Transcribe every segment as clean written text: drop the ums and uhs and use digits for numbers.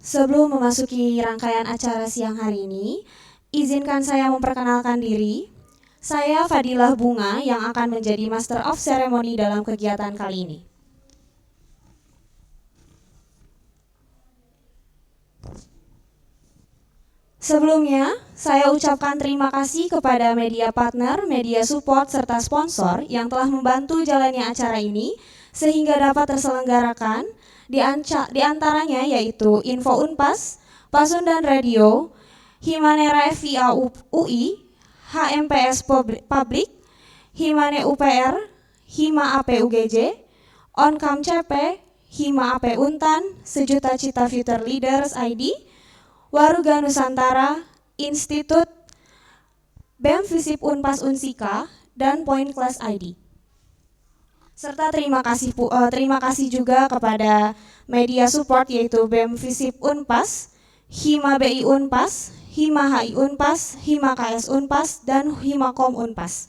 Sebelum memasuki rangkaian acara siang hari ini, izinkan saya memperkenalkan diri. Saya Fadilah Bunga yang akan menjadi Master of Ceremony dalam kegiatan kali ini. Sebelumnya, saya ucapkan terima kasih kepada media partner, media support, serta sponsor yang telah membantu jalannya acara ini sehingga dapat terselenggarakan, di antaranya yaitu Info Unpas, Pasundan Radio, Himanera FIA UI, HMPS Publik, Himane UPR, Hima AP UGJ, Oncam CP, Hima AP Untan, Sejuta Cita Future Leaders ID, Waruga Nusantara, Institut, BEM Visip Unpas Unsika, dan Point Class ID. Serta terima kasih juga kepada media support yaitu BEM Visip Unpas, Hima BI Unpas, Hima HI Unpas, Hima KS Unpas, dan Himakom Unpas,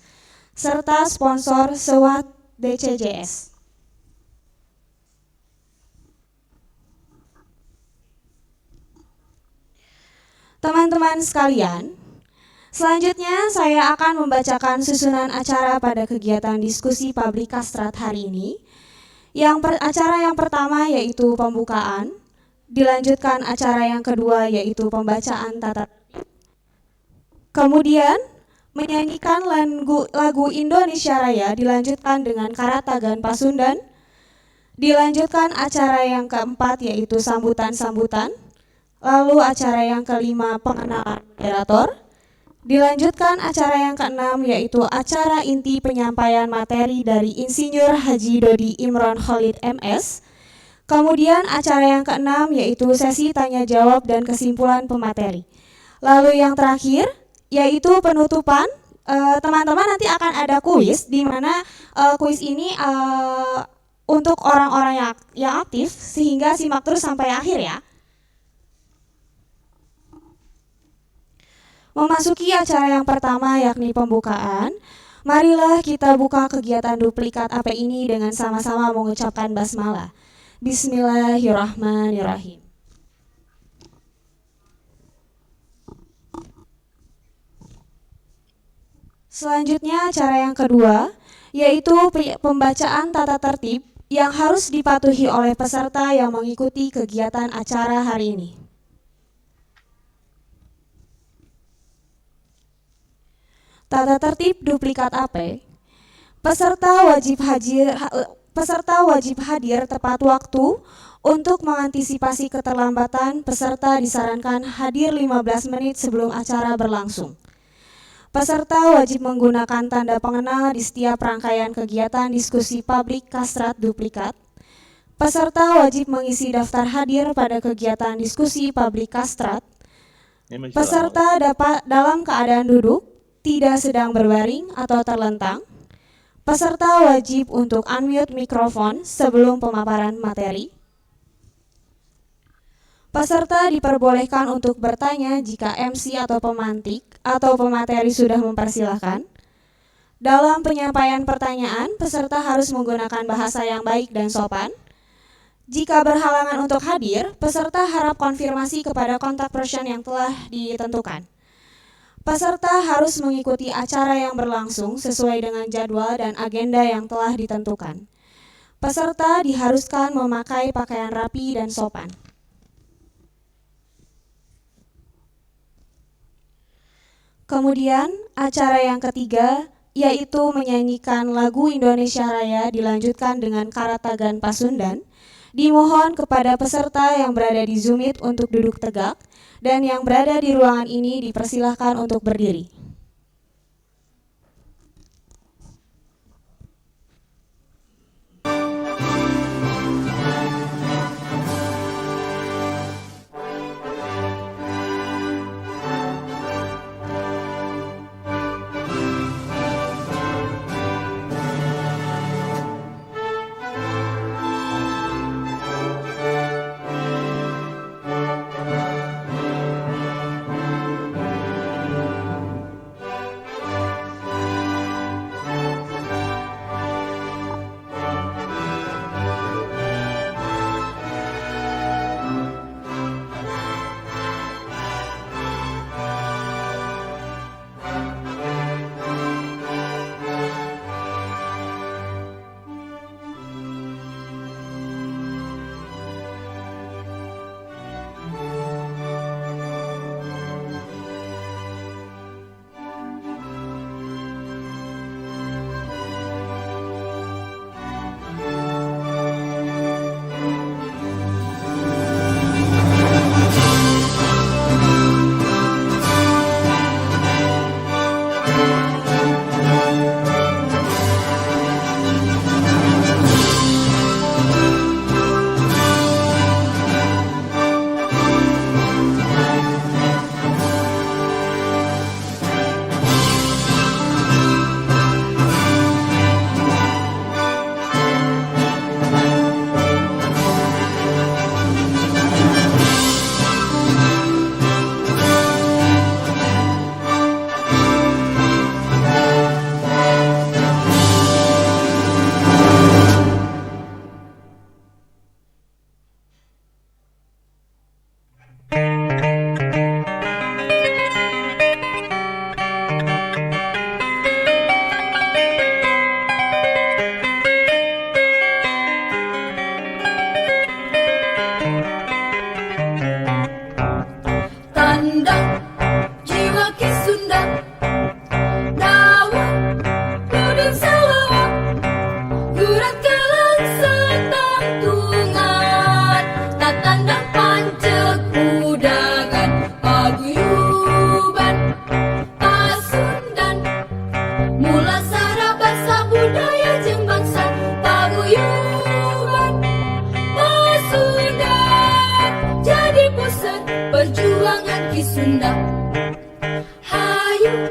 serta sponsor Sewat DCJS. Teman-teman sekalian, selanjutnya saya akan membacakan susunan acara pada kegiatan diskusi publik Kastrat hari ini. Acara yang pertama yaitu pembukaan, dilanjutkan acara yang kedua yaitu pembacaan tata tertib. Kemudian menyanyikan lagu Indonesia Raya dilanjutkan dengan Karatagan Pasundan. Dilanjutkan acara yang keempat yaitu sambutan-sambutan. Lalu acara yang kelima pengenalan moderator. Dilanjutkan acara yang keenam yaitu acara inti penyampaian materi dari Insinyur Haji Dodi Imron Khalid MS. Kemudian acara yang keenam yaitu sesi tanya jawab dan kesimpulan pemateri. Lalu yang terakhir yaitu penutupan. Teman-teman nanti akan ada kuis di mana kuis ini untuk orang-orang yang aktif sehingga simak terus sampai akhir ya. Memasuki acara yang pertama yakni pembukaan, marilah kita buka kegiatan duplikat AP ini dengan sama-sama mengucapkan basmalah. Bismillahirrahmanirrahim. Selanjutnya acara yang kedua yaitu pembacaan tata tertib yang harus dipatuhi oleh peserta yang mengikuti kegiatan acara hari ini. Tata tertib duplikat AP. Peserta wajib hadir tepat waktu. Untuk mengantisipasi keterlambatan, peserta disarankan hadir 15 menit sebelum acara berlangsung. Peserta wajib menggunakan tanda pengenal di setiap rangkaian kegiatan diskusi publik Kastrat duplikat. Peserta wajib mengisi daftar hadir pada kegiatan diskusi publik Kastrat. Peserta dapat dalam keadaan duduk, tidak sedang berbaring atau terlentang. Peserta wajib untuk unmute mikrofon sebelum pemaparan materi. Peserta diperbolehkan untuk bertanya jika MC atau pemantik atau pemateri sudah mempersilahkan. Dalam penyampaian pertanyaan, peserta harus menggunakan bahasa yang baik dan sopan. Jika berhalangan untuk hadir, peserta harap konfirmasi kepada kontak person yang telah ditentukan. Peserta harus mengikuti acara yang berlangsung sesuai dengan jadwal dan agenda yang telah ditentukan. Peserta diharuskan memakai pakaian rapi dan sopan. Kemudian, acara yang ketiga yaitu menyanyikan lagu Indonesia Raya dilanjutkan dengan Karatagan Pasundan. Dimohon kepada peserta yang berada di Zoom Meet untuk duduk tegak dan yang berada di ruangan ini dipersilahkan untuk berdiri. Ki Sunda. Hayu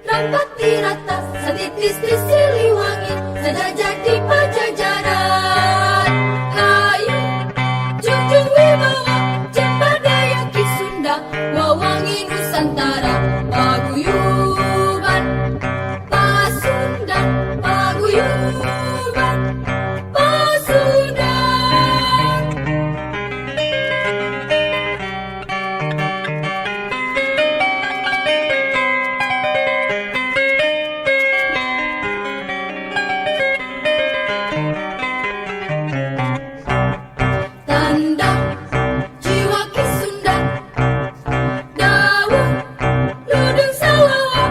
rapat tirata satitis-tis Siliwangi sejajar di Pajajaran. Hayu junjung wibawa cempardaya Ki Sunda wawangi Nusantara. Paguyuban Pasundan, paguyuban Pasundan. Tanda jiwa Ki Sunda, Dawung Ludung Sawawa,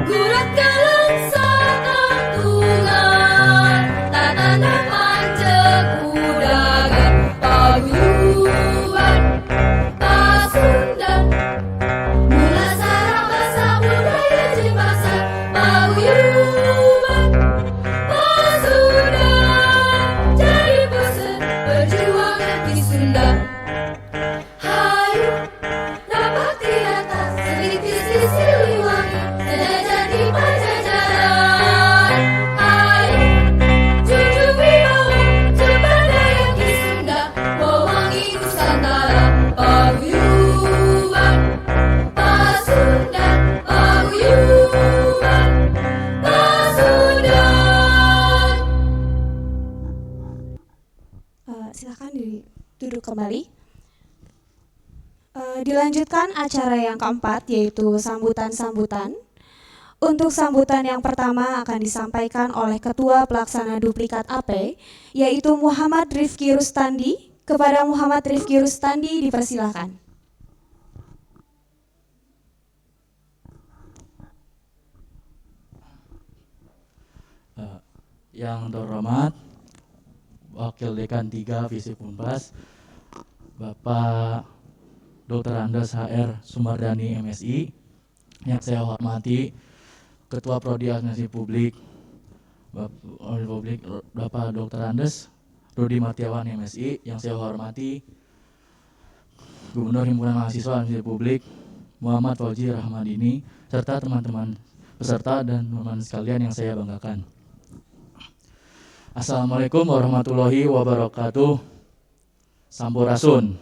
Gurat Galang Satantungan, Tatana Pancekudagan. Paguyuban Pasundan, mula sarabasa budaya jembasa. Paguyuban Pasundan, jadi pusat perjuangan Ki Sunda. Hayu dapat di atas selitis di Siliwangi sejajar di Pajajaran. Hayu junjung wibawa cempardaya Ki Sunda wawangi Nusantara. Paguyuban Pasundan, paguyuban Pasundan. Silakan duduk kembali. Dilanjutkan acara yang keempat, yaitu sambutan-sambutan. Untuk sambutan yang pertama akan disampaikan oleh Ketua Pelaksana Duplikat AP, yaitu Muhammad Rifki Rustandi. Kepada Muhammad Rifki Rustandi dipersilakan. Yang terhormat Wakil Dekan 3 Visip Unpas, Bapak Dr. Andes HR Sumardani MSI. Yang saya hormati Ketua Prodi Administrasi Publik Bapak Dr. Andes Rudi Martiawan MSI. Yang saya hormati Gubernur Himpunan Mahasiswa Administrasi Publik Muhammad Fauzi Rahmadini, serta teman-teman peserta dan teman-teman sekalian yang saya banggakan. Assalamualaikum warahmatullahi wabarakatuh. Sampurasun.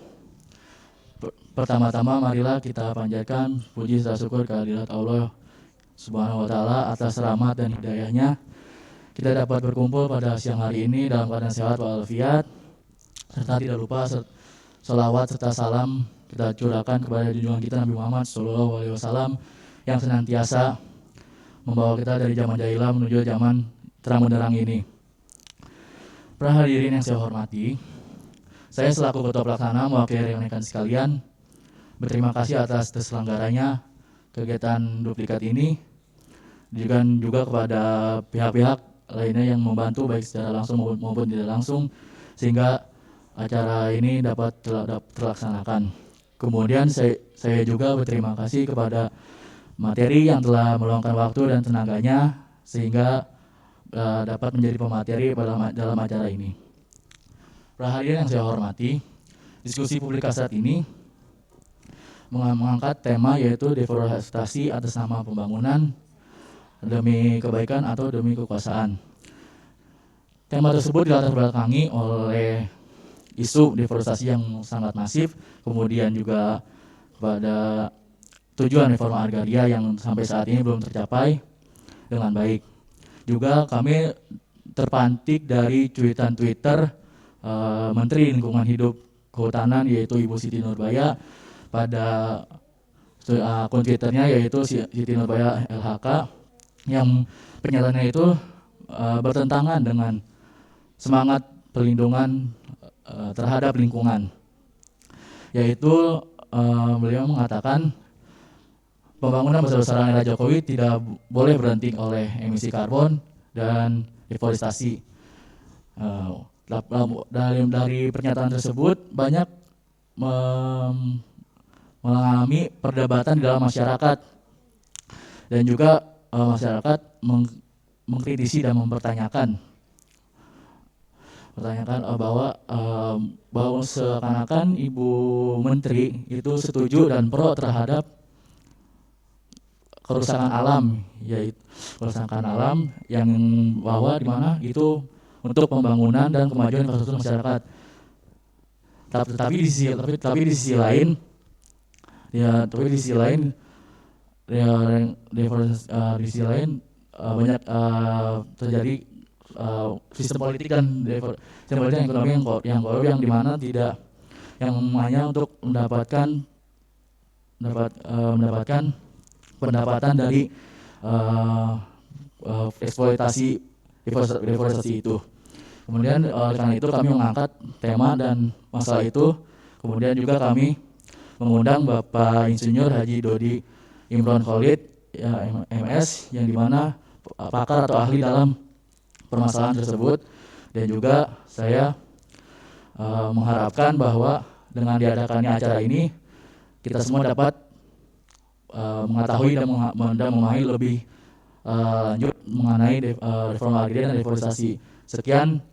Pertama-tama marilah kita panjatkan puji serta syukur kehadirat Allah Subhanahu wa Ta'ala atas rahmat dan hidayahnya. Kita dapat berkumpul pada siang hari ini dalam keadaan sehat walafiat, serta tidak lupa salawat serta salam kita curahkan kepada junjungan kita Nabi Muhammad SAW yang senantiasa membawa kita dari zaman jahiliyah menuju zaman terang benderang ini. Para hadirin yang saya hormati, saya selaku Ketua Pelaksana mewakili rekan-rekan sekalian berterima kasih atas terselenggaranya kegiatan duplikat ini, dan juga kepada pihak-pihak lainnya yang membantu baik secara langsung maupun tidak langsung sehingga acara ini dapat terlaksanakan. Kemudian saya juga berterima kasih kepada materi yang telah meluangkan waktu dan tenaganya sehingga dapat menjadi pemateri dalam acara ini. Para hadirin yang saya hormati, diskusi publik saat ini mengangkat tema yaitu deforestasi atas nama pembangunan demi kebaikan atau demi kekuasaan. Tema tersebut dilatar belakangi oleh isu deforestasi yang sangat masif, kemudian juga kepada tujuan reforma agraria yang sampai saat ini belum tercapai dengan baik. Juga kami terpantik dari cuitan Twitter Menteri Lingkungan Hidup Kehutanan yaitu Ibu Siti Nurbaya pada akun Twitternya yaitu Siti Nurbaya LHK, yang pernyataannya itu bertentangan dengan semangat perlindungan terhadap lingkungan, yaitu beliau mengatakan pembangunan besar-besaran era Jokowi tidak boleh berhenti oleh emisi karbon dan deforestasi. Dari pernyataan tersebut banyak mengalami perdebatan di dalam masyarakat, dan juga masyarakat mengkritisi dan mempertanyakan pertanyakan bahwa seakan-akan Ibu Menteri itu setuju dan pro terhadap kerusakan alam, yaitu kerusakan alam yang bahwa di mana itu untuk pembangunan dan kemajuan infrastruktur masyarakat. Tapi di sisi lain di sisi lain banyak terjadi sistem politik dan sistem politik yang ekonomi yang korup yang di mana tidak yang hanya untuk mendapatkan pendapatan dari eksploitasi deforestasi itu. Kemudian karena itu kami mengangkat tema dan masalah itu. Kemudian juga kami mengundang Bapak Insinyur Haji Dodi Imron Khalid ya, MS, yang dimana pakar atau ahli dalam permasalahan tersebut. Dan juga saya mengharapkan bahwa dengan diadakannya acara ini kita semua dapat mengetahui dan memahami lebih lanjut mengenai reforma agraria dan deforestasi. Sekian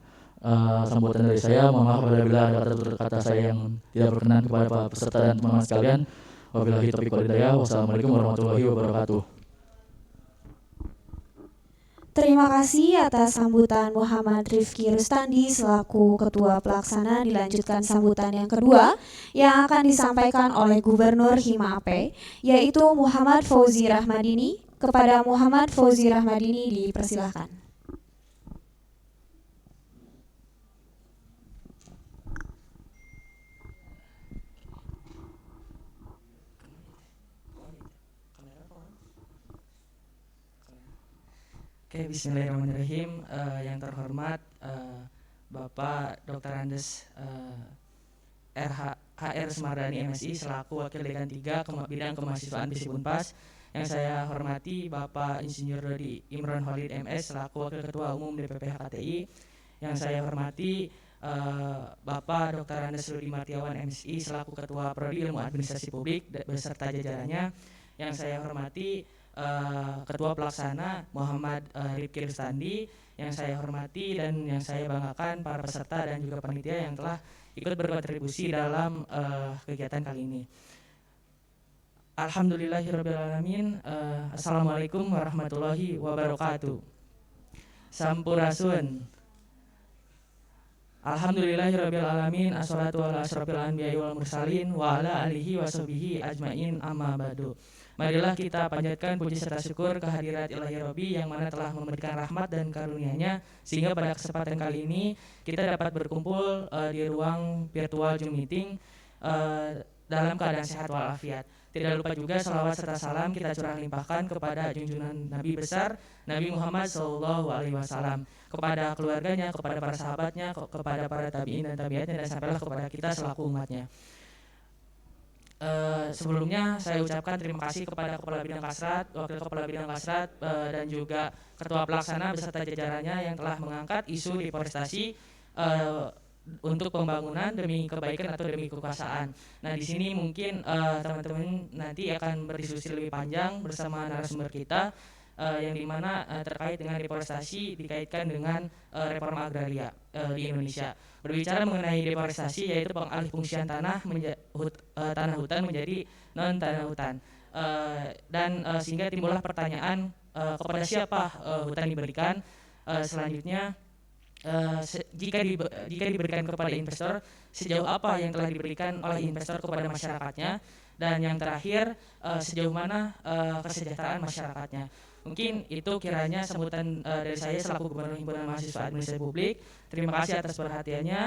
sambutan dari saya. Mohon maaf apabila ada kata-kata saya yang tidak berkenan kepada para peserta dan teman-teman sekalian. Wabillahi taufiq wal hidayah. Wassalamualaikum warahmatullahi wabarakatuh. Terima kasih atas sambutan Muhammad Rifki Rustandi selaku Ketua Pelaksana. Dilanjutkan sambutan yang kedua yang akan disampaikan oleh Gubernur Hima-Ape, yaitu Muhammad Fauzi Rahmadini. Kepada Muhammad Fauzi Rahmadini dipersilahkan. Oke, bismillahirrahmanirrahim. Yang terhormat Bapak Dr. Andes HR Semardani MSI selaku Wakil Dekan 3 Bidang Kemahasiswaan Visip Unpas. Yang saya hormati Bapak Insinyur Dodi Imron Khalid MS selaku Wakil Ketua Umum DPP HKTI. Yang saya hormati Bapak Dr. Andes Rudi Martiawan MSI selaku Ketua Prodi Ilmu Administrasi Publik beserta jajarannya. Yang saya hormati Ketua Pelaksana Muhammad Rifki Rustandi. Yang saya hormati dan yang saya banggakan para peserta dan juga panitia yang telah ikut berkontribusi dalam kegiatan kali ini. Alhamdulillahirrabbilalamin. Assalamualaikum warahmatullahi wabarakatuh. Sampurasun. Alhamdulillahirrabbilalamin. Assalatu ala asrofil anbiya'i wal mursalin wa ala alihi wa sahbihi ajmain amma ba'du. Marilah kita panjatkan puji serta syukur kehadirat Ilahi Rabbi yang mana telah memberikan rahmat dan karunia-Nya sehingga pada kesempatan kali ini kita dapat berkumpul di ruang virtual Zoom meeting dalam keadaan sehat walafiat. Tidak lupa juga salawat serta salam kita curah limpahkan kepada junjungan Nabi besar Nabi Muhammad SAW, kepada keluarganya, kepada para sahabatnya, kepada para tabi'in dan tabi'atnya, dan sampailah kepada kita selaku umatnya. Sebelumnya saya ucapkan terima kasih kepada Kepala Bidang Kasrat, Wakil Kepala Bidang Kasrat, dan juga Ketua Pelaksana beserta jajarannya yang telah mengangkat isu deforestasi untuk pembangunan demi kebaikan atau demi kekuasaan. Nah, di sini mungkin teman-teman nanti akan berdiskusi lebih panjang bersama narasumber kita yang dimana terkait dengan deforestasi dikaitkan dengan reforma agraria di Indonesia. Berbicara mengenai deforestasi yaitu pengalihfungsian tanah tanah hutan menjadi non tanah hutan, dan sehingga timbullah pertanyaan kepada siapa hutan diberikan. Selanjutnya jika diberikan kepada investor, sejauh apa yang telah diberikan oleh investor kepada masyarakatnya, dan yang terakhir sejauh mana kesejahteraan masyarakatnya. Mungkin itu kiranya sambutan dari saya selaku Gubernur Himpunan Mahasiswa Administrasi Publik. Terima kasih atas perhatiannya.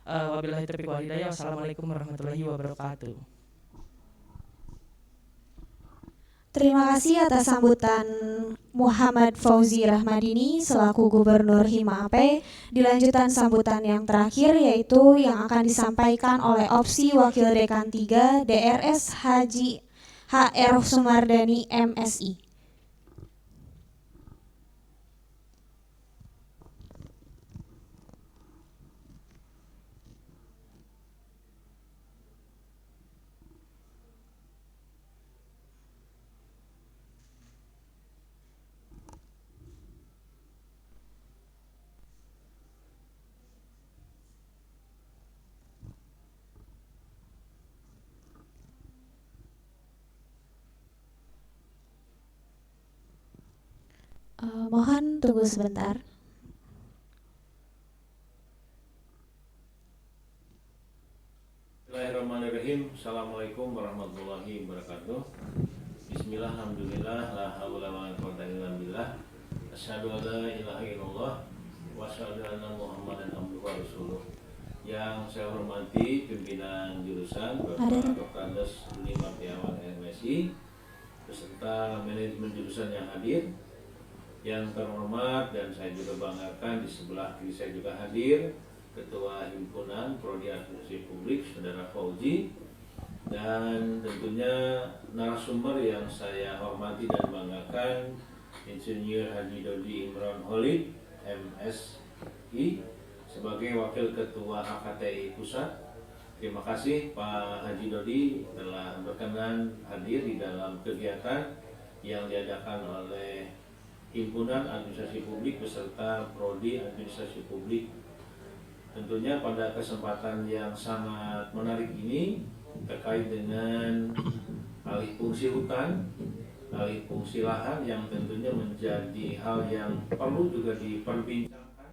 Wabillahi taufiq wal hidayah. Wassalamualaikum warahmatullahi wabarakatuh. Terima kasih atas sambutan Muhammad Fauzi Rahmadini selaku Gubernur Hima-Ape. Dilanjutkan sambutan yang terakhir yaitu yang akan disampaikan oleh opsi Wakil Dekan 3 DRS Haji HR Sumardani MSI. Mohon tunggu sebentar. Bismillahirrahmanirrahim. Assalamualaikum warahmatullahi wabarakatuh. Bismillah, alhamdulillah, la haula wa la quwwata illa billah. Asyhadu an la ilaha illallah wa asyhadu anna Muhammadan abduhu wa rasuluh. Yang saya hormati pimpinan jurusan Bapak Dr. Andes Uni Martiawan MSI beserta manajemen jurusan yang hadir. Yang terhormat dan saya juga banggakan di sebelah kiri saya juga hadir Ketua Himpunan Prodi Administrasi Publik Saudara Fauzi, dan tentunya narasumber yang saya hormati dan banggakan Insinyur Haji Dodi Imron Holid MSI sebagai Wakil Ketua HKTI Pusat. Terima kasih Pak Haji Dodi telah berkenan hadir di dalam kegiatan yang diadakan oleh Himpunan Administrasi Publik beserta Prodi Administrasi Publik. Tentunya pada kesempatan yang sangat menarik ini terkait dengan alih fungsi hutan, alih fungsi lahan yang tentunya menjadi hal yang perlu juga diperbincangkan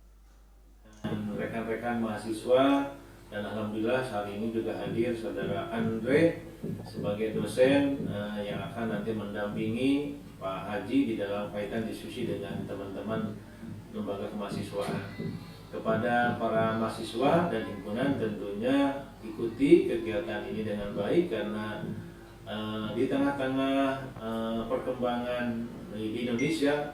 dan rekan-rekan mahasiswa, dan alhamdulillah saat ini juga hadir Saudara Andre sebagai dosen yang akan nanti mendampingi Pak Haji di dalam kaitan diskusi dengan teman-teman lembaga kemahasiswaan. Kepada para mahasiswa dan himpunan tentunya ikuti kegiatan ini dengan baik karena di tengah-tengah perkembangan di Indonesia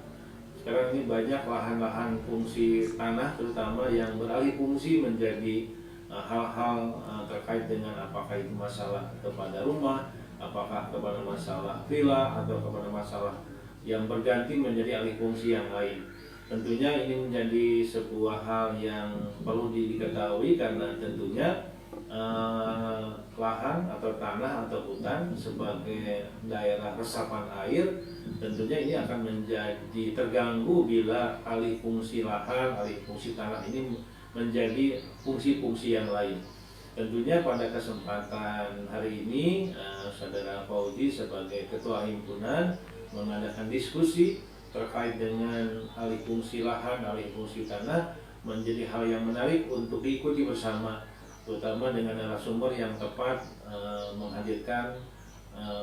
sekarang ini banyak lahan-lahan fungsi tanah terutama yang beralih fungsi menjadi hal-hal terkait dengan apakah itu masalah kepada rumah, apakah kepada masalah villa atau kepada masalah yang berganti menjadi alih fungsi yang lain. Tentunya ini menjadi sebuah hal yang perlu diketahui karena tentunya lahan atau tanah atau hutan sebagai daerah resapan air tentunya ini akan menjadi terganggu bila alih fungsi lahan, alih fungsi tanah ini menjadi fungsi-fungsi yang lain. Tentunya pada kesempatan hari ini Saudara Fauzi sebagai Ketua Himpunan mengadakan diskusi terkait dengan alih fungsi lahan, alih fungsi tanah menjadi hal yang menarik untuk diikuti bersama, terutama dengan narasumber yang tepat menghadirkan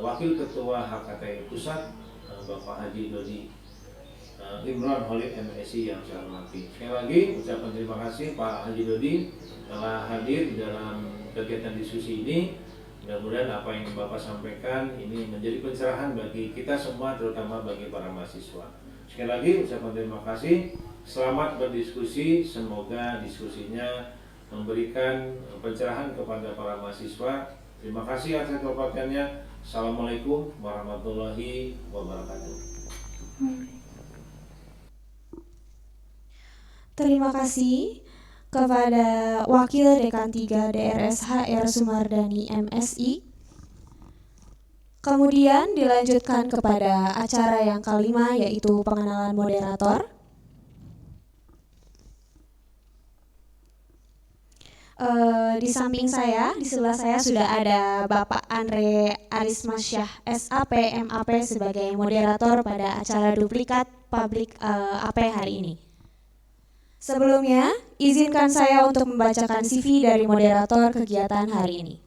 Wakil Ketua HKTI Pusat Bapak Haji Dodi Imron Holid MSI yang saya hormati. Sekali lagi ucapkan terima kasih Pak Haji Dodi telah hadir di dalam kegiatan diskusi ini. Mudah-mudahan apa yang Bapak sampaikan ini menjadi pencerahan bagi kita semua, terutama bagi para mahasiswa. Sekali lagi ucapkan terima kasih. Selamat berdiskusi. Semoga diskusinya memberikan pencerahan kepada para mahasiswa. Terima kasih atas keperhatannya. Assalamualaikum warahmatullahi wabarakatuh. Terima kasih kepada Wakil Dekan 3 DRS HR Sumardani MSI. Kemudian dilanjutkan kepada acara yang kelima yaitu pengenalan moderator. Di samping saya, di sebelah saya sudah ada Bapak Andre Arismasyah SAP MAP sebagai moderator pada acara duplikat publik AP hari ini. Sebelumnya, izinkan saya untuk membacakan CV dari moderator kegiatan hari ini.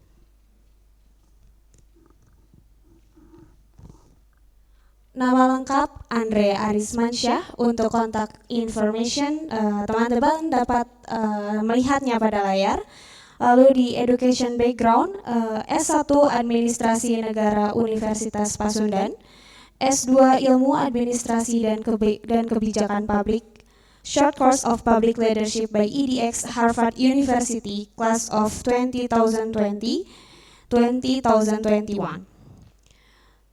Nama lengkap Andre Arismansyah. Untuk kontak information teman-teman dapat melihatnya pada layar. Lalu di education background S1 Administrasi Negara Universitas Pasundan, S2 Ilmu Administrasi dan Kebijakan Publik, Short Course of Public Leadership by EDX Harvard University, Class of 2020-2021.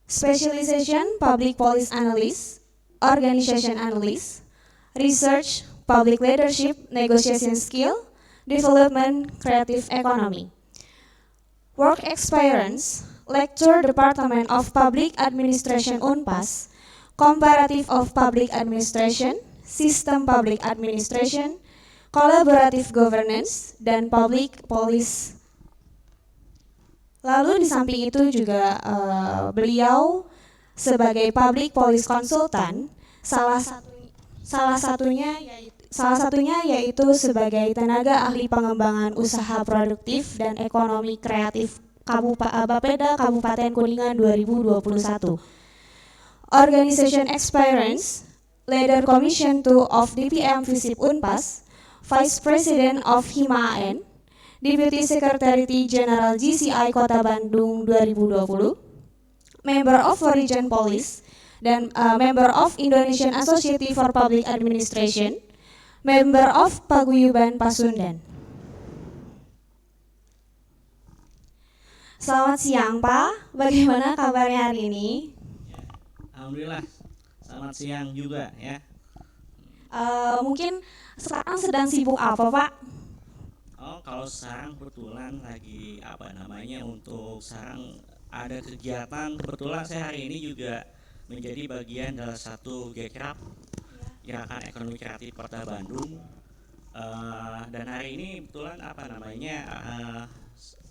Specialization Public Policy Analyst, Organization Analyst, Research, Public Leadership, Negotiation Skill, Development, Creative Economy. Work Experience, Lecture Department of Public Administration Unpas, Comparative of Public Administration, Sistem Public Administration, Collaborative Governance, dan Public Policy. Lalu di samping itu juga beliau sebagai Public Policy Consultant, salah satunya Salah satunya yaitu sebagai tenaga ahli pengembangan usaha produktif dan ekonomi kreatif Bapeda Kabupaten Kuningan 2021. Organization Experience, Leader Commission 2 of DPM Visip Unpas, Vice President of HIMAN, Deputy Secretary General GCI Kota Bandung 2020, Member of Region Police, dan Member of Indonesian Association for Public Administration, Member of Paguyuban Pasundan. Selamat siang Pak, bagaimana kabarnya hari ini? Alhamdulillah, selamat siang juga ya. Mungkin sekarang sedang sibuk apa Pak? Oh, kalau sekarang kebetulan lagi untuk sekarang ada kegiatan, kebetulan saya hari ini juga menjadi bagian dalam satu GKRAP, Gerakan Ekonomi Kreatif Kota Bandung. Dan hari ini kebetulan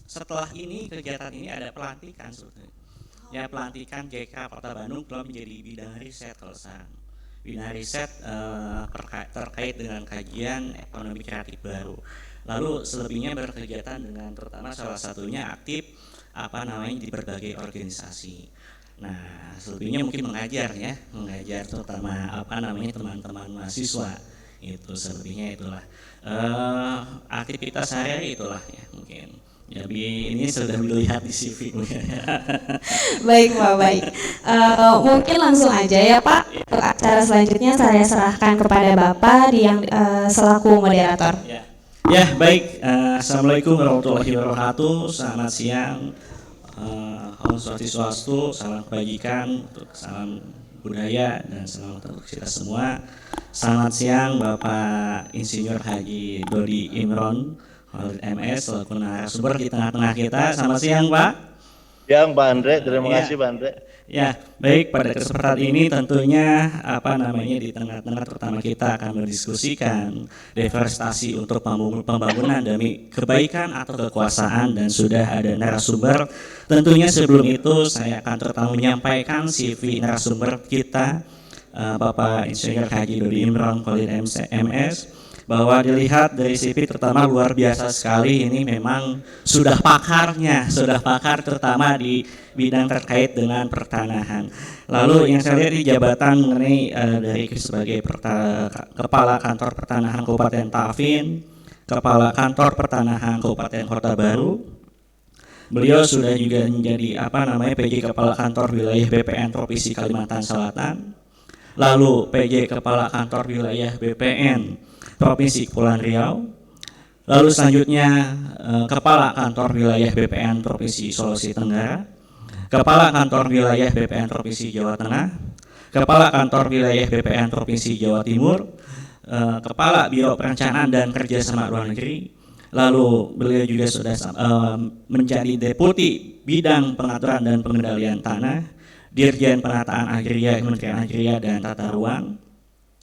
setelah ini kegiatan ini ada pelantikan sebetulnya. Ya, pelantikan GK Kota Bandung telah menjadi bidang riset kalau sekarang. Bidang riset terkait dengan kajian ekonomi kreatif baru. Lalu selebihnya berkegiatan dengan terutama salah satunya aktif di berbagai organisasi. Nah, selebihnya mungkin mengajar terutama teman-teman mahasiswa. Itu selebihnya itulah aktivitas sehari itulah ya mungkin. Jadi ini sudah dilihat di CV. Baik Pak, baik. Mungkin langsung aja ya Pak. Untuk acara selanjutnya saya serahkan kepada Bapak yang selaku moderator. Ya baik. Assalamualaikum warahmatullahi wabarakatuh. Selamat siang. Om Swastiastu, salam kebajikan, salam budaya dan selamat untuk kita semua. Selamat siang Bapak Insinyur Haji Dodi Imron MS selaku narasumber di tengah-tengah kita. Selamat siang Pak. Siang Pak Andre, terima kasih Pak Andre. Ya, baik, pada kesempatan ini tentunya di tengah-tengah terutama kita akan mendiskusikan deforestasi untuk pembangunan demi kebaikan atau kekuasaan, dan sudah ada narasumber. Tentunya sebelum itu saya akan terutama menyampaikan CV narasumber kita, Bapak Insinyur Haji Dodi Imron Khalid MS, bahwa dilihat dari CV terutama luar biasa sekali. Ini memang sudah pakar terutama di bidang terkait dengan pertanahan. Lalu yang saya lihat di jabatan mengenai dari sebagai Kepala Kantor Pertanahan Kabupaten Tafin, Kepala Kantor Pertanahan Kabupaten Kota Baru. Beliau sudah juga menjadi PJ Kepala Kantor Wilayah BPN Provinsi Kalimantan Selatan. Lalu PJ Kepala Kantor Wilayah BPN Provinsi Kepulauan Riau. Lalu selanjutnya Kepala Kantor Wilayah BPN Provinsi Sulawesi Tenggara, Kepala Kantor Wilayah BPN Provinsi Jawa Tengah, Kepala Kantor Wilayah BPN Provinsi Jawa Timur, Kepala Biro Perencanaan dan Kerjasama Luar Negeri. Lalu beliau juga sudah menjadi Deputi Bidang Pengaturan dan Pengendalian Tanah, Dirjen Penataan Agraria Kementerian Agraria dan Tata Ruang.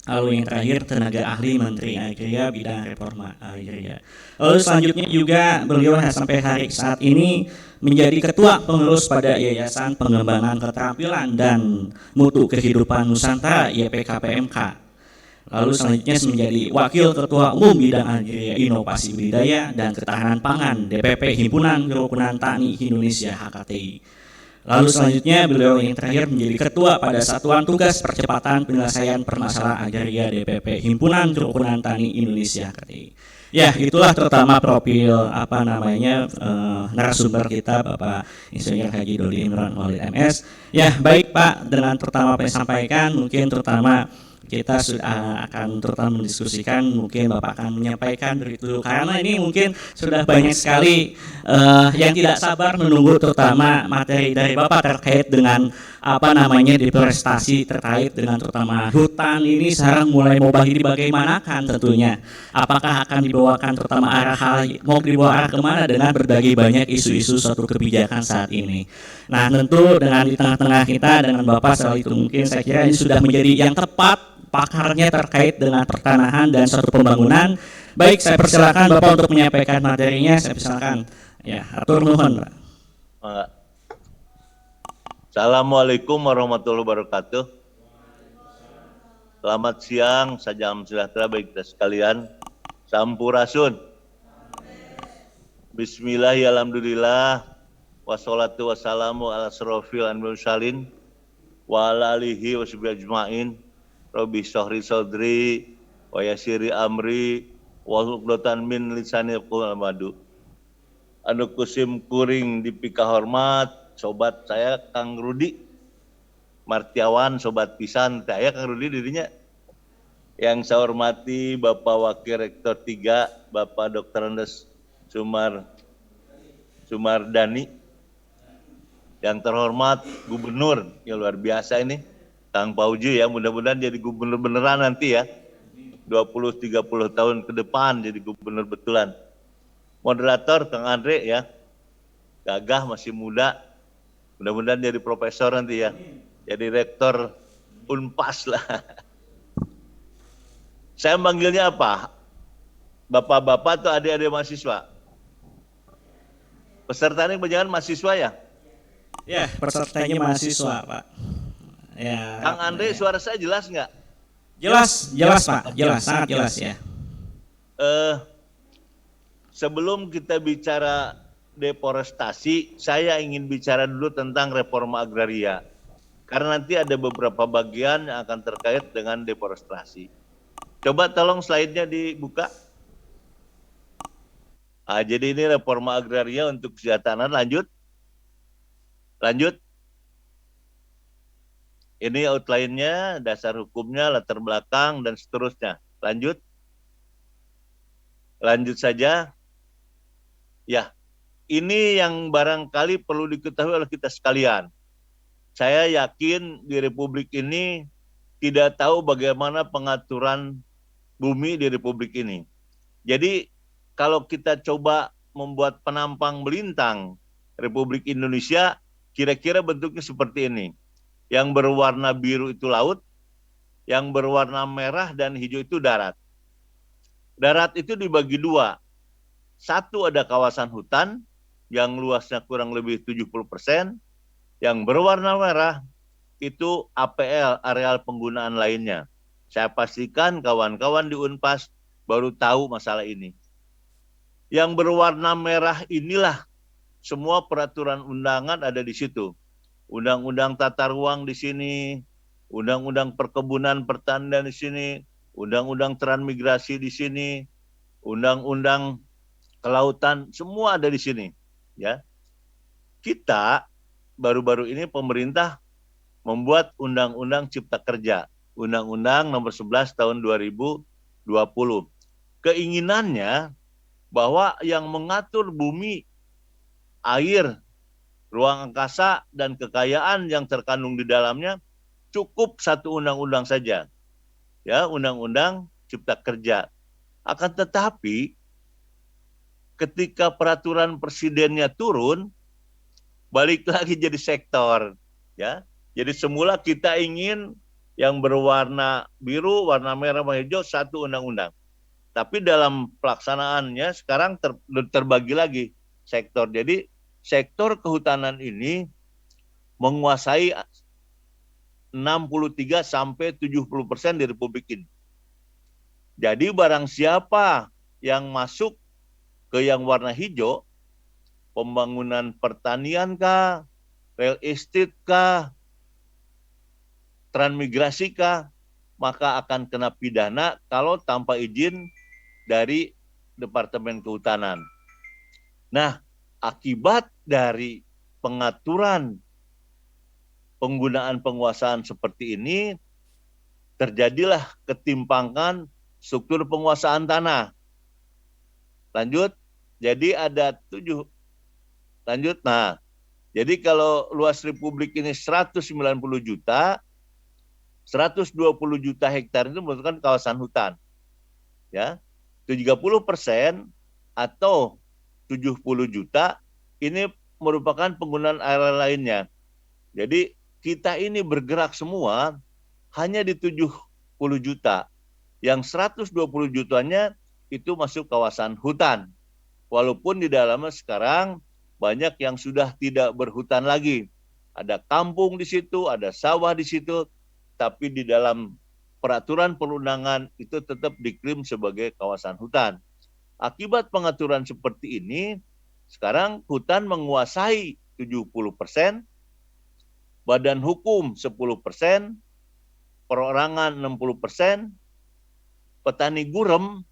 Lalu yang terakhir tenaga ahli Menteri Agraria bidang reforma agraria. Lalu selanjutnya juga beliau sampai hari saat ini menjadi ketua pengurus pada Yayasan Pengembangan Keterampilan dan Mutu Kehidupan Nusantara YPKPMK. Lalu selanjutnya menjadi wakil ketua umum bidang agraria inovasi budidaya dan ketahanan pangan DPP Himpunan Kerukunan Tani Indonesia HKTI. Lalu selanjutnya beliau yang terakhir menjadi ketua pada Satuan Tugas Percepatan Penyelesaian Permasalahan Agraria DPP Himpunan Kerukunan Tani Indonesia HKTI. Ya, itulah terutama profil narasumber kita Bapak Insinyur Haji Dodi Imron Khalid MS. Ya, baik Pak, dengan terutama apa yang disampaikan mungkin terutama kita sudah akan terutama mendiskusikan, mungkin Bapak akan menyampaikan begitu, karena ini mungkin sudah banyak sekali yang tidak sabar menunggu terutama materi dari Bapak terkait dengan deforestasi, terkait dengan terutama hutan ini sekarang mulai mau dibagaimanakan tentunya, apakah akan dibawakan terutama mau dibawa arah kemana dengan berbagai banyak isu-isu suatu kebijakan saat ini. Nah tentu dengan di tengah-tengah kita dengan Bapak soal itu mungkin saya kira ini sudah menjadi yang tepat pakarnya terkait dengan pertanahan dan suatu pembangunan. Baik, saya persilakan Bapak untuk menyampaikan materinya. Saya persilakan. Ya, atur nuhun, Pak. Assalamualaikum warahmatullahi wabarakatuh. Selamat siang, salam sejahtera bagi kita sekalian. Sampurasun. Bismillahirrahmanirrahim. Wassalatu wassalamu ala asrofil anbiya'i wa ala alihi wa sahbihi ajmain. Rabbi shrah sadri wa yassir amri wahlul 'uqdatam min lisani yafqahu madu. Anu kusim kuring dipika hormat sobat saya Kang Rudi Martiawan, sobat pisan, saya Kang Rudi dirinya. Yang saya hormati Bapak Wakil Rektor 3, Bapak Dr. Andes Sumardani. Yang terhormat Gubernur, yang luar biasa ini, Kang Pauji ya, mudah-mudahan jadi gubernur beneran nanti ya. 20-30 tahun ke depan jadi gubernur betulan. Moderator Kang Andre ya, gagah masih muda, mudah-mudahan jadi profesor nanti ya. Jadi rektor Unpas lah. Saya manggilnya apa? Bapak-bapak atau adik-adik mahasiswa? Peserta ini kebanyakan mahasiswa ya? Ya, pesertanya mahasiswa, Pak. Ya. Kang Andre, suara saya jelas nggak? Jelas Pak, jelas, sangat jelas ya. Sebelum kita bicara deforestasi, saya ingin bicara dulu tentang reforma agraria. Karena nanti ada beberapa bagian yang akan terkait dengan deforestasi. Coba tolong slide-nya dibuka. Jadi ini reforma agraria untuk kesejahteraan. Lanjut. Ini outline-nya, dasar hukumnya, latar belakang, dan seterusnya. Lanjut saja. Ya, ini yang barangkali perlu diketahui oleh kita sekalian. Saya yakin di Republik ini tidak tahu bagaimana pengaturan bumi di Republik ini. Jadi kalau kita coba membuat penampang belintang Republik Indonesia, kira-kira bentuknya seperti ini. Yang berwarna biru itu laut, yang berwarna merah dan hijau itu darat. Darat itu dibagi dua. Satu ada kawasan hutan yang luasnya kurang lebih 70%. Yang berwarna merah itu APL, areal penggunaan lainnya. Saya pastikan kawan-kawan di Unpas baru tahu masalah ini. Yang berwarna merah inilah semua peraturan undangan ada di situ. Undang-undang tata ruang di sini, undang-undang perkebunan pertanian di sini, undang-undang transmigrasi di sini, undang-undang kelautan, semua ada di sini. Ya, kita baru-baru ini pemerintah membuat Undang-Undang Cipta Kerja, Undang-Undang Nomor 11 Tahun 2020. Keinginannya bahwa yang mengatur bumi, air, ruang angkasa, dan kekayaan yang terkandung di dalamnya cukup satu undang-undang saja, ya, Undang-Undang Cipta Kerja. Akan tetapi ketika peraturan presidennya turun, balik lagi jadi sektor, ya. Jadi semula kita ingin yang berwarna biru, warna merah, warna hijau satu undang-undang. Tapi dalam pelaksanaannya sekarang terbagi lagi sektor. Jadi sektor kehutanan ini menguasai 63 sampai 70% di Republik ini. Jadi barang siapa yang masuk ke yang warna hijau, pembangunan pertanian kah, real estate kah, transmigrasi kah, maka akan kena pidana kalau tanpa izin dari Departemen Kehutanan. Nah, akibat dari pengaturan penggunaan penguasaan seperti ini, terjadilah ketimpangan struktur penguasaan tanah. Lanjut, jadi ada 7. Lanjut, nah, jadi kalau luas Republik ini 190 juta, 120 juta hektar itu merupakan kawasan hutan. Ya, 30% atau 70 juta ini merupakan penggunaan area lainnya. Jadi kita ini bergerak semua hanya di 70 juta. Yang 120 jutanya itu masuk kawasan hutan. Walaupun di dalamnya sekarang banyak yang sudah tidak berhutan lagi. Ada kampung di situ, ada sawah di situ, tapi di dalam peraturan perundangan itu tetap diklaim sebagai kawasan hutan. Akibat pengaturan seperti ini, sekarang hutan menguasai 70%, badan hukum 10%, perorangan 60%, petani gurem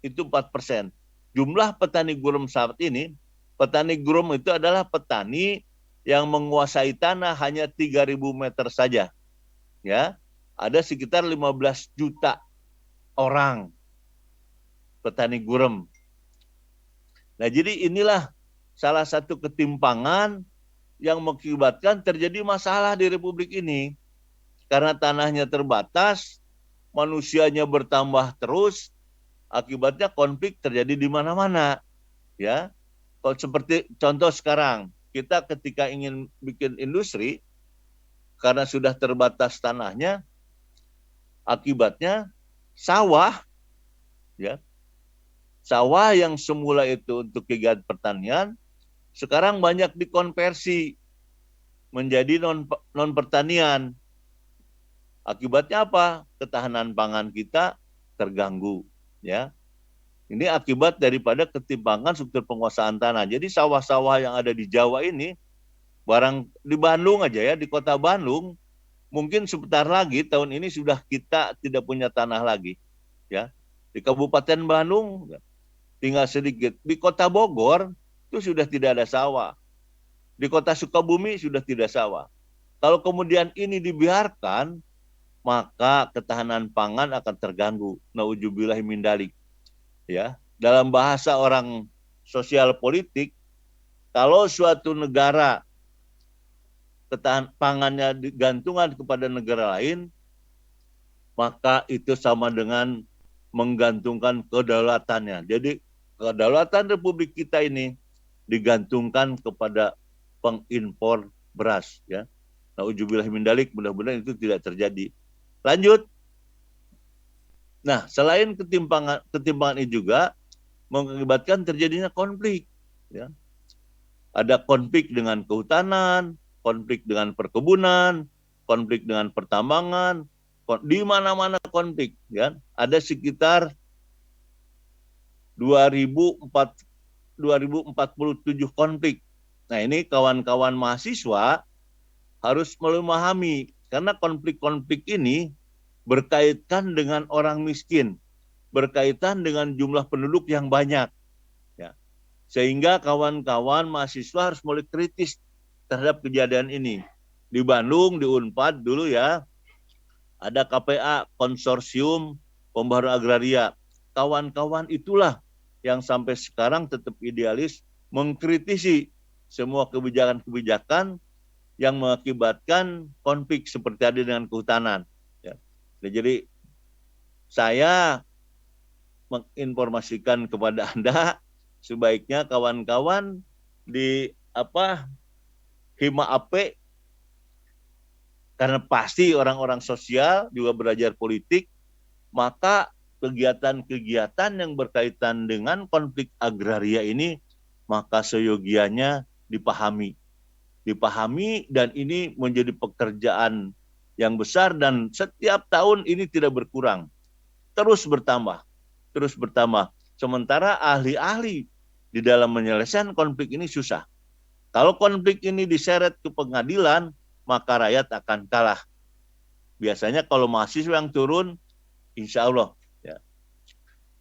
itu 4%. Jumlah petani gurem saat ini, petani gurem itu adalah petani yang menguasai tanah hanya 3.000 meter saja. Ya, ada sekitar 15 juta orang petani gurem. Nah, jadi inilah salah satu ketimpangan yang mengakibatkan terjadi masalah di Republik ini. Karena tanahnya terbatas, manusianya bertambah terus, akibatnya konflik terjadi di mana-mana. Ya, kalau seperti contoh sekarang, kita ketika ingin bikin industri, karena sudah terbatas tanahnya, akibatnya sawah, ya, sawah yang semula itu untuk kegiatan pertanian, sekarang banyak dikonversi menjadi non pertanian. Akibatnya apa? Ketahanan pangan kita terganggu, ya. Ini akibat daripada ketimpangan struktur penguasaan tanah. Jadi sawah-sawah yang ada di Jawa ini, barang di Bandung aja ya, di kota Bandung, mungkin sebentar lagi tahun ini sudah kita tidak punya tanah lagi, ya. Di Kabupaten Bandung tinggal sedikit. Di kota Bogor itu sudah tidak ada sawah. Di kota Sukabumi sudah tidak sawah. Kalau kemudian ini dibiarkan, maka ketahanan pangan akan terganggu. Nauzubillahi min dzalik. Ya, dalam bahasa orang sosial politik, kalau suatu negara ketahanan pangannya digantungan kepada negara lain, maka itu sama dengan menggantungkan kedaulatannya. Jadi kedaulatan Republik kita ini digantungkan kepada pengimpor beras, ya. Nauzubillahi min dzalik, mudah-mudahan itu tidak terjadi. Lanjut. Nah, selain ketimpangan ini juga mengakibatkan terjadinya konflik, ya. Ada konflik dengan kehutanan, konflik dengan perkebunan, konflik dengan pertambangan, di mana-mana konflik, ya. Ada sekitar 2047 konflik. Nah, ini kawan-kawan mahasiswa harus memahami, karena konflik-konflik ini berkaitan dengan orang miskin, berkaitan dengan jumlah penduduk yang banyak, ya. Sehingga kawan-kawan mahasiswa harus mulai kritis terhadap kejadian ini. Di Bandung, di Unpad dulu ya, ada KPA, Konsorsium Pembaharuan Agraria. Kawan-kawan itulah yang sampai sekarang tetap idealis mengkritisi semua kebijakan-kebijakan yang mengakibatkan konflik seperti tadi dengan kehutanan. Ya. Jadi saya menginformasikan kepada Anda, sebaiknya kawan-kawan di Hima AP, karena pasti orang-orang sosial juga belajar politik, maka kegiatan-kegiatan yang berkaitan dengan konflik agraria ini, maka seyogianya dipahami, dan ini menjadi pekerjaan yang besar dan setiap tahun ini tidak berkurang, terus bertambah. Sementara ahli-ahli di dalam menyelesaikan konflik ini susah. Kalau konflik ini diseret ke pengadilan, maka rakyat akan kalah. Biasanya kalau mahasiswa yang turun, insya Allah. Ya.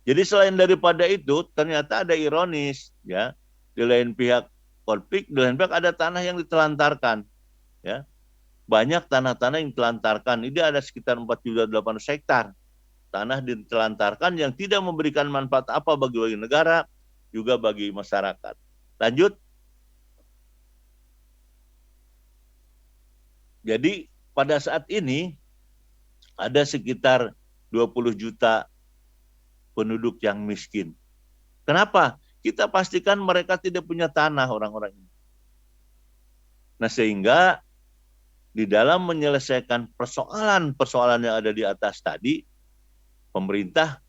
Jadi selain daripada itu, ternyata ada ironis, ya. Di lain pihak konflik, di lain pihak ada tanah yang ditelantarkan, ya. Banyak tanah-tanah yang ditelantarkan. Ini ada sekitar 4.800 hektar tanah ditelantarkan yang tidak memberikan manfaat apa bagi negara, juga bagi masyarakat. Lanjut. Jadi pada saat ini ada sekitar 20 juta penduduk yang miskin. Kenapa? Kita pastikan mereka tidak punya tanah, orang-orang ini. Nah, sehingga di dalam menyelesaikan persoalan yang ada di atas tadi, pemerintah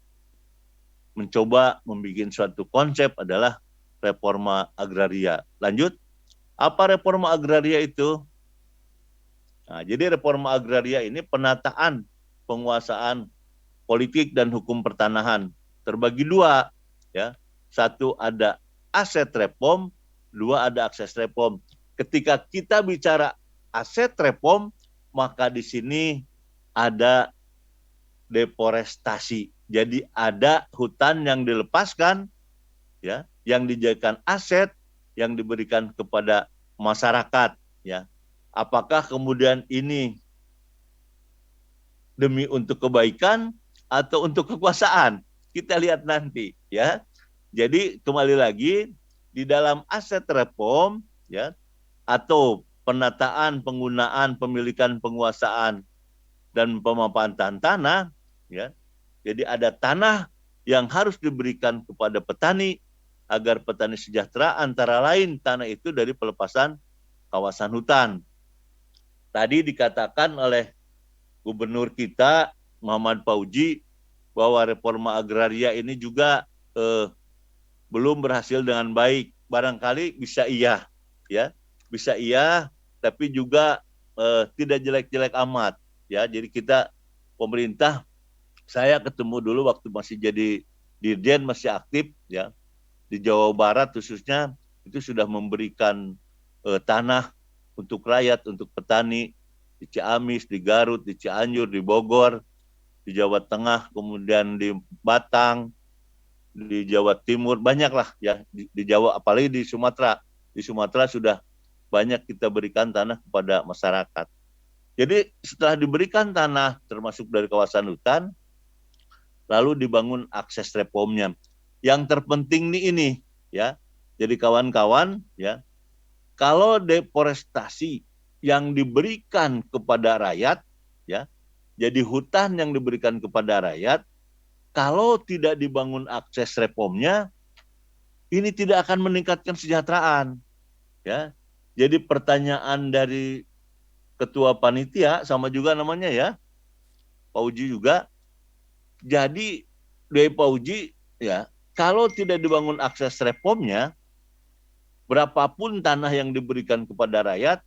mencoba membuat suatu konsep adalah reforma agraria. Lanjut. Apa reforma agraria itu? Nah, jadi reforma agraria ini penataan penguasaan politik dan hukum pertanahan. Terbagi dua, ya. Satu ada aset reform, dua ada akses reform. Ketika kita bicara aset reform, maka di sini ada deforestasi. Jadi ada hutan yang dilepaskan, ya, yang dijadikan aset yang diberikan kepada masyarakat, ya. Apakah kemudian ini demi untuk kebaikan atau untuk kekuasaan? Kita lihat nanti, ya. Jadi kembali lagi di dalam aset reform, ya, atau penataan, penggunaan, pemilikan, penguasaan dan pemanfaatan tanah, ya. Jadi ada tanah yang harus diberikan kepada petani agar petani sejahtera, antara lain tanah itu dari pelepasan kawasan hutan. Tadi dikatakan oleh Gubernur kita Muhammad Fauzi bahwa reforma agraria ini juga belum berhasil dengan baik. Barangkali bisa iya, ya, bisa iya, tapi juga tidak jelek-jelek amat, ya. Jadi kita pemerintah, saya ketemu dulu waktu masih jadi dirjen, masih aktif, ya, di Jawa Barat khususnya, itu sudah memberikan tanah untuk rakyat, untuk petani di Ciamis, di Garut, di Cianjur, di Bogor, di Jawa Tengah, kemudian di Batang, di Jawa Timur, banyaklah, ya, di Jawa, apalagi di Sumatera. Di Sumatera sudah banyak kita berikan tanah kepada masyarakat. Jadi setelah diberikan tanah termasuk dari kawasan hutan, lalu dibangun akses reformnya. Yang terpenting nih ini, ya. Jadi kawan-kawan, ya, kalau deforestasi yang diberikan kepada rakyat, ya, jadi hutan yang diberikan kepada rakyat, kalau tidak dibangun akses reformnya, ini tidak akan meningkatkan kesejahteraan, ya. Jadi pertanyaan dari ketua panitia sama juga namanya, ya, Fauzi juga. Jadi dari Fauzi, ya, kalau tidak dibangun akses reformnya, berapapun tanah yang diberikan kepada rakyat,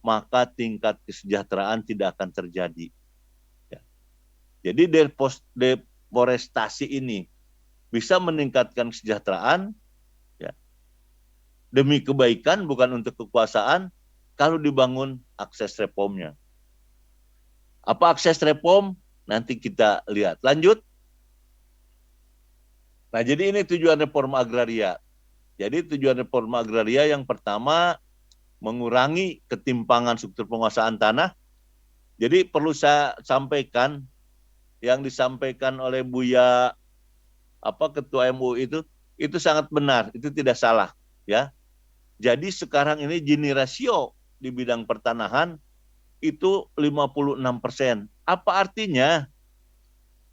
maka tingkat kesejahteraan tidak akan terjadi. Ya. Jadi deforestasi ini bisa meningkatkan kesejahteraan, ya, demi kebaikan, bukan untuk kekuasaan, kalau dibangun akses reformnya. Apa akses reform? Nanti kita lihat. Lanjut. Nah, jadi ini tujuan reforma agraria. Jadi tujuan reforma agraria yang pertama, mengurangi ketimpangan struktur penguasaan tanah. Jadi perlu saya sampaikan, yang disampaikan oleh Buya Ketua MUI itu sangat benar, itu tidak salah, ya. Jadi sekarang ini Gini rasio di bidang pertanahan itu 56%. Apa artinya?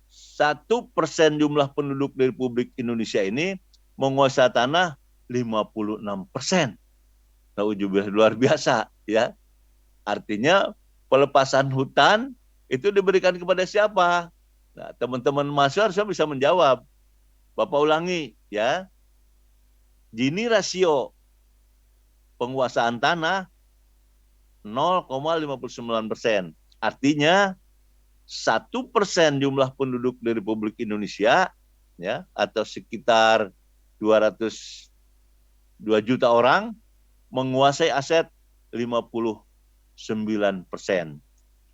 1% jumlah penduduk di Republik Indonesia ini menguasai tanah 56%. Nauzubillah, luar biasa, ya. Artinya pelepasan hutan itu diberikan kepada siapa? Nah, teman-teman mahasiswa harusnya bisa menjawab. Bapak ulangi, ya. Gini rasio penguasaan tanah 0,59%. Artinya 1% jumlah penduduk di Republik Indonesia, ya, atau sekitar 202 juta orang menguasai aset 59%.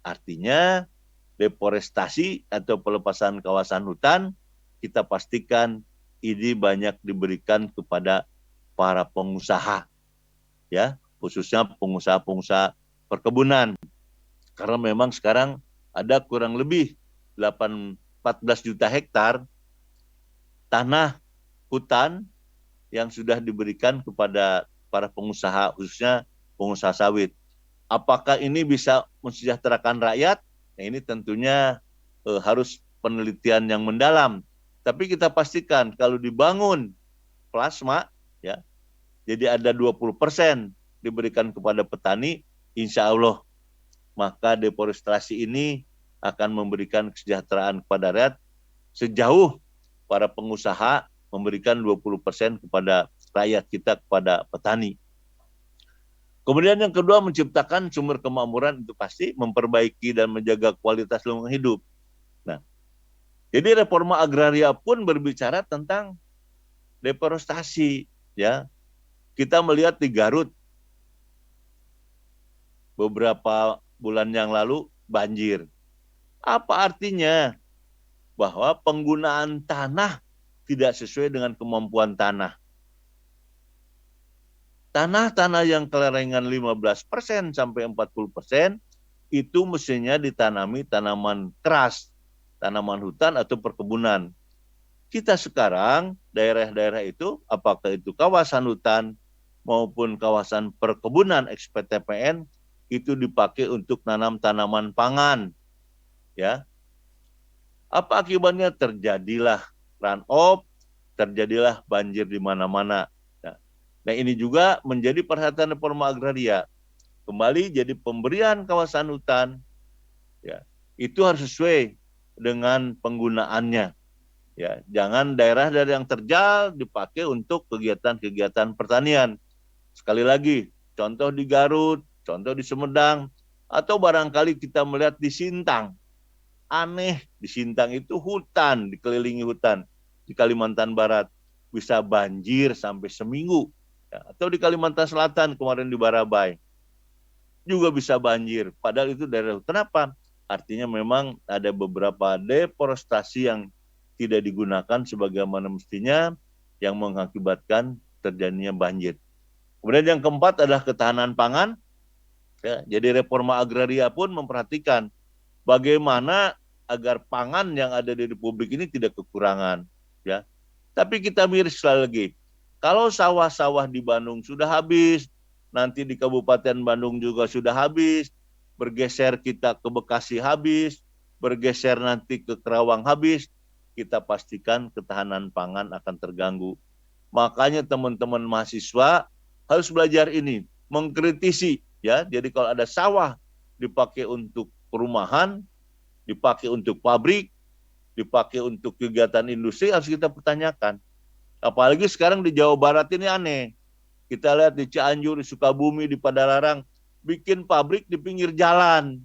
Artinya deforestasi atau pelepasan kawasan hutan kita pastikan ini banyak diberikan kepada para pengusaha, ya, khususnya pengusaha-pengusaha perkebunan. Karena memang sekarang ada kurang lebih 14 juta hektar tanah hutan yang sudah diberikan kepada para pengusaha, khususnya pengusaha sawit. Apakah ini bisa mensejahterakan rakyat? Nah, ini tentunya harus penelitian yang mendalam. Tapi kita pastikan kalau dibangun plasma, ya, jadi ada 20% diberikan kepada petani, insya Allah maka deforestasi ini akan memberikan kesejahteraan kepada rakyat sejauh para pengusaha memberikan 20% kepada rakyat kita, kepada petani. Kemudian yang kedua, menciptakan sumber kemakmuran, itu pasti memperbaiki dan menjaga kualitas lingkungan hidup. Jadi reforma agraria pun berbicara tentang deforestasi, ya. Kita melihat di Garut beberapa bulan yang lalu banjir. Apa artinya? Bahwa penggunaan tanah tidak sesuai dengan kemampuan tanah. Tanah-tanah yang kelerengan 15% sampai 40% itu mestinya ditanami tanaman keras, tanaman hutan atau perkebunan. Kita sekarang daerah-daerah itu, apakah itu kawasan hutan maupun kawasan perkebunan ex-PTPN, itu dipakai untuk nanam tanaman pangan, ya. Apa akibatnya? Terjadilah runoff, terjadilah banjir di mana-mana. Nah, ini juga menjadi perhatian reforma agraria. Kembali jadi pemberian kawasan hutan, ya, itu harus sesuai dengan penggunaannya. Ya, jangan daerah dari yang terjal dipakai untuk kegiatan-kegiatan pertanian. Sekali lagi, contoh di Garut, contoh di Sumedang, atau barangkali kita melihat di Sintang. Aneh, di Sintang itu hutan, dikelilingi hutan. Di Kalimantan Barat bisa banjir sampai seminggu. Ya, atau di Kalimantan Selatan kemarin di Barabai juga bisa banjir. Padahal itu daerah. Kenapa? Artinya memang ada beberapa deforestasi yang tidak digunakan sebagaimana mestinya, yang mengakibatkan terjadinya banjir. Kemudian yang keempat adalah ketahanan pangan. Ya, jadi reforma agraria pun memperhatikan bagaimana agar pangan yang ada di Republik ini tidak kekurangan. Ya, tapi kita miris sekali lagi. Kalau sawah-sawah di Bandung sudah habis, nanti di Kabupaten Bandung juga sudah habis, bergeser kita ke Bekasi habis, bergeser nanti ke Kerawang habis, kita pastikan ketahanan pangan akan terganggu. Makanya teman-teman mahasiswa harus belajar ini, mengkritisi, ya. Jadi kalau ada sawah dipakai untuk perumahan, dipakai untuk pabrik, dipakai untuk kegiatan industri, harus kita pertanyakan. Apalagi sekarang di Jawa Barat ini aneh. Kita lihat di Cianjur, di Sukabumi, di Padalarang, bikin pabrik di pinggir jalan.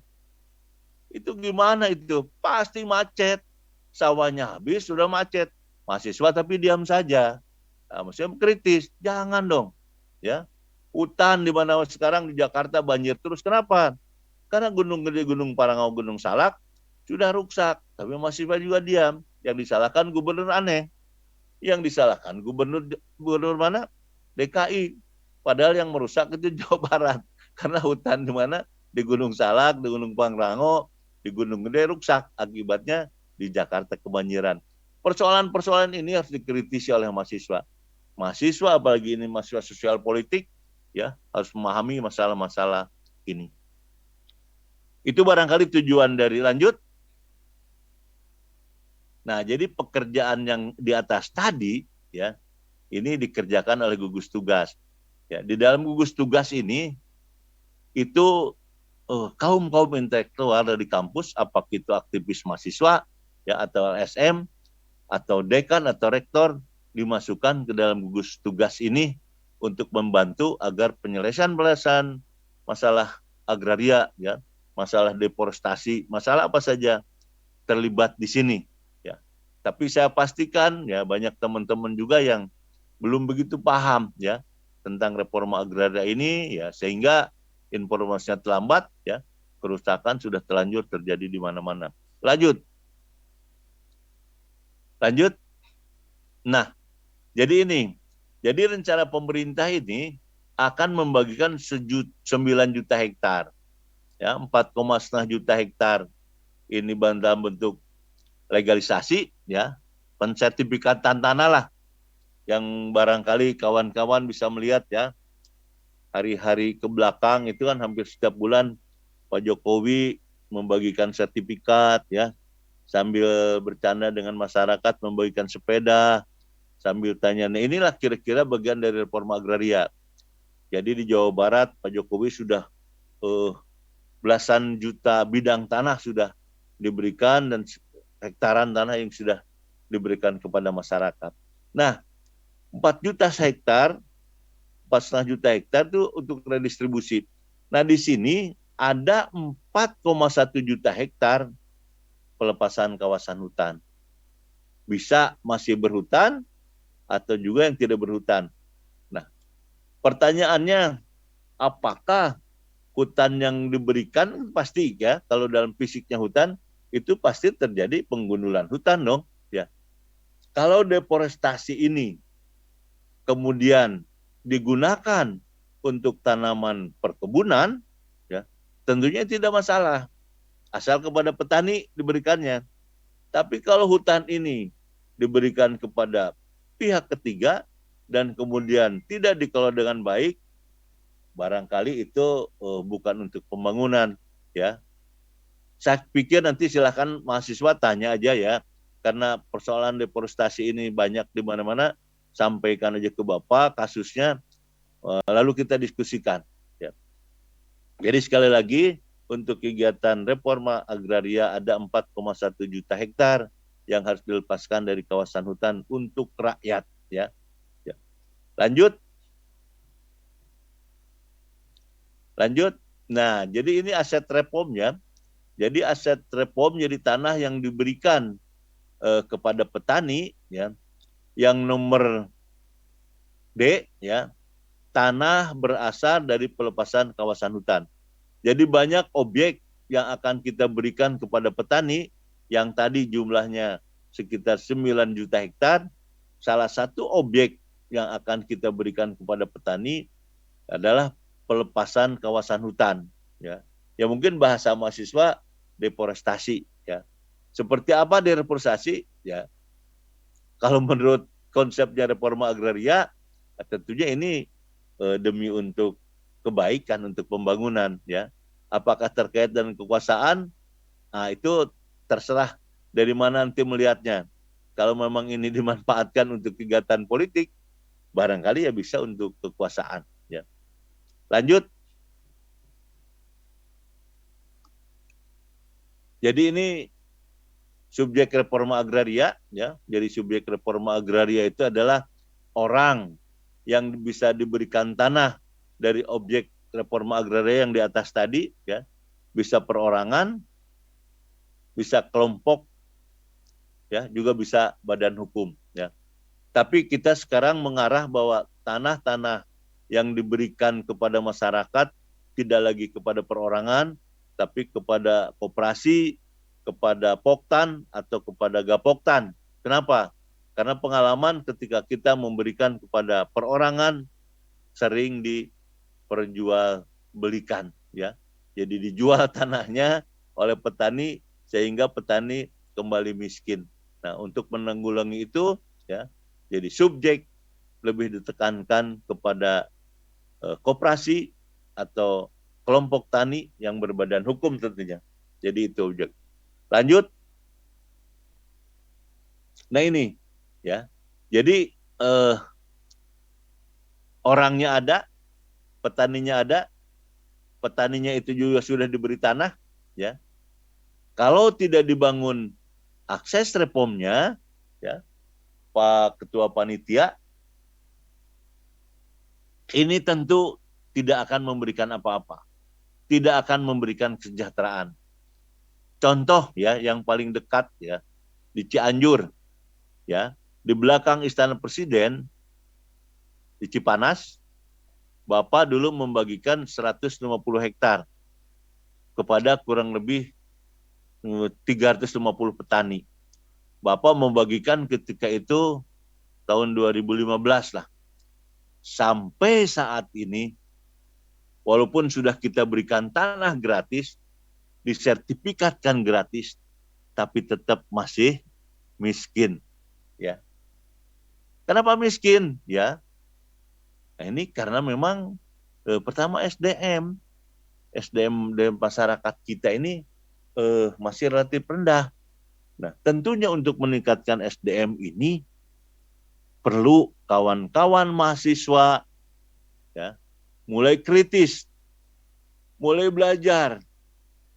Itu gimana itu? Pasti macet. Sawahnya habis, sudah macet. Mahasiswa tapi diam saja. Nah, maksudnya kritis. Jangan dong. Ya, hutan di mana sekarang di Jakarta banjir terus. Kenapa? Karena Gunung Gede, Gunung Parangau, Gunung Salak sudah rusak. Tapi mahasiswa juga diam. Yang disalahkan gubernur aneh. Yang disalahkan gubernur mana? DKI. Padahal yang merusak itu Jawa Barat. Karena hutan di mana? Di Gunung Salak, di Gunung Pangrango, di Gunung Gede rusak. Akibatnya di Jakarta kebanjiran. Persoalan-persoalan ini harus dikritisi oleh mahasiswa. Mahasiswa, apalagi ini mahasiswa sosial politik, ya, harus memahami masalah-masalah ini. Itu barangkali tujuan dari lanjut. Nah, jadi pekerjaan yang di atas tadi, ya, ini dikerjakan oleh gugus tugas. Ya, di dalam gugus tugas ini itu kaum intelektual dari kampus, apakah itu aktivis mahasiswa, ya, atau LSM, atau dekan atau rektor, dimasukkan ke dalam gugus tugas ini untuk membantu agar penyelesaian masalah agraria, ya, masalah deforestasi, masalah apa saja terlibat di sini. Ya, tapi saya pastikan, ya, banyak teman-teman juga yang belum begitu paham, ya, tentang reforma agraria ini, ya, sehingga informasinya terlambat, ya, kerusakan sudah terlanjur terjadi di mana-mana. Lanjut. Nah, jadi rencana pemerintah ini akan membagikan 9 juta hektar, ya, 4,5 juta hektar ini dalam bentuk legalisasi, ya, pensertifikatan tanah lah, yang barangkali kawan-kawan bisa melihat, ya, hari-hari ke belakang itu kan hampir setiap bulan Pak Jokowi membagikan sertifikat, ya, sambil bercanda dengan masyarakat, membagikan sepeda, sambil tanya, nah inilah kira-kira bagian dari reforma agraria. Jadi di Jawa Barat Pak Jokowi sudah belasan juta bidang tanah sudah diberikan dan hektaran tanah yang sudah diberikan kepada masyarakat. Nah, 4 juta hektar, 4,5 juta hektar itu untuk redistribusi. Nah, di sini ada 4,1 juta hektar pelepasan kawasan hutan. bisa masih berhutan atau juga yang tidak berhutan. Nah, pertanyaannya, apakah hutan yang diberikan pasti ya, kalau dalam fisiknya hutan itu pasti terjadi penggundulan hutan dong ya. Kalau deforestasi ini kemudian digunakan untuk tanaman perkebunan ya, tentunya tidak masalah asal kepada petani diberikannya. Tapi kalau hutan ini diberikan kepada pihak ketiga dan kemudian tidak dikelola dengan baik, barangkali itu bukan untuk pembangunan ya. Saya pikir nanti silakan mahasiswa tanya aja ya, karena persoalan deforestasi ini banyak di mana-mana, sampaikan aja ke Bapak kasusnya, lalu kita diskusikan ya. Jadi sekali lagi, untuk kegiatan reforma agraria ada 4,1 juta hektar yang harus dilepaskan dari kawasan hutan untuk rakyat ya. Ya. Lanjut. Nah, jadi ini aset reformnya. Jadi aset reform jadi tanah yang diberikan kepada petani ya. Yang nomor D ya, tanah berasal dari pelepasan kawasan hutan. Jadi banyak objek yang akan kita berikan kepada petani yang tadi jumlahnya sekitar 9 juta hektar. Salah satu objek yang akan kita berikan kepada petani adalah pelepasan kawasan hutan ya. Ya mungkin bahasa mahasiswa deforestasi ya. Seperti apa deforestasi ya? Kalau menurut konsepnya reforma agraria, tentunya ini demi untuk kebaikan, untuk pembangunan ya. Apakah terkait dengan kekuasaan? Nah, itu terserah dari mana nanti melihatnya. Kalau memang ini dimanfaatkan untuk kegiatan politik, barangkali ya bisa untuk kekuasaan ya. Lanjut. Jadi ini subjek reforma agraria ya. Jadi subjek reforma agraria itu adalah orang yang bisa diberikan tanah dari objek reforma agraria yang di atas tadi ya. Bisa perorangan, bisa kelompok ya, juga bisa badan hukum ya. Tapi kita sekarang mengarah bahwa tanah-tanah yang diberikan kepada masyarakat tidak lagi kepada perorangan, tapi kepada koperasi, kepada poktan atau kepada gapoktan. Kenapa? Karena pengalaman ketika kita memberikan kepada perorangan sering diperjualbelikan ya. Jadi dijual tanahnya oleh petani sehingga petani kembali miskin. Nah, untuk menanggulangi itu ya, jadi subjek lebih ditekankan kepada koperasi atau kelompok tani yang berbadan hukum tentunya. Jadi itu objek. Lanjut. Nah ini ya. Jadi orangnya ada, petaninya ada, petaninya itu juga sudah diberi tanah ya. Kalau tidak dibangun akses reformnya ya, Pak Ketua Panitia, ini tentu tidak akan memberikan apa-apa. Tidak akan memberikan kesejahteraan. Contoh ya, yang paling dekat ya, di Cianjur ya, di belakang Istana Presiden di Cipanas, Bapak dulu membagikan 150 hektar kepada kurang lebih 350 petani. Bapak membagikan ketika itu tahun 2015 lah. Sampai saat ini, walaupun sudah kita berikan tanah gratis, disertifikatkan gratis, tapi tetap masih miskin. Ya. Kenapa miskin? Ya. Nah, ini karena memang pertama SDM masyarakat kita ini masih relatif rendah. Nah, tentunya untuk meningkatkan SDM ini perlu kawan-kawan mahasiswa ya, mulai kritis, mulai belajar.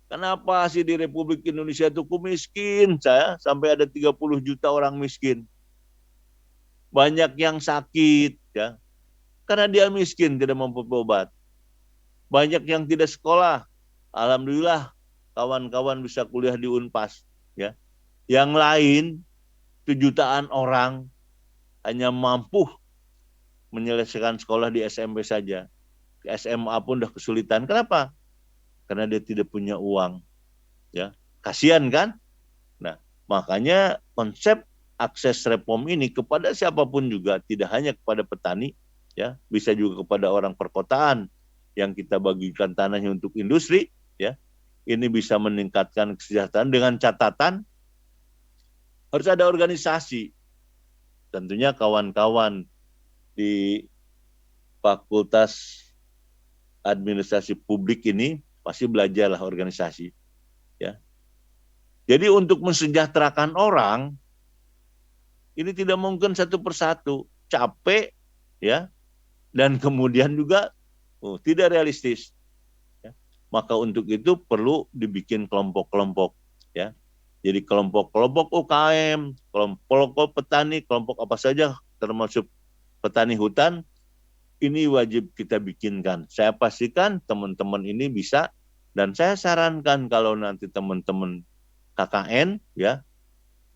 Kenapa sih di Republik Indonesia itu miskin? Saya sampai ada 30 juta orang miskin. Banyak yang sakit ya. Karena dia miskin, tidak mampu berobat. Banyak yang tidak sekolah. Alhamdulillah kawan-kawan bisa kuliah di Unpas ya. Yang lain jutaan orang hanya mampu menyelesaikan sekolah di SMP saja. Di SMA pun udah kesulitan. Kenapa? Karena dia tidak punya uang. Ya, kasihan kan? Nah, makanya konsep akses reform ini kepada siapapun juga, tidak hanya kepada petani, ya, bisa juga kepada orang perkotaan yang kita bagikan tanahnya untuk industri, ya. Ini bisa meningkatkan kesejahteraan dengan catatan harus ada organisasi. Tentunya kawan-kawan di Fakultas Administrasi Publik ini pasti belajarlah organisasi, ya. Jadi untuk mensejahterakan orang ini tidak mungkin satu persatu, capek, ya, dan kemudian juga tidak realistis. Ya. Maka untuk itu perlu dibikin kelompok-kelompok, ya. Jadi kelompok-kelompok UKM, kelompok petani, kelompok apa saja termasuk petani hutan, ini wajib kita bikinkan. Saya pastikan teman-teman ini bisa, dan saya sarankan kalau nanti teman-teman KKN, ya,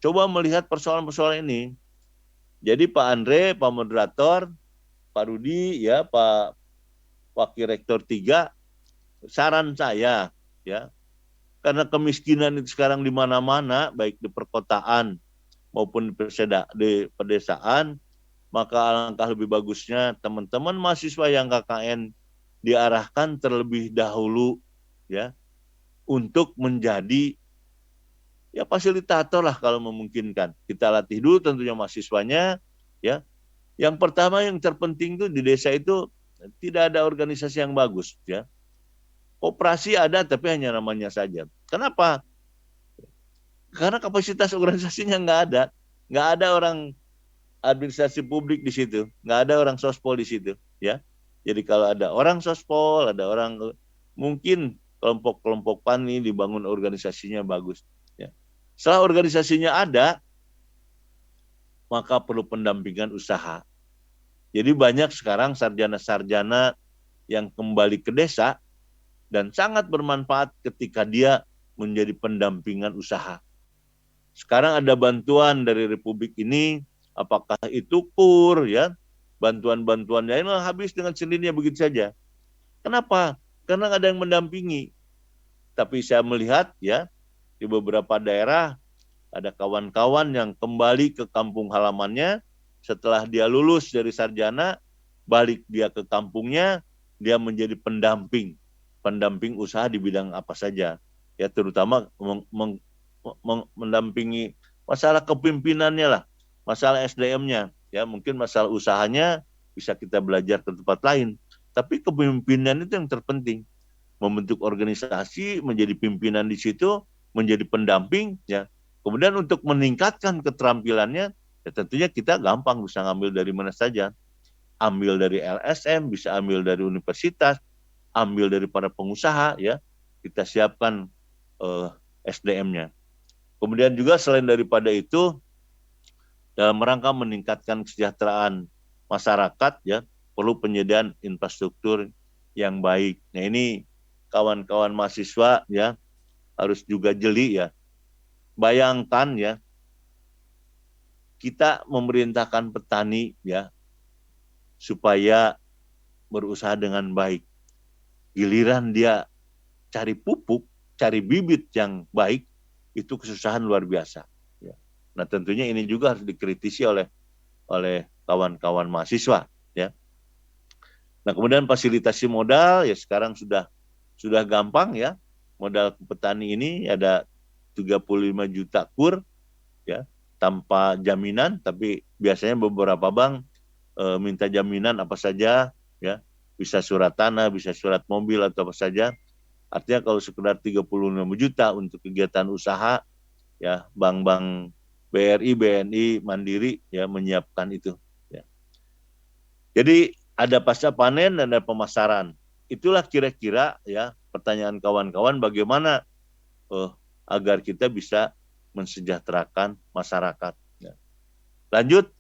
coba melihat persoalan-persoalan ini. Jadi Pak Andre, Pak Moderator, Pak Rudi, ya, Pak Wakil Rektor 3, saran saya, ya, karena kemiskinan itu sekarang di mana-mana, baik di perkotaan maupun di pedesaan, maka alangkah lebih bagusnya teman-teman mahasiswa yang KKN diarahkan terlebih dahulu, ya, untuk menjadi, ya, fasilitator lah kalau memungkinkan. Kita latih dulu tentunya mahasiswanya, ya. Yang pertama yang terpenting itu di desa itu tidak ada organisasi yang bagus, ya. Koperasi ada tapi hanya namanya saja. Kenapa? Karena kapasitas organisasinya nggak ada orang administrasi publik di situ, nggak ada orang sospol di situ, ya. Jadi kalau ada orang sospol, ada orang, mungkin kelompok-kelompok PANI dibangun organisasinya bagus, ya. Setelah organisasinya ada, maka perlu pendampingan usaha. Jadi banyak sekarang sarjana-sarjana yang kembali ke desa dan sangat bermanfaat ketika dia menjadi pendampingan usaha. Sekarang ada bantuan dari Republik ini, apakah itu KUR, ya, bantuan-bantuan lain habis dengan sendirinya begitu saja. Kenapa? Karena ada yang mendampingi. Tapi saya melihat, ya, di beberapa daerah ada kawan-kawan yang kembali ke kampung halamannya setelah dia lulus dari sarjana, balik dia ke kampungnya, dia menjadi pendamping usaha di bidang apa saja, ya, terutama mendampingi masalah kepemimpinannya lah, masalah SDM-nya, ya, mungkin masalah usahanya bisa kita belajar ke tempat lain, tapi kepemimpinan itu yang terpenting, membentuk organisasi, menjadi pimpinan di situ, menjadi pendamping, ya. Kemudian untuk meningkatkan keterampilannya, ya tentunya kita gampang bisa ngambil dari mana saja, ambil dari LSM, bisa ambil dari universitas, ambil dari para pengusaha, ya, kita siapkan SDM-nya. Kemudian juga selain daripada itu, dalam rangka meningkatkan kesejahteraan masyarakat, ya, perlu penyediaan infrastruktur yang baik. Nah ini kawan-kawan mahasiswa, ya, harus juga jeli, ya. Bayangkan, ya, kita memerintahkan petani, ya, supaya berusaha dengan baik. Giliran dia cari pupuk, cari bibit yang baik, itu kesusahan luar biasa. Ya. Nah tentunya ini juga harus dikritisi oleh kawan-kawan mahasiswa, ya. Nah kemudian fasilitasi modal, ya, sekarang sudah gampang, ya. Modal petani ini ada 35 juta KUR, ya, tanpa jaminan, tapi biasanya beberapa bank minta jaminan apa saja, ya. Bisa surat tanah, bisa surat mobil atau apa saja. Artinya kalau sekedar 35 juta untuk kegiatan usaha, ya, bank-bank BRI, BNI, Mandiri, ya, menyiapkan itu, ya. Jadi ada pasca panen dan ada pemasaran. Itulah kira-kira, ya, pertanyaan kawan-kawan bagaimana agar kita bisa mensejahterakan masyarakat, ya. Lanjut.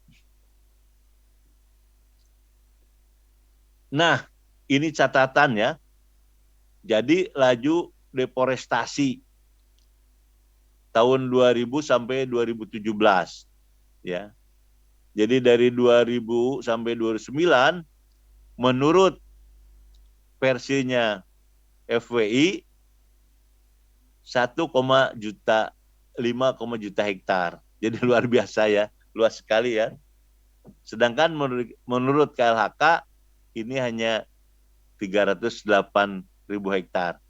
Nah, ini catatan, ya. Jadi laju deforestasi tahun 2000 sampai 2017. ya. Jadi dari 2000 sampai 2009 menurut versinya FWI 1, juta 5, juta hektar. Jadi luar biasa ya, luas sekali ya. Sedangkan menurut KLHK ini hanya 308.000 hektar.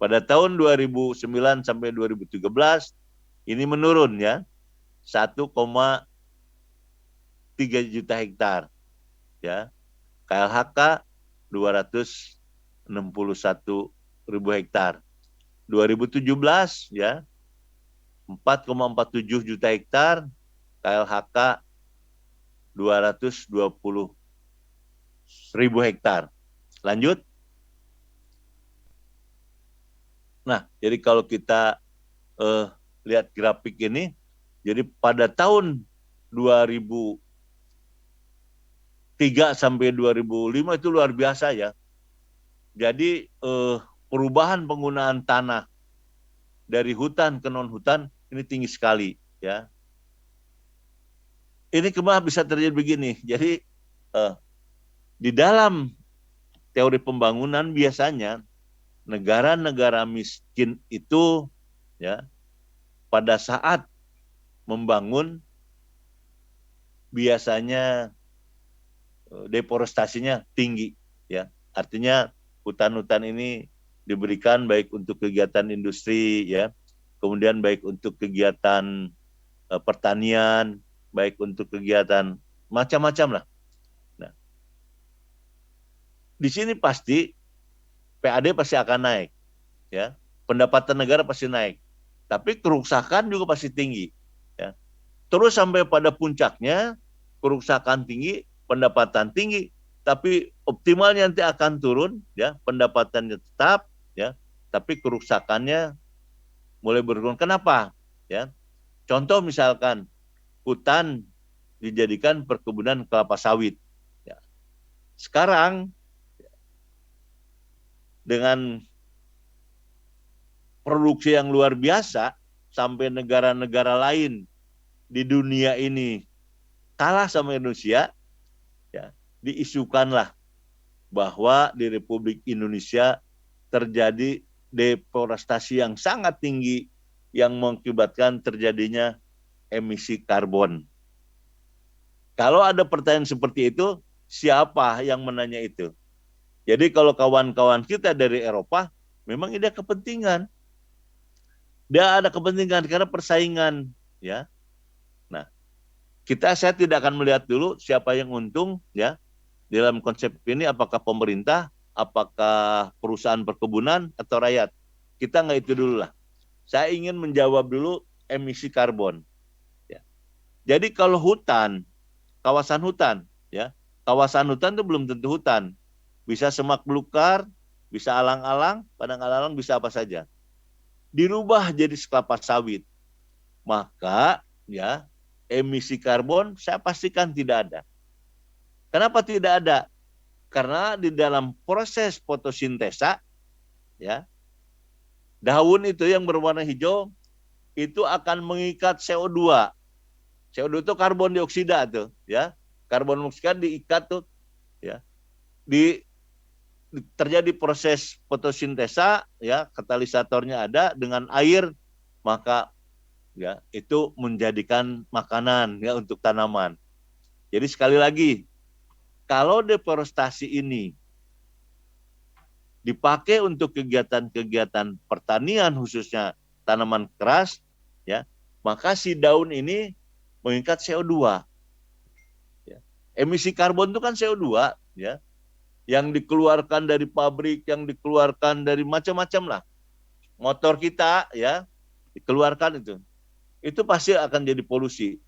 Pada tahun 2009 sampai 2013 ini menurun ya, 1,3 juta hektar. Ya. KLHK 261.000 hektar. 2017 ya 4,47 juta hektar, KLHK 220.000 hektar. Lanjut. Nah, jadi kalau kita lihat grafik ini, jadi pada tahun 2003 sampai 2005 itu luar biasa ya. Jadi perubahan penggunaan tanah dari hutan ke non-hutan ini tinggi sekali ya. Ini kenapa bisa terjadi begini? Jadi di dalam teori pembangunan biasanya negara-negara miskin itu ya pada saat membangun biasanya deforestasinya tinggi ya. Artinya hutan-hutan ini diberikan baik untuk kegiatan industri ya, kemudian baik untuk kegiatan pertanian, baik untuk kegiatan macam-macam lah. Nah, di sini pasti PAD pasti akan naik, ya. Pendapatan negara pasti naik, tapi kerusakan juga pasti tinggi, ya. Terus sampai pada puncaknya kerusakan tinggi, pendapatan tinggi, tapi optimalnya nanti akan turun, ya. Pendapatannya tetap, ya, tapi kerusakannya mulai berkurang. Kenapa? Ya, contoh misalkan hutan dijadikan perkebunan kelapa sawit. Ya. Sekarang dengan produksi yang luar biasa sampai negara-negara lain di dunia ini kalah sama Indonesia, ya, diisukanlah bahwa di Republik Indonesia terjadi deforestasi yang sangat tinggi yang mengakibatkan terjadinya emisi karbon. Kalau ada pertanyaan seperti itu, siapa yang menanya itu? Jadi kalau kawan-kawan kita dari Eropa, memang ada kepentingan. Dia ada kepentingan karena persaingan, ya. Nah, saya tidak akan melihat dulu siapa yang untung, ya. Dalam konsep ini apakah pemerintah, apakah perusahaan perkebunan atau rakyat. Kita nggak itu dulu lah. Saya ingin menjawab dulu emisi karbon. Ya. Jadi kalau hutan, kawasan hutan, ya, kawasan hutan itu belum tentu hutan. Bisa semak belukar, bisa alang-alang, padang alang-alang, bisa apa saja. Dirubah jadi kelapa sawit. Maka ya emisi karbon saya pastikan tidak ada. Kenapa tidak ada? Karena di dalam proses fotosintesa, ya, daun itu yang berwarna hijau itu akan mengikat CO2. CO2 itu karbon dioksida tuh, ya. Karbon dioksida diikat tuh, ya. Terjadi proses fotosintesa, ya, katalisatornya ada dengan air, maka ya itu menjadikan makanan ya untuk tanaman. Jadi sekali lagi, kalau deforestasi ini dipakai untuk kegiatan-kegiatan pertanian khususnya tanaman keras, ya, maka si daun ini mengikat CO2. Ya. Emisi karbon itu kan CO2, ya, yang dikeluarkan dari pabrik, yang dikeluarkan dari macam-macam lah. Motor kita, ya, dikeluarkan itu pasti akan jadi polusi.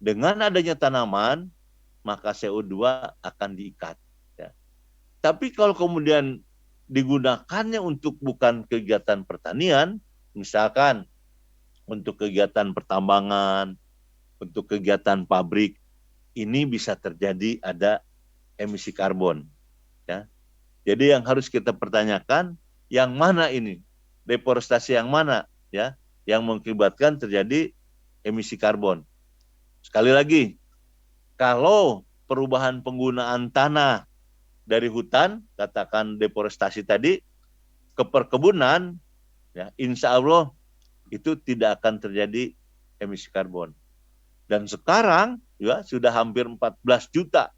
Dengan adanya tanaman, maka CO2 akan diikat. Ya. Tapi kalau kemudian digunakannya untuk bukan kegiatan pertanian, misalkan untuk kegiatan pertambangan, untuk kegiatan pabrik, ini bisa terjadi ada emisi karbon. Ya. Jadi yang harus kita pertanyakan, yang mana ini? Deforestasi yang mana, ya, yang mengakibatkan terjadi emisi karbon? Sekali lagi, kalau perubahan penggunaan tanah dari hutan, katakan deforestasi tadi, ke perkebunan, ya, insya Allah itu tidak akan terjadi emisi karbon. Dan sekarang ya sudah hampir 14 juta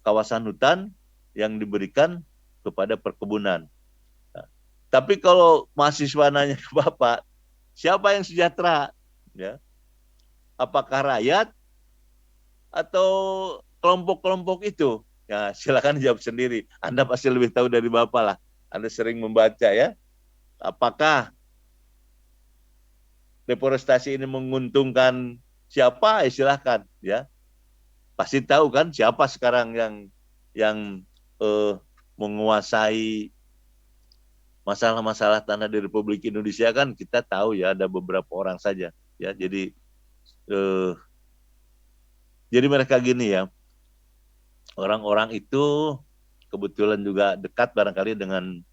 kawasan hutan yang diberikan kepada perkebunan. Nah, tapi kalau mahasiswa nanya ke Bapak, siapa yang sejahtera? Ya, apakah rakyat atau kelompok-kelompok itu? Ya, silakan jawab sendiri. Anda pasti lebih tahu dari Bapak lah. Anda sering membaca ya. Apakah deforestasi ini menguntungkan siapa? Silahkan ya. Pasti tahu kan siapa sekarang yang menguasai masalah-masalah tanah di Republik Indonesia kan kita tahu ya, ada beberapa orang saja ya. Jadi mereka gini ya, orang-orang itu kebetulan juga dekat barangkali dengan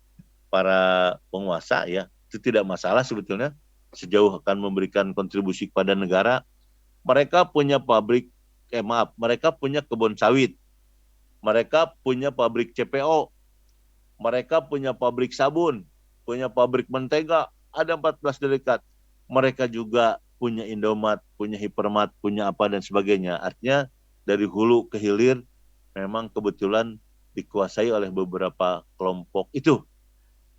para penguasa ya, itu tidak masalah sebetulnya sejauh akan memberikan kontribusi kepada negara. Mereka punya mereka punya kebun sawit, mereka punya pabrik CPO, mereka punya pabrik sabun, punya pabrik mentega, ada 14 dekat. Mereka juga punya Indomaret, punya Hypermart, punya apa dan sebagainya. Artinya dari hulu ke hilir memang kebetulan dikuasai oleh beberapa kelompok itu.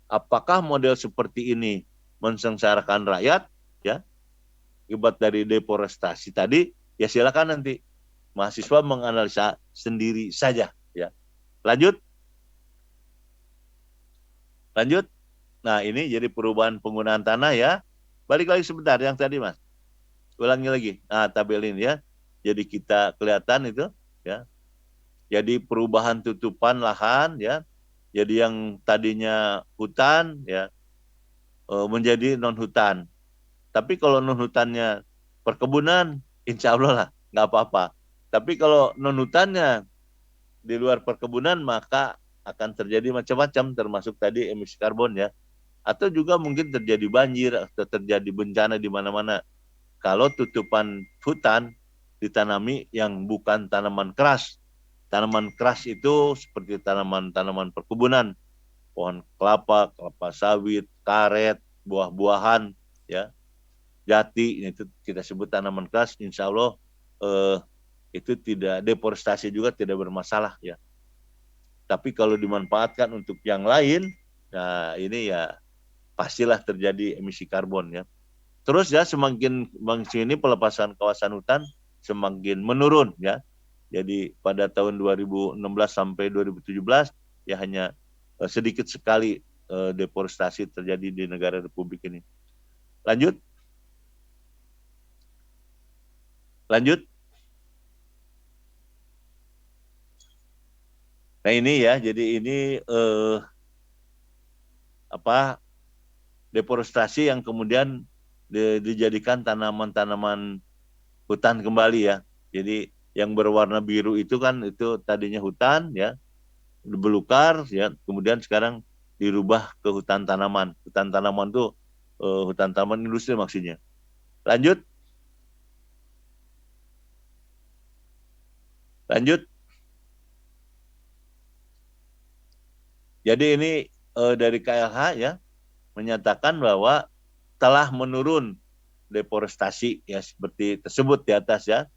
Apakah model seperti ini mensengsarakan rakyat? Ya, akibat dari deforestasi tadi, ya silakan nanti mahasiswa menganalisa sendiri saja. Ya, lanjut. Nah ini jadi perubahan penggunaan tanah ya. Balik lagi sebentar yang tadi Mas. Ulangi lagi. Nah tabel ini ya. Jadi kita kelihatan itu ya. Jadi perubahan tutupan lahan ya. Jadi yang tadinya hutan ya menjadi non hutan. Tapi kalau non hutannya perkebunan, insya Allah lah nggak apa-apa. Tapi kalau non hutannya di luar perkebunan maka akan terjadi macam-macam termasuk tadi emisi karbon ya. Atau juga mungkin terjadi banjir atau terjadi bencana di mana-mana. Kalau tutupan hutan ditanami yang bukan tanaman keras. Tanaman keras itu seperti tanaman-tanaman perkebunan, pohon kelapa, kelapa sawit, karet, buah-buahan, ya, jati, itu kita sebut tanaman keras. Insya Allah itu tidak deforestasi juga tidak bermasalah ya. Tapi kalau dimanfaatkan untuk yang lain, nah ini ya pastilah terjadi emisi karbon ya. Terus ya semakin ini pelepasan kawasan hutan semakin menurun ya. Jadi pada tahun 2016 sampai 2017 ya hanya sedikit sekali deforestasi terjadi di negara Republik ini. Lanjut. Nah ini ya, jadi ini deforestasi yang kemudian dijadikan tanaman-tanaman hutan kembali ya. Jadi yang berwarna biru itu kan itu tadinya hutan ya, belukar ya, kemudian sekarang dirubah ke hutan tanaman. Hutan tanaman itu hutan tanaman industri maksudnya. Lanjut. Jadi ini dari KLH ya menyatakan bahwa telah menurun deforestasi ya seperti tersebut di atas ya,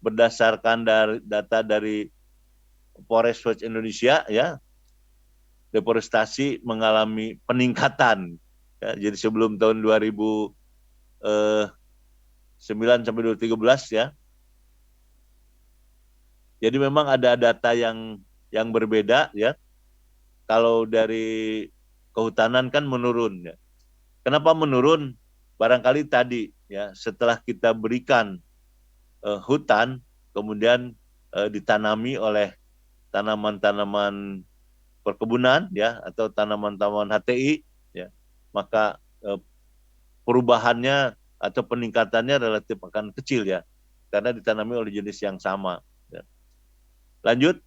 berdasarkan data dari Forest Watch Indonesia ya, deforestasi mengalami peningkatan ya, jadi sebelum tahun 2009 sampai 2013 ya, jadi memang ada data yang berbeda ya. Kalau dari kehutanan kan menurun ya. Kenapa menurun? Barangkali tadi ya setelah kita berikan hutan kemudian ditanami oleh tanaman-tanaman perkebunan ya atau tanaman-tanaman HTI ya, maka perubahannya atau peningkatannya relatif akan kecil ya karena ditanami oleh jenis yang sama ya. Lanjut.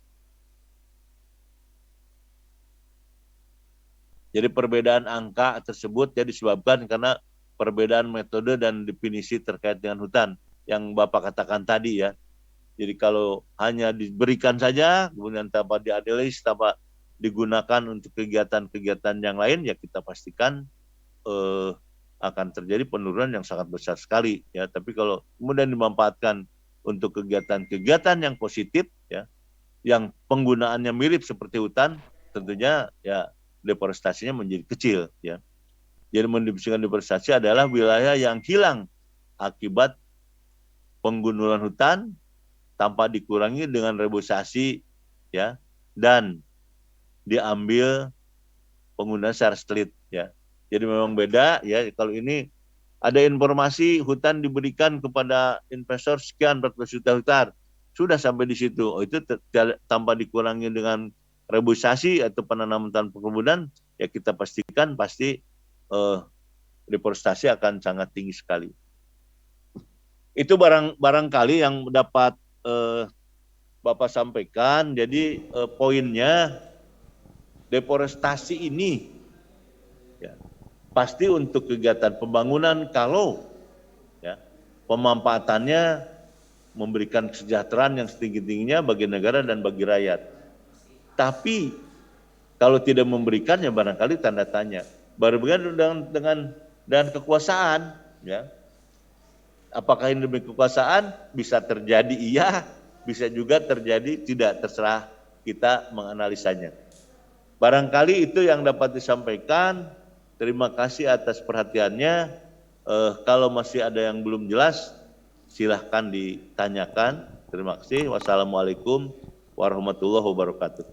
Jadi perbedaan angka tersebut ya disebabkan karena perbedaan metode dan definisi terkait dengan hutan. yang Bapak katakan tadi ya. Jadi kalau hanya diberikan saja, kemudian tanpa dianalisis, tanpa digunakan untuk kegiatan-kegiatan yang lain, ya kita pastikan akan terjadi penurunan yang sangat besar sekali ya. Tapi kalau kemudian dimanfaatkan untuk kegiatan-kegiatan yang positif ya, yang penggunaannya mirip seperti hutan, tentunya ya deforestasinya menjadi kecil ya. Jadi mendefinisikan deforestasi adalah wilayah yang hilang akibat penggundulan hutan tanpa dikurangi dengan reboisasi ya, dan diambil penggunaan secara street ya. Jadi memang beda ya. Kalau ini ada informasi hutan diberikan kepada investor sekian 14 juta hektar, sudah sampai di situ. Oh, itu tanpa dikurangi dengan reboisasi atau penanaman hutan perkebunan, ya kita pastikan pasti deforestasi akan sangat tinggi sekali. Itu barangkali yang dapat Bapak sampaikan. Jadi poinnya deforestasi ini ya, pasti untuk kegiatan pembangunan kalau ya, pemanfaatannya memberikan kesejahteraan yang setinggi-tingginya bagi negara dan bagi rakyat. Tapi kalau tidak memberikan ya barangkali tanda tanya. Berbeda dengan kekuasaan ya. Apakah ini demi kekuasaan? Bisa terjadi iya, bisa juga terjadi tidak, terserah kita menganalisanya. Barangkali itu yang dapat disampaikan. Terima kasih atas perhatiannya. Kalau masih ada yang belum jelas, silahkan ditanyakan. Terima kasih. Wassalamualaikum warahmatullahi wabarakatuh.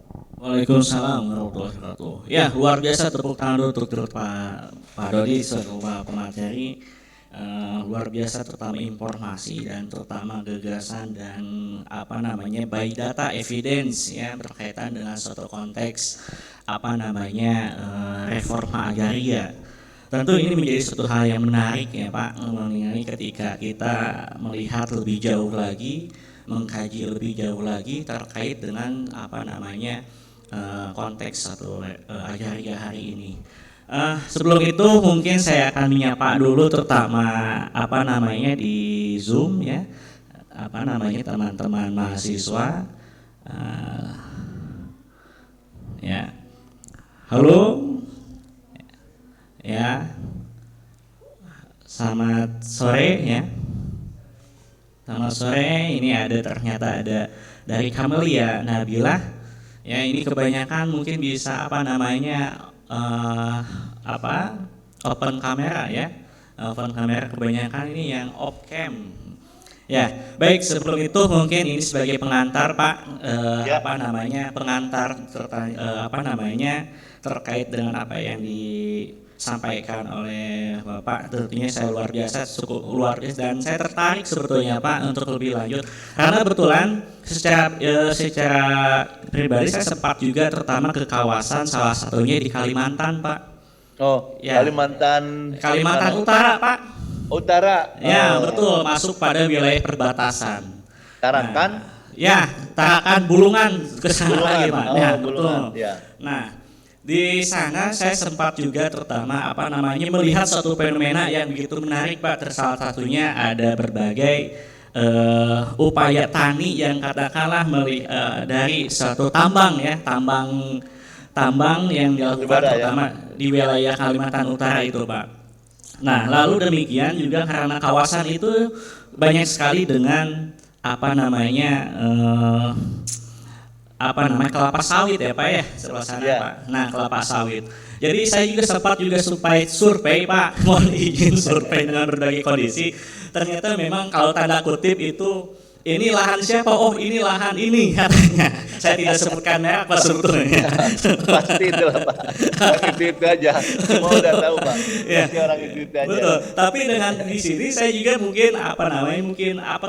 Waalaikumsalam warahmatullahi wabarakatuh. Ya, luar biasa, tepuk tangan dulu untuk Pak Dodi selaku pemateri. Luar biasa, terutama informasi dan terutama gagasan dan by data evidence ya, berkaitan dengan suatu konteks reforma agraria. Tentu ini menjadi suatu hal yang menarik ya Pak, mengenai ketika kita melihat lebih jauh lagi, mengkaji lebih jauh lagi terkait dengan konteks atau agraria hari ini. Sebelum itu mungkin saya akan menyapa dulu terutama di Zoom ya, teman-teman mahasiswa. Ya, halo, ya, selamat sore ya. Selamat sore. Ini ternyata ada dari Kamelia Nabilah. Ya, ini kebanyakan mungkin bisa open kamera ya, open kamera kebanyakan ini yang off cam ya. Baik, sebelum itu mungkin ini sebagai pengantar Pak, pengantar terkait dengan apa yang disampaikan oleh Bapak. Tentunya saya cukup luar biasa dan saya tertarik sebetulnya Pak untuk lebih lanjut karena kebetulan secara pribadi saya sempat juga terutama ke kawasan salah satunya di Kalimantan Pak. Oh ya. Kalimantan Utara Pak. Utara. Ya betul, masuk pada wilayah perbatasan. Tarakan. Ya, Tarakan Bulungan ke sana lagi Pak. Ya betul. Ya. Nah, di sana saya sempat juga terutama melihat suatu fenomena yang begitu menarik Pak. Salah satunya ada berbagai upaya tani yang katakanlah dari suatu tambang ya, tambang yang dilakukan terutama di wilayah Kalimantan Utara itu Pak. Nah, lalu demikian juga karena kawasan itu banyak sekali dengan kelapa sawit ya Pak ya, sebelah sana Pak. Nah, kelapa sawit. Jadi saya juga sempat survei Pak, mohon izin survei dengan berbagai kondisi. Ternyata memang kalau tanda kutip itu ini lahan siapa? Oh, ini lahan ini katanya. Saya tidak sebutkan merek Pak sebetulnya. Pasti itulah Pak. Itu aja. Semua udah tahu Pak. Pasti orang itu aja. Betul. Tapi dengan di sini saya juga mungkin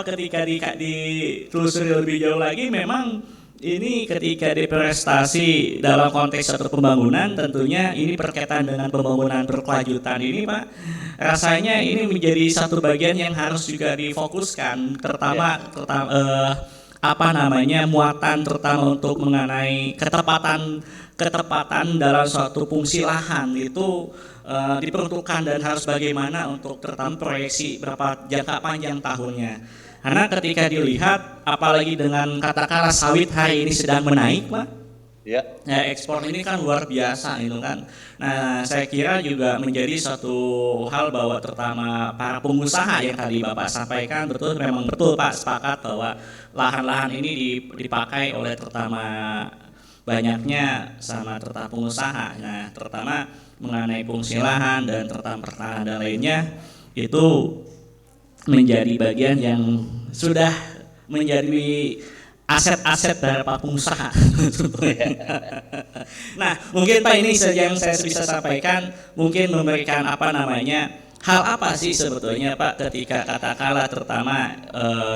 ketika ditelusuri lebih jauh lagi, memang ini ketika deforestasi dalam konteks satu pembangunan, tentunya ini berkaitan dengan pembangunan berkelanjutan ini Pak. Rasanya ini menjadi satu bagian yang harus juga difokuskan, terutama muatan terutama untuk mengenai ketepatan dalam suatu fungsi lahan itu diperuntukkan dan harus bagaimana untuk terutama proyeksi berapa jangka panjang tahunnya. Karena ketika dilihat, apalagi dengan katakanlah sawit hari ini sedang menaik, Pak, Ya, ekspor ini kan luar biasa itu kan. Nah, saya kira juga menjadi satu hal bahwa terutama para pengusaha yang tadi Bapak sampaikan, betul, memang betul Pak, sepakat bahwa lahan-lahan ini dipakai oleh terutama banyaknya sama terutama pengusaha. Nah, terutama mengenai fungsi lahan dan terutama pertanahan dan lainnya itu menjadi bagian yang sudah menjadi aset-aset dari para pengusaha. Nah, mungkin Pak ini saja yang saya bisa sampaikan, mungkin memberikan hal apa sih sebetulnya Pak ketika katakanlah terutama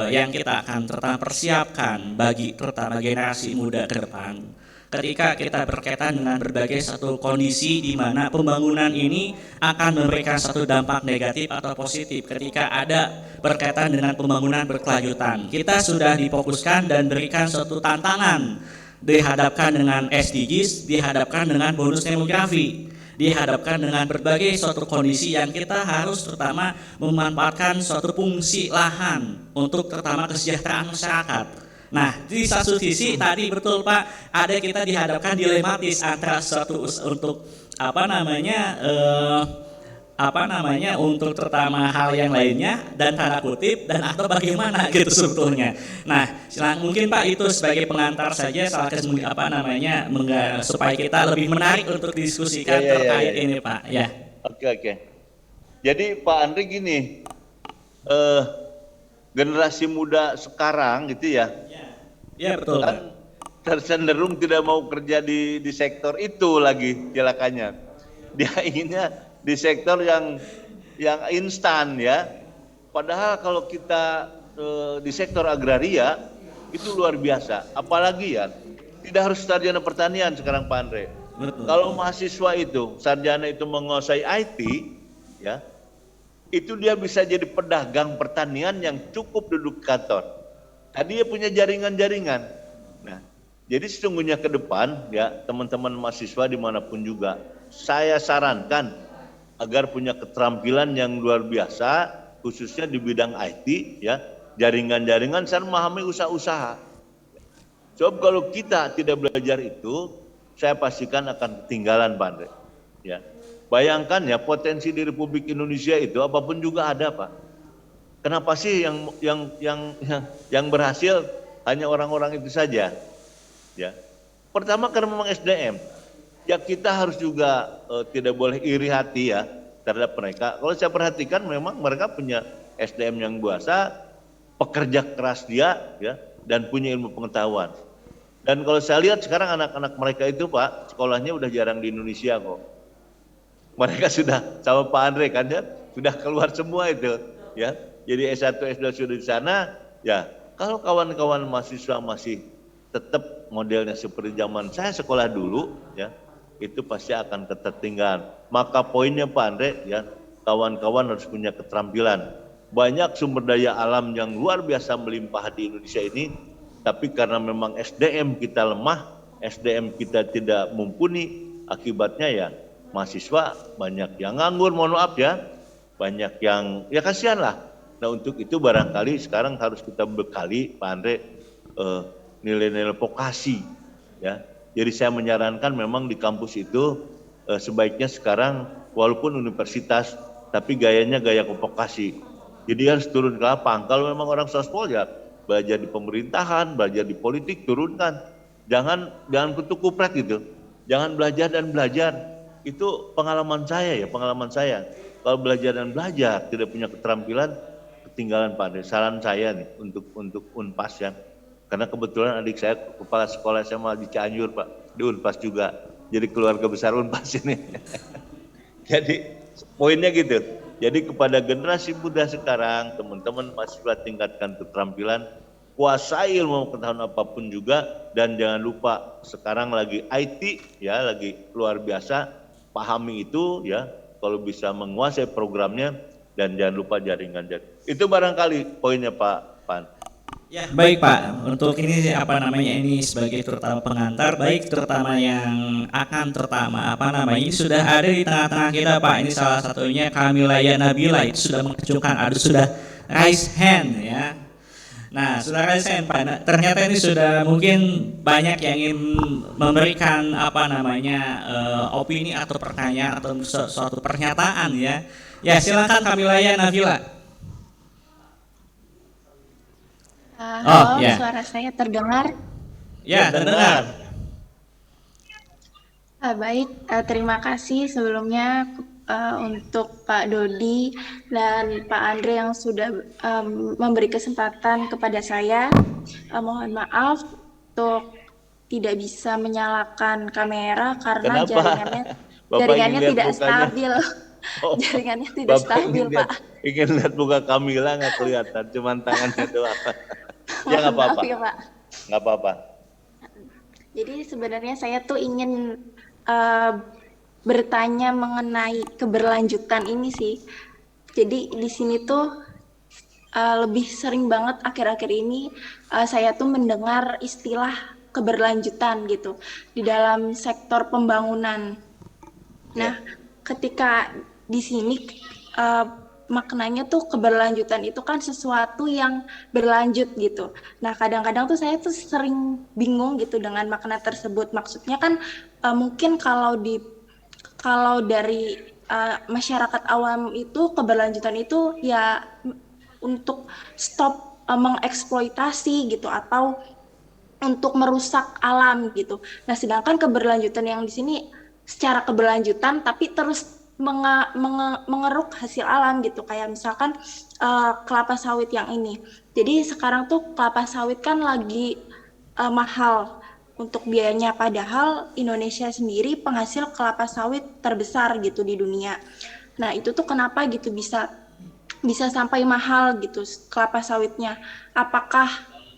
yang kita akan terutama persiapkan bagi terutama generasi muda ke depan. Ketika kita berkaitan dengan berbagai satu kondisi di mana pembangunan ini akan memberikan satu dampak negatif atau positif ketika ada berkaitan dengan pembangunan berkelanjutan. Kita sudah difokuskan dan berikan suatu tantangan dihadapkan dengan SDGs, dihadapkan dengan bonus demografi, dihadapkan dengan berbagai suatu kondisi yang kita harus terutama memanfaatkan suatu fungsi lahan untuk terutama kesejahteraan masyarakat. Nah, di satu sisi tadi betul Pak, ada kita dihadapkan dilematis antara suatu untuk untuk terutama hal yang lainnya dan tanda kutip dan atau bagaimana gitu sebetulnya. Nah, mungkin Pak itu sebagai pengantar saja supaya kita lebih menarik untuk diskusikan terkait ini Pak. Ya. Oke. Jadi Pak Andri gini, generasi muda sekarang gitu ya. Ya betul. Kan tercenderung tidak mau kerja di sektor itu lagi celakanya. Dia inginnya di sektor yang instan ya. Padahal kalau kita di sektor agraria itu luar biasa. Apalagi ya, tidak harus sarjana pertanian sekarang Pak Andre. Betul. Kalau mahasiswa itu, sarjana itu menguasai IT ya, itu dia bisa jadi pedagang pertanian yang cukup duduk kantor. Tadi dia punya jaringan-jaringan. Nah, jadi sesungguhnya ke depan ya teman-teman mahasiswa dimanapun juga, saya sarankan agar punya keterampilan yang luar biasa, khususnya di bidang IT ya, jaringan-jaringan saya memahami usaha-usaha. Sebab kalau kita tidak belajar itu, saya pastikan akan ketinggalan Pak Andre. Ya, bayangkan ya potensi di Republik Indonesia itu apapun juga ada Pak. Kenapa sih yang berhasil hanya orang-orang itu saja? Ya, pertama karena memang SDM. Ya kita harus juga tidak boleh iri hati ya terhadap mereka. Kalau saya perhatikan memang mereka punya SDM yang buasa, pekerja keras dia ya dan punya ilmu pengetahuan. Dan kalau saya lihat sekarang anak-anak mereka itu Pak, sekolahnya udah jarang di Indonesia kok. Mereka sudah sama Pak Andre kan ya, sudah keluar semua itu ya. Jadi S1, S2 sudah di sana, ya kalau kawan-kawan mahasiswa masih tetap modelnya seperti zaman saya sekolah dulu, ya itu pasti akan ketertinggalan. Maka poinnya Pak Andre, ya kawan-kawan harus punya keterampilan. Banyak sumber daya alam yang luar biasa melimpah di Indonesia ini, tapi karena memang SDM kita lemah, SDM kita tidak mumpuni, akibatnya ya mahasiswa banyak yang nganggur, mohon maaf ya, banyak yang ya kasihan lah. Nah untuk itu barangkali sekarang harus kita bekali Pak Andre nilai-nilai vokasi ya. Jadi saya menyarankan memang di kampus itu sebaiknya sekarang walaupun universitas tapi gayanya gaya vokasi. Jadi harus turun ke lapang. Kalau memang orang sospol ya belajar di pemerintahan, belajar di politik turunkan. Jangan kutuk kupret gitu. Jangan belajar dan belajar. Itu pengalaman saya. Kalau belajar dan belajar tidak punya keterampilan ketinggalan Pak Andre. Saran saya nih untuk Unpas ya. Karena kebetulan adik saya kepala sekolah SMA di Cianjur Pak, di Unpas juga. Jadi keluarga besar Unpas ini. Jadi poinnya gitu. Jadi kepada generasi muda sekarang, teman-teman mahasiswa tingkatkan keterampilan, kuasai ilmu pengetahuan apapun juga, dan jangan lupa sekarang lagi IT ya, lagi luar biasa. Pahami itu ya, kalau bisa menguasai programnya. Dan jangan lupa jaringan. Itu barangkali poinnya Pak Pan. Ya, baik Pak. Untuk ini apa namanya ini sebagai terutama pengantar, baik terutama yang akan terutama apa namanya ini sudah ada di tengah-tengah kita Pak. Ini salah satunya Kamilaya Nabila itu sudah mengacungkan, ada sudah raise hand ya. Nah, sudah raise hand Pak. Nah, ternyata ini sudah mungkin banyak yang ingin memberikan apa namanya opini atau pertanyaan atau suatu pernyataan ya. Ya, silakan Kamilaya Nabila. Halo, ya. suara saya terdengar? Ya, terdengar. Baik, terima kasih sebelumnya untuk Pak Dodi dan Pak Andre yang sudah memberi kesempatan kepada saya. Mohon maaf untuk tidak bisa menyalakan kamera karena Kenapa? jaringannya Bapak jaringannya ingin lihat tidak mukanya. stabil. Oh, Jaringannya tidak stabil, Pak. ingin lihat muka Kamila nggak kelihatan, cuman tangannya doang. Ya nggak Mohon maaf apa-apa, ya, Pak. nggak apa-apa. Jadi sebenarnya saya tuh ingin bertanya mengenai keberlanjutan ini sih. Jadi di sini tuh lebih sering banget akhir-akhir ini saya tuh mendengar istilah keberlanjutan gitu di dalam sektor pembangunan. Nah, ketika di sini maknanya tuh keberlanjutan itu kan sesuatu yang berlanjut gitu. Nah, kadang-kadang tuh saya tuh sering bingung gitu dengan makna tersebut. Maksudnya kan mungkin kalau dari masyarakat awam itu keberlanjutan itu ya untuk stop mengeksploitasi gitu atau untuk merusak alam gitu. Nah, sedangkan keberlanjutan yang di sini secara keberlanjutan tapi terus mengeruk hasil alam gitu, kayak misalkan kelapa sawit yang ini. Jadi sekarang tuh kelapa sawit kan lagi mahal untuk biayanya, padahal Indonesia sendiri penghasil kelapa sawit terbesar gitu di dunia. Nah, itu tuh kenapa gitu bisa sampai mahal gitu kelapa sawitnya? Apakah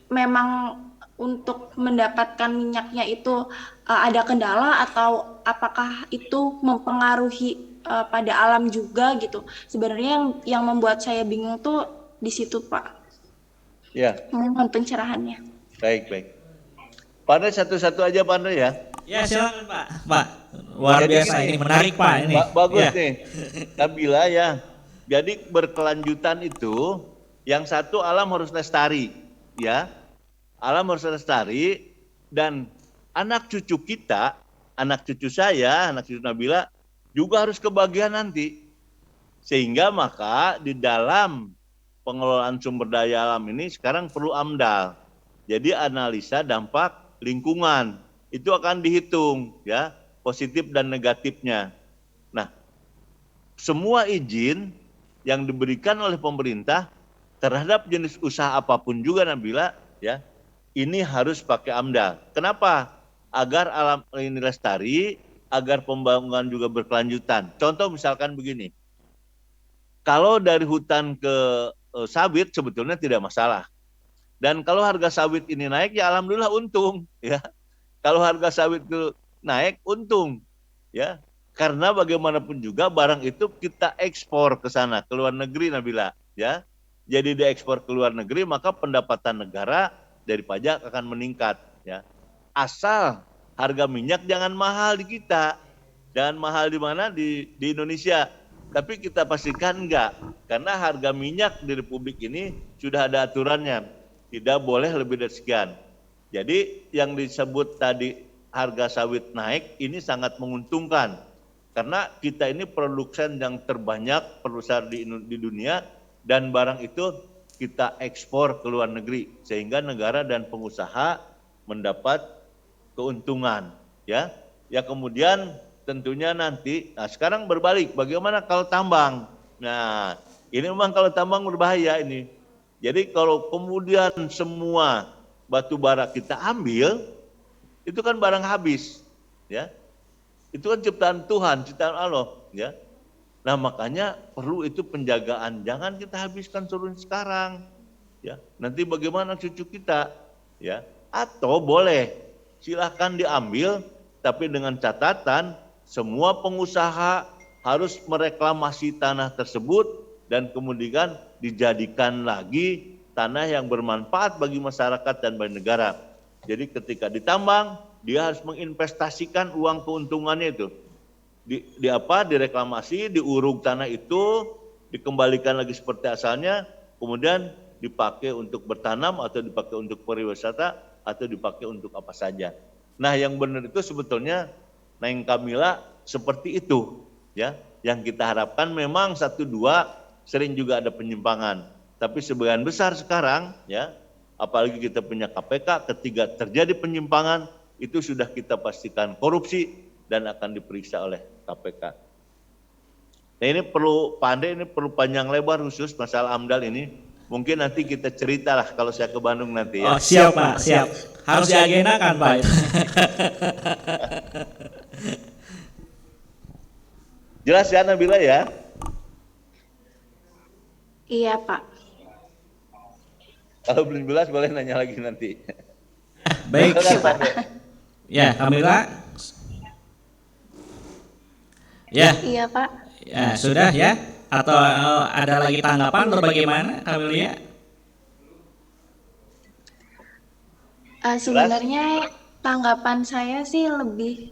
memang untuk mendapatkan minyaknya itu ada kendala atau apakah itu mempengaruhi pada alam juga gitu? Sebenarnya yang membuat saya bingung tuh di situ, Pak. Ya, Mohon pencerahannya. baik. Pak Andre satu-satu aja Pak Andre ya. Ya, silakan Pak. Pak, luar Jadi biasa gini, ini, menarik Pak ini. Bagus Ya. nih, Nabila ya. Jadi berkelanjutan itu, yang satu alam harus lestari, ya. Alam harus lestari dan anak cucu kita, anak cucu saya, anak cucu Nabila juga harus kebagian nanti. Sehingga maka di dalam pengelolaan sumber daya alam ini sekarang perlu AMDAL. Jadi analisa dampak lingkungan itu akan dihitung ya, positif dan negatifnya. Nah, semua izin yang diberikan oleh pemerintah terhadap jenis usaha apapun juga Nabila ya, ini harus pakai AMDAL. Kenapa? Agar alam ini lestari, agar pembangunan juga berkelanjutan. Contoh misalkan begini, kalau dari hutan ke sawit sebetulnya tidak masalah. Dan kalau harga sawit ini naik ya alhamdulillah untung ya. Kalau harga sawit itu naik untung ya. Karena bagaimanapun juga barang itu kita ekspor ke sana, ke luar negeri Nabila ya. Jadi diekspor ke luar negeri maka pendapatan negara dari pajak akan meningkat ya. Asal harga minyak jangan mahal di kita. Jangan mahal di mana? Di Indonesia. Tapi kita pastikan enggak. Karena harga minyak di Republik ini sudah ada aturannya. Tidak boleh lebih dari sekian. Jadi yang disebut tadi harga sawit naik ini sangat menguntungkan. Karena kita ini produsen yang terbanyak, terbesar di dunia, dan barang itu kita ekspor ke luar negeri. Sehingga negara dan pengusaha mendapat keuntungan. Ya kemudian tentunya nanti, nah sekarang berbalik, bagaimana kalau tambang? Nah ini memang kalau tambang berbahaya ini. Jadi kalau kemudian semua batu bara kita ambil, itu kan barang habis, ya. Itu kan ciptaan Tuhan, ciptaan Allah, ya. Nah makanya perlu itu penjagaan, jangan kita habiskan turun sekarang, ya. Nanti bagaimana cucu kita, ya. Atau boleh, silahkan diambil, tapi dengan catatan semua pengusaha harus mereklamasi tanah tersebut dan kemudian dijadikan lagi tanah yang bermanfaat bagi masyarakat dan bagi negara. Jadi ketika ditambang, dia harus menginvestasikan uang keuntungannya itu. Direklamasi, diuruk tanah itu, dikembalikan lagi seperti asalnya, kemudian dipakai untuk bertanam atau dipakai untuk pariwisata atau dipakai untuk apa saja. Nah, yang benar itu sebetulnya Neng Kamila seperti itu, ya. Yang kita harapkan memang 1-2 sering juga ada penyimpangan, tapi sebagian besar sekarang, ya, apalagi kita punya KPK, ketika terjadi penyimpangan itu sudah kita pastikan korupsi dan akan diperiksa oleh KPK. Nah, ini perlu Pak Andre, ini perlu panjang lebar khusus masalah AMDAL ini. Mungkin nanti kita ceritalah kalau saya ke Bandung nanti, ya. Oh, siap Pak, siap. Harus diagendakan Pak. Jelas ya Nabila ya? Iya, Pak. Kalau belum jelas boleh nanya lagi nanti. Baik. Silakan, Pak Andre. Ya, Kamila. Ya, Iya, Pak. ya sudah ya. Atau ada lagi tanggapan atau bagaimana Kamilia? Sebenarnya tanggapan saya sih lebih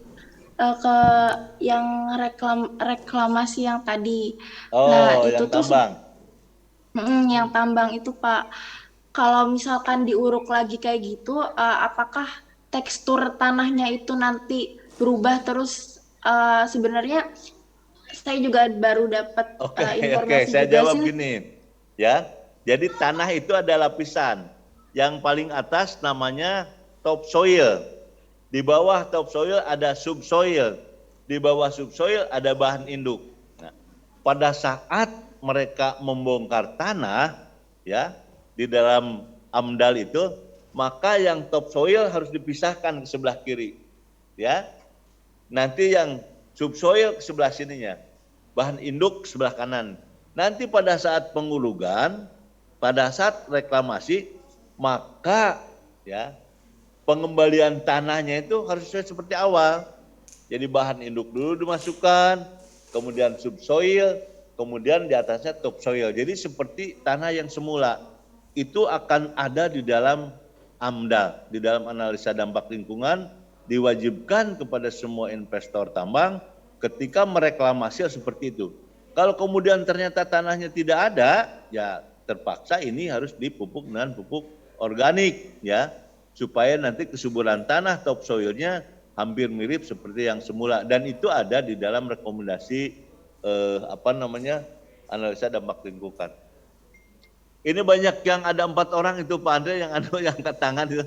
ke yang reklamasi yang tadi. Oh, Nah, yang itu tuh tambang. yang tambang itu, Pak. Kalau misalkan diuruk lagi kayak gitu, apakah tekstur tanahnya itu nanti berubah terus? Sebenarnya saya juga baru dapat Oke, informasi saya juga jawab sih. gini, ya. Jadi tanah itu ada lapisan. Yang paling atas namanya topsoil. Di bawah topsoil ada subsoil. Di bawah subsoil ada bahan induk. Nah, pada saat mereka membongkar tanah, ya, di dalam AMDAL itu, maka yang topsoil harus dipisahkan ke sebelah kiri, ya. Nanti yang subsoil ke sebelah sininya, bahan induk sebelah kanan. Nanti pada saat pengulugan, pada saat reklamasi, maka ya pengembalian tanahnya itu harus seperti awal. Jadi bahan induk dulu dimasukkan, kemudian subsoil, kemudian di atasnya topsoil. Jadi seperti tanah yang semula. Itu akan ada di dalam AMDAL, di dalam analisa dampak lingkungan, diwajibkan kepada semua investor tambang ketika mereklamasi seperti itu. Kalau kemudian ternyata tanahnya tidak ada, ya terpaksa ini harus dipupuk dengan pupuk organik, ya, supaya nanti kesuburan tanah topsoilnya hampir mirip seperti yang semula. Dan itu ada di dalam rekomendasi analisa dampak lingkungan. Ini banyak yang ada 4 orang itu Pak Andre yang angkat tangan itu.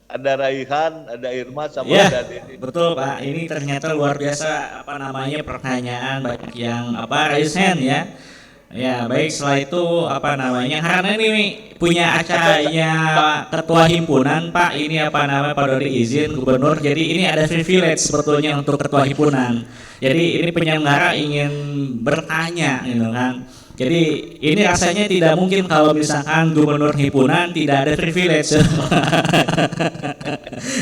Ada Raihan, ada Irma, sama Ya, ada Dede. betul Pak. Ini ternyata luar biasa pertanyaan banyak yang raise hand ya. Ya, baik, setelah itu karena ini punya acaranya ketua himpunan Pak, ini Pak Dodi izin gubernur. Jadi ini ada privilege sebetulnya untuk ketua himpunan. Jadi ini penyelenggara ingin bertanya gitu kan. Jadi ini rasanya tidak mungkin kalau misalkan gubernur himpunan tidak ada privilege.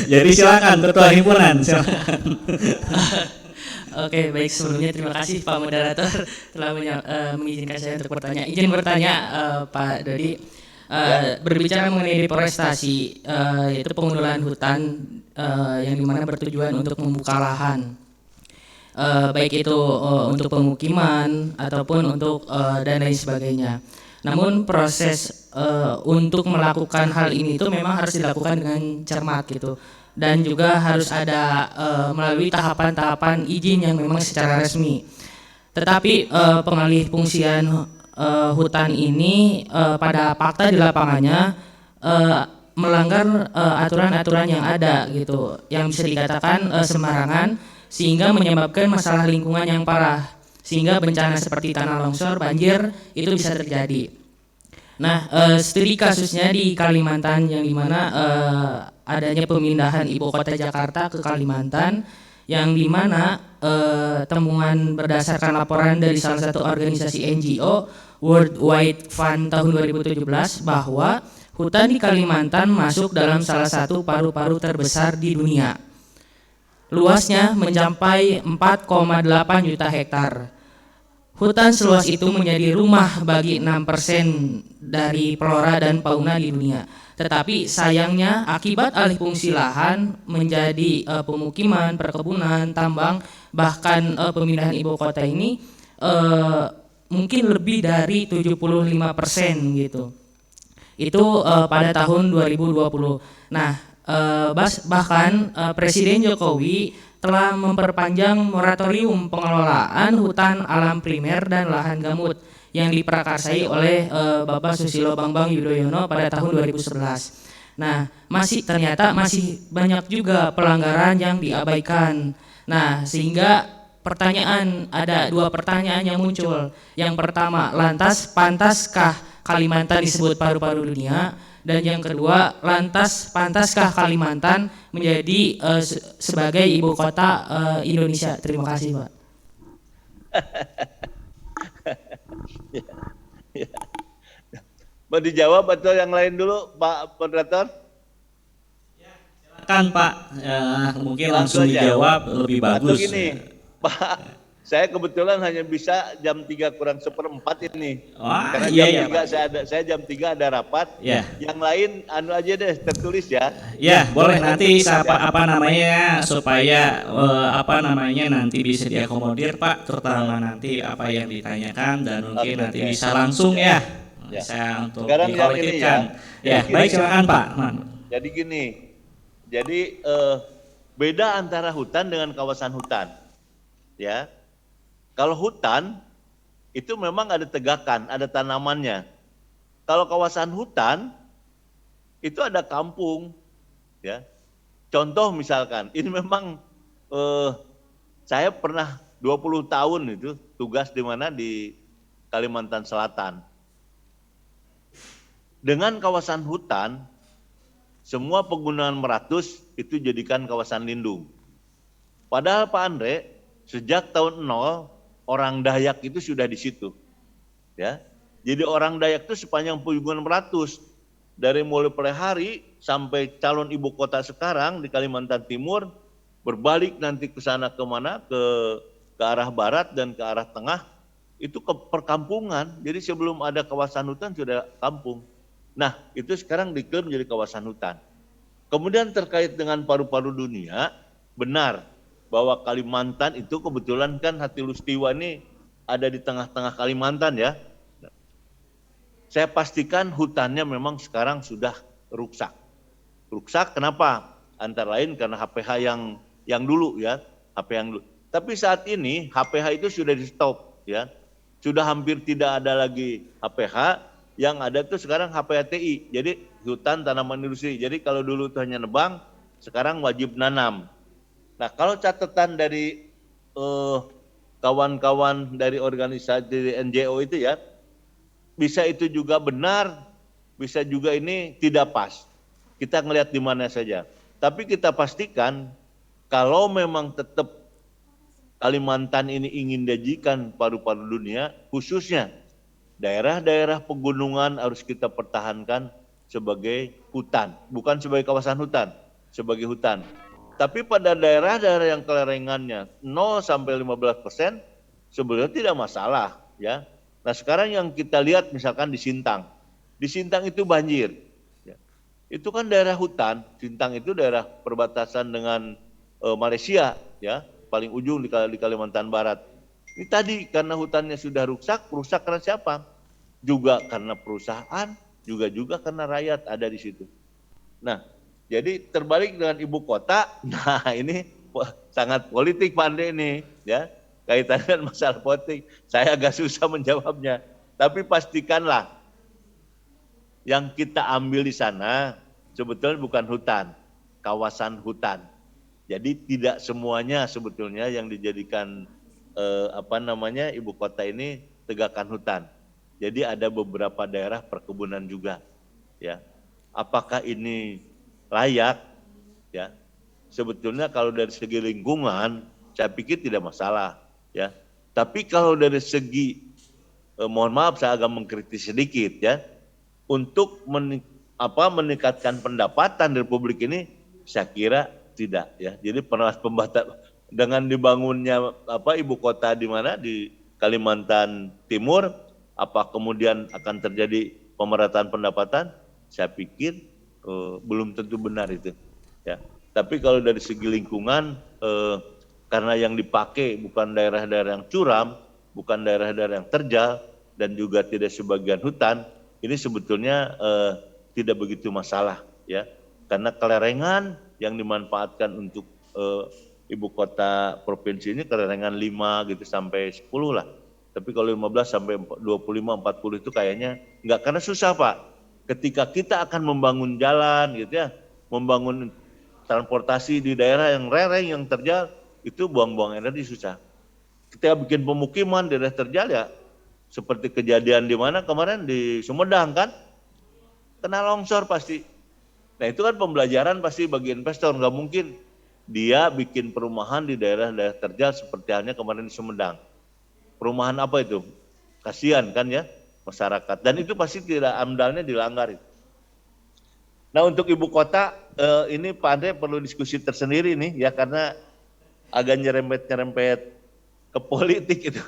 Jadi silakan ketua himpunan. Silakan. Oke, baik, sebelumnya terima kasih Pak Moderator telah mengizinkan saya untuk bertanya. Izin bertanya Pak Dodi, berbicara mengenai deforestasi, yaitu pengundulan hutan yang dimana bertujuan untuk membuka lahan. Baik itu untuk pemukiman ataupun untuk dan lain sebagainya. Namun proses untuk melakukan hal ini itu memang harus dilakukan dengan cermat gitu, dan juga harus ada melalui tahapan-tahapan izin yang memang secara resmi. Tetapi pengalih fungsian hutan ini pada fakta di lapangannya melanggar aturan-aturan yang ada gitu, yang bisa dikatakan sembarangan, sehingga menyebabkan masalah lingkungan yang parah, sehingga bencana seperti tanah longsor, banjir itu bisa terjadi. Nah, studi kasusnya di Kalimantan yang dimana adanya pemindahan ibu kota Jakarta ke Kalimantan, yang dimana temuan berdasarkan laporan dari salah satu organisasi NGO World Wide Fund tahun 2017 bahwa hutan di Kalimantan masuk dalam salah satu paru-paru terbesar di dunia. Luasnya mencapai 4,8 juta hektar. Hutan seluas itu menjadi rumah bagi 6% dari flora dan fauna di dunia. Tetapi sayangnya akibat alih fungsi lahan menjadi pemukiman, perkebunan, tambang, bahkan pemindahan ibu kota ini mungkin lebih dari 75% gitu. Itu pada tahun 2020. Nah, bahkan Presiden Jokowi telah memperpanjang moratorium pengelolaan hutan alam primer dan lahan gambut yang diprakarsai oleh Bapak Susilo Bambang Yudhoyono pada tahun 2011. Nah, ternyata masih banyak juga pelanggaran yang diabaikan. Nah, sehingga ada 2 pertanyaan yang muncul. Yang pertama, lantas pantaskah Kalimantan disebut paru-paru dunia? Dan yang kedua, lantas pantaskah Kalimantan menjadi sebagai ibu kota Indonesia? Terima kasih, Pak. Mau dijawab atau yang lain dulu, Pak Moderator? Silakan Pak, mungkin langsung aja. dijawab lebih Atau bagus. gini, Pak, saya kebetulan hanya bisa jam 3 kurang 1/4 ini. Wah, Karena iya, jam 3 saya jam 3 ada rapat. Ya. Yang lain anu aja deh tertulis ya. Ya, boleh nanti supaya nanti bisa diakomodir Pak, terutama nanti apa yang ditanyakan dan mungkin Oke, nanti oke. bisa langsung ya. Ya. Bisa untuk Sekarang yang ini dikolektifkan. Ya, Yang baik ini. silakan Pak. Jadi gini, beda antara hutan dengan kawasan hutan. Ya, kalau hutan itu memang ada tegakan, ada tanamannya. Kalau kawasan hutan itu ada kampung, ya. Contoh misalkan, ini memang saya pernah 20 tahun itu tugas di mana di Kalimantan Selatan. Dengan kawasan hutan, semua penggunaan meratus itu jadikan kawasan lindung. Padahal Pak Andre, sejak tahun 0 orang Dayak itu sudah di situ, ya. Jadi orang Dayak itu sepanjang penggunaan meratus dari mulai Perehari sampai calon ibu kota sekarang di Kalimantan Timur, berbalik nanti ke sana kemana ke arah barat dan ke arah tengah itu ke perkampungan. Jadi sebelum ada kawasan hutan sudah kampung. Nah itu sekarang diklaim menjadi kawasan hutan. Kemudian terkait dengan paru-paru dunia, benar bahwa Kalimantan itu kebetulan kan Hatilustiwa ini ada di tengah-tengah Kalimantan ya. Saya pastikan hutannya memang sekarang sudah rusak. Rusak kenapa? Antara lain karena HPH yang dulu ya, HPH yang dulu. Tapi saat ini HPH itu sudah di stop ya. Sudah hampir tidak ada lagi HPH, yang ada tuh sekarang HPHTI. Jadi hutan tanaman industri. Jadi kalau dulu itu hanya nebang, sekarang wajib nanam. Nah, kalau catatan dari kawan-kawan dari organisasi NGO itu ya, bisa itu juga benar, bisa juga ini tidak pas. Kita ngelihat di mana saja. Tapi kita pastikan kalau memang tetap Kalimantan ini ingin diajikan paru-paru dunia, khususnya daerah-daerah pegunungan harus kita pertahankan sebagai hutan, bukan sebagai kawasan hutan, sebagai hutan. Tapi pada daerah-daerah yang kelerengannya 0 sampai 15% sebenarnya tidak masalah ya. Nah sekarang yang kita lihat misalkan di Sintang itu banjir. Ya. Itu kan daerah hutan, Sintang itu daerah perbatasan dengan Malaysia ya, paling ujung di Kalimantan Barat. Ini tadi karena hutannya sudah rusak karena siapa? Juga karena perusahaan, juga karena rakyat ada di situ. Nah, jadi terbalik dengan ibu kota, nah ini sangat politik Pak Andre ini, ya kaitannya dengan masalah politik. Saya agak susah menjawabnya, tapi pastikanlah yang kita ambil di sana sebetulnya bukan hutan, kawasan hutan. Jadi tidak semuanya sebetulnya yang dijadikan ibu kota ini tegakan hutan. Jadi ada beberapa daerah perkebunan juga, ya. Apakah ini layak? Ya, sebetulnya kalau dari segi lingkungan, saya pikir tidak masalah, ya. Tapi kalau dari segi, mohon maaf saya agak mengkritik sedikit, ya, untuk meningkatkan pendapatan di Republik ini, saya kira tidak, ya. Jadi dengan dibangunnya ibu kota di mana di Kalimantan Timur, apa kemudian akan terjadi pemerataan pendapatan? Saya pikir belum tentu benar itu. Ya. Tapi kalau dari segi lingkungan, karena yang dipakai bukan daerah-daerah yang curam, bukan daerah-daerah yang terjal, dan juga tidak sebagian hutan, ini sebetulnya tidak begitu masalah, ya. Karena kelerengan yang dimanfaatkan untuk ibu kota provinsi ini kelerengan 5 gitu sampai 10 lah. Tapi kalau 15 sampai 25, 40 itu kayaknya enggak, karena susah Pak. Ketika kita akan membangun jalan gitu ya, membangun transportasi di daerah yang lereng, yang terjal, itu buang-buang energi susah. Kita bikin pemukiman di daerah terjal ya, seperti kejadian di mana kemarin di Sumedang kan, kena longsor pasti. Nah itu kan pembelajaran pasti bagi investor, nggak mungkin dia bikin perumahan di daerah-daerah terjal seperti halnya kemarin di Sumedang. Perumahan apa itu? Kasihan kan ya masyarakat, dan itu pasti tidak amdalnya dilanggar. Nah untuk ibu kota ini Pak Andre perlu diskusi tersendiri nih ya, karena agak nyerempet-nyerempet ke politik itu.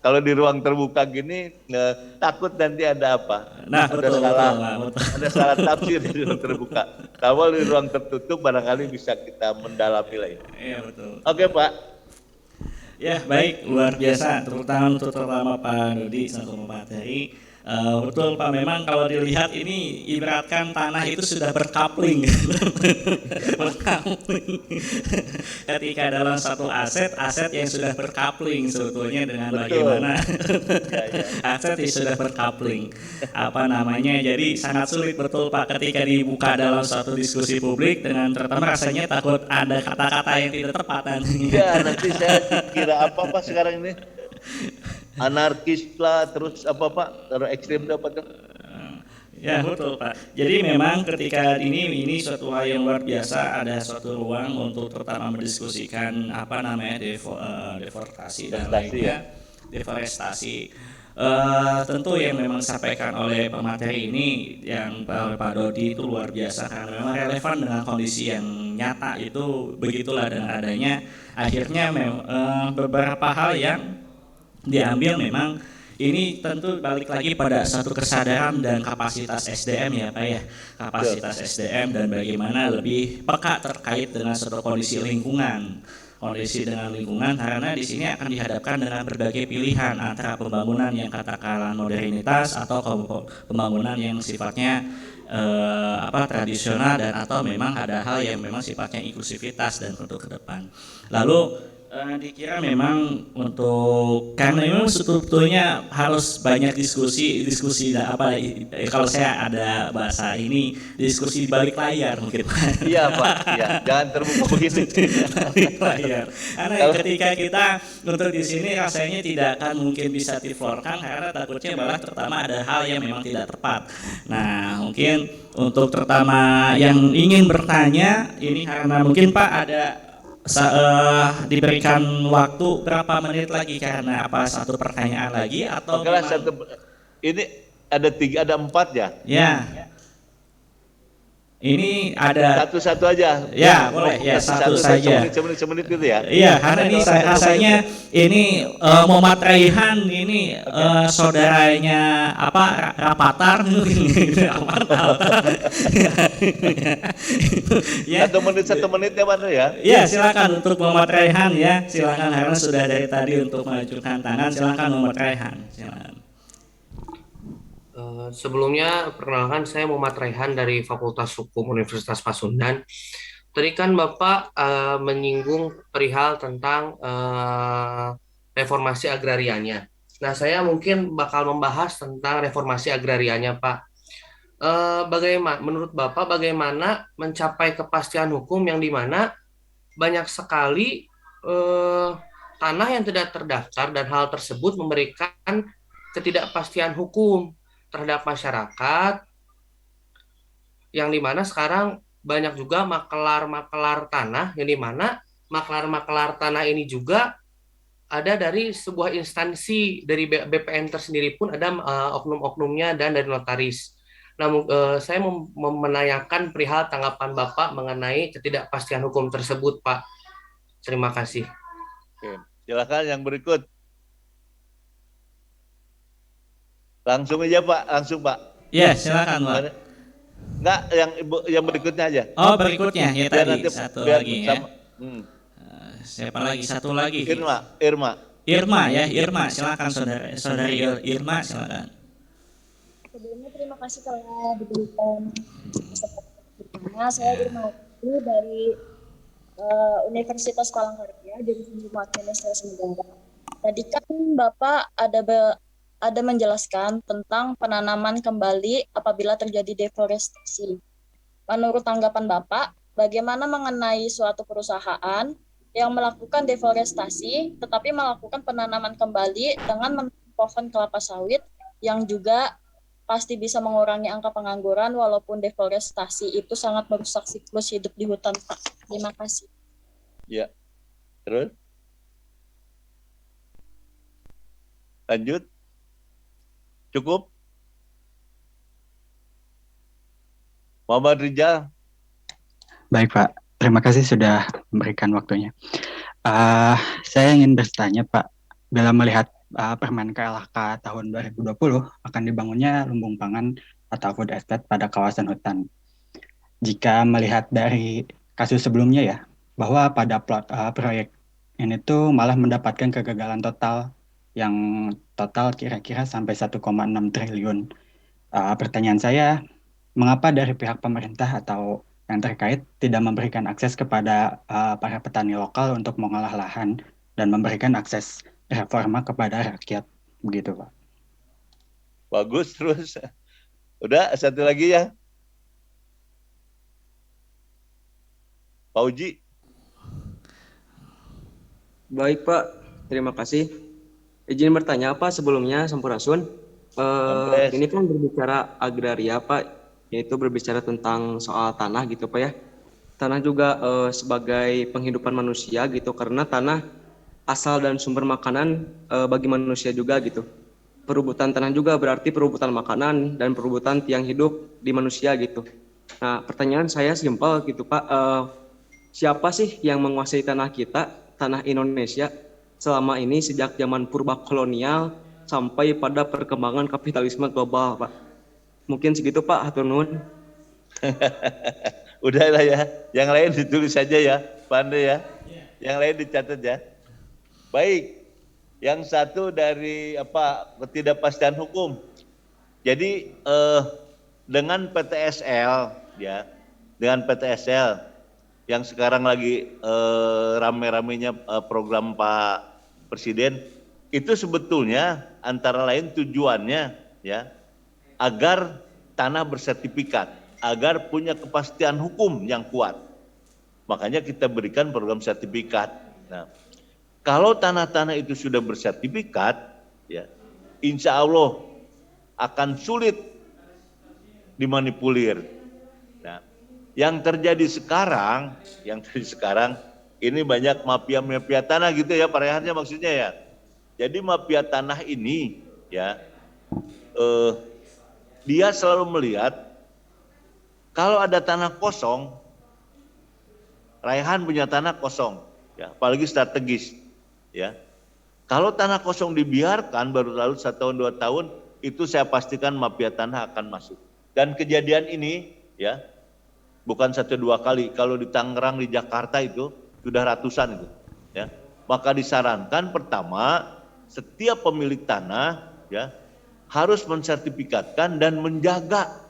Kalau di ruang terbuka gini takut nanti ada apa? Nah, betul. Ada salah tafsir di ruang terbuka. Kalau di ruang tertutup barangkali bisa kita mendalami lagi. Iya betul. Oke Pak. Ya baik, luar biasa, terutama Pak Dodi selaku pemateri. Betul Pak, memang kalau dilihat ini ibaratkan tanah itu sudah berkapling. Ketika dalam satu aset yang sudah berkapling sebetulnya dengan bagaimana aset yang sudah berkapling. Jadi sangat sulit betul Pak ketika dibuka dalam suatu diskusi publik, dengan terutama rasanya takut ada kata-kata yang tidak tepat nanti. Ya nanti saya kira apa sekarang ini? Anarkis lah, terus apa Pak, terus ekstrim apa tuh? Ya betul Pak. Jadi memang ketika ini suatu hal yang luar biasa, ada suatu ruang untuk terutama mendiskusikan deforestasi dan lainnya, deforestasi. Tentu yang memang disampaikan oleh pemateri ini yang Pak Dodi itu luar biasa, karena memang relevan dengan kondisi yang nyata itu. Begitulah dengan adanya akhirnya beberapa hal yang diambil, memang ini tentu balik lagi pada satu kesadaran dan kapasitas SDM ya Pak ya, kapasitas SDM dan bagaimana lebih peka terkait dengan suatu kondisi lingkungan, karena di sini akan dihadapkan dengan berbagai pilihan antara pembangunan yang katakanlah modernitas atau pembangunan yang sifatnya tradisional, dan atau memang ada hal yang memang sifatnya inklusivitas dan untuk ke depan. Lalu dikira memang karena memang sebetulnya harus banyak diskusi kalau saya ada bahasa ini, diskusi di balik layar mungkin. Iya Pak, ya, jangan terbuka begitu. Balik layar. Karena ketika kita untuk di sini rasanya tidak akan mungkin bisa diflorkan, karena takutnya malah terutama ada hal yang memang tidak tepat. Nah mungkin untuk terutama yang ingin bertanya ini, karena mungkin Pak ada diberikan waktu berapa menit lagi, karena satu pertanyaan lagi atau ini ada 4 ya? Ya. Ini ada satu-satu aja. Ya, boleh. Ya, satu saja. Semenit gitu ya. Iya, karena ini rasanya ini Muhammad Raihan ini saudaranya Rapatar. Ya. Satu menit ya Pak ya. Iya, silakan untuk Muhammad Raihan ya. Silakan, karena sudah dari tadi untuk mengajukan tangan. Silakan Muhammad Raihan. Silakan. Sebelumnya perkenalkan, saya Muhammad Raihan dari Fakultas Hukum Universitas Pasundan. Tadi kan Bapak menyinggung perihal tentang reformasi agrarianya. Nah, saya mungkin bakal membahas tentang reformasi agrarianya, Pak. Menurut Bapak bagaimana mencapai kepastian hukum yang dimana banyak sekali tanah yang tidak terdaftar, dan hal tersebut memberikan ketidakpastian hukum terhadap masyarakat, yang dimana sekarang banyak juga makelar tanah, yang dimana makelar tanah ini juga ada dari sebuah instansi, dari BPN tersendiri pun ada oknum-oknumnya, dan dari notaris. Namun saya menanyakan perihal tanggapan Bapak mengenai ketidakpastian hukum tersebut, Pak. Terima kasih. Oke, silakan yang berikut. Langsung aja Pak, langsung Pak. Ya, silakan Pak. Enggak, yang berikutnya aja. Oh, berikutnya ya Biar tadi nanti satu biar lagi ya. sama. Siapa lagi? Satu lagi. Irma. Irma ya, Irma. Silakan saudari Irma, silakan. Sebelumnya terima kasih telah diberikan kesempatan. Saya Irma dari Universitas Palangkaraya, jurusan Ilmu Administrasi Negara. Tadi kan Bapak ada menjelaskan tentang penanaman kembali apabila terjadi deforestasi. Menurut tanggapan Bapak, bagaimana mengenai suatu perusahaan yang melakukan deforestasi tetapi melakukan penanaman kembali dengan menanam pohon kelapa sawit yang juga pasti bisa mengurangi angka pengangguran walaupun deforestasi itu sangat merusak siklus hidup di hutan, Pak. Terima kasih. Ya. Terus? Lanjut. Cukup? Muhammad Rijal. Baik Pak, terima kasih sudah memberikan waktunya. Saya ingin bertanya Pak, bila melihat Permen KLHK tahun 2020 akan dibangunnya lumbung pangan atau food estate pada kawasan hutan. Jika melihat dari kasus sebelumnya ya, bahwa pada proyek ini tuh malah mendapatkan kegagalan total yang total kira-kira sampai 1,6 triliun. Pertanyaan saya, mengapa dari pihak pemerintah atau yang terkait tidak memberikan akses kepada para petani lokal untuk mengolah lahan dan memberikan akses reforma kepada rakyat, begitu Pak? Bagus, terus. Udah, satu lagi ya. Pak Uji. Baik Pak, terima kasih. Izin bertanya Pak sebelumnya, Sampurasun. Ini kan berbicara agraria Pak, yaitu berbicara tentang soal tanah gitu Pak ya. Tanah juga sebagai penghidupan manusia gitu, karena tanah asal dan sumber makanan bagi manusia juga gitu. Perebutan tanah juga berarti perebutan makanan dan perebutan tiang hidup di manusia gitu. Nah, pertanyaan saya simpel gitu Pak, siapa sih yang menguasai tanah kita, tanah Indonesia selama ini sejak zaman purba kolonial sampai pada perkembangan kapitalisme global Pak? Mungkin segitu Pak, hatur nuhun. Udah lah ya, yang lain ditulis saja ya, pandai ya. Yang lain dicatat ya. Baik, yang satu dari ketidakpastian hukum. Jadi dengan PTSL ya, dengan PTSL yang sekarang lagi rame-ramenya program Pak Presiden, itu sebetulnya antara lain tujuannya ya agar tanah bersertifikat, agar punya kepastian hukum yang kuat. Makanya kita berikan program sertifikat. Nah, kalau tanah-tanah itu sudah bersertifikat, ya, insya Allah akan sulit dimanipulir. Nah, yang terjadi sekarang ini banyak mafia tanah gitu ya, Pak Rehannya maksudnya ya. Jadi mafia tanah ini ya, dia selalu melihat kalau ada tanah kosong, Raihan punya tanah kosong, ya, apalagi strategis, ya. Kalau tanah kosong dibiarkan baru lalu 1 tahun 2 tahun, itu saya pastikan mafia tanah akan masuk. Dan kejadian ini, ya, bukan 1-2 kali. Kalau di Tangerang, di Jakarta itu sudah ratusan itu, ya. Maka disarankan pertama, setiap pemilik tanah, ya, harus mensertifikatkan dan menjaga,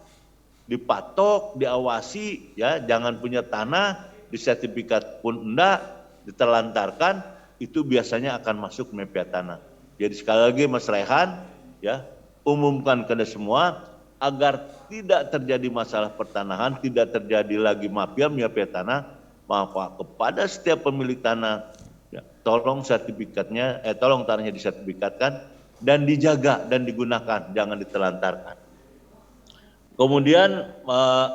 dipatok, diawasi, ya, jangan punya tanah di sertifikat pun enggak, ditelantarkan, itu biasanya akan masuk mafia tanah. Jadi sekali lagi Mas Rehan, ya, umumkan kepada semua agar tidak terjadi masalah pertanahan, tidak terjadi lagi mafia tanah, maka kepada setiap pemilik tanah, ya, tolong sertifikatnya, tolong tanahnya disertifikatkan dan dijaga dan digunakan, jangan ditelantarkan. Kemudian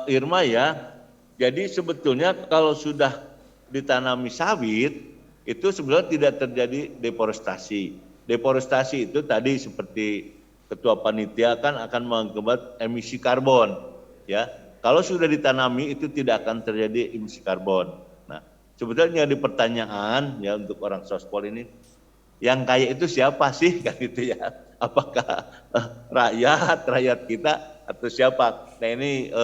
Irma ya, jadi sebetulnya kalau sudah ditanami sawit, itu sebenarnya tidak terjadi deforestasi. Deforestasi itu tadi seperti Ketua Panitia kan akan mengakibat emisi karbon. Ya, kalau sudah ditanami itu tidak akan terjadi emisi karbon. Nah, sebetulnya di pertanyaan ya untuk orang sospol ini, Yang kaya itu siapa sih kan itu ya? Apakah rakyat kita atau siapa? Nah ini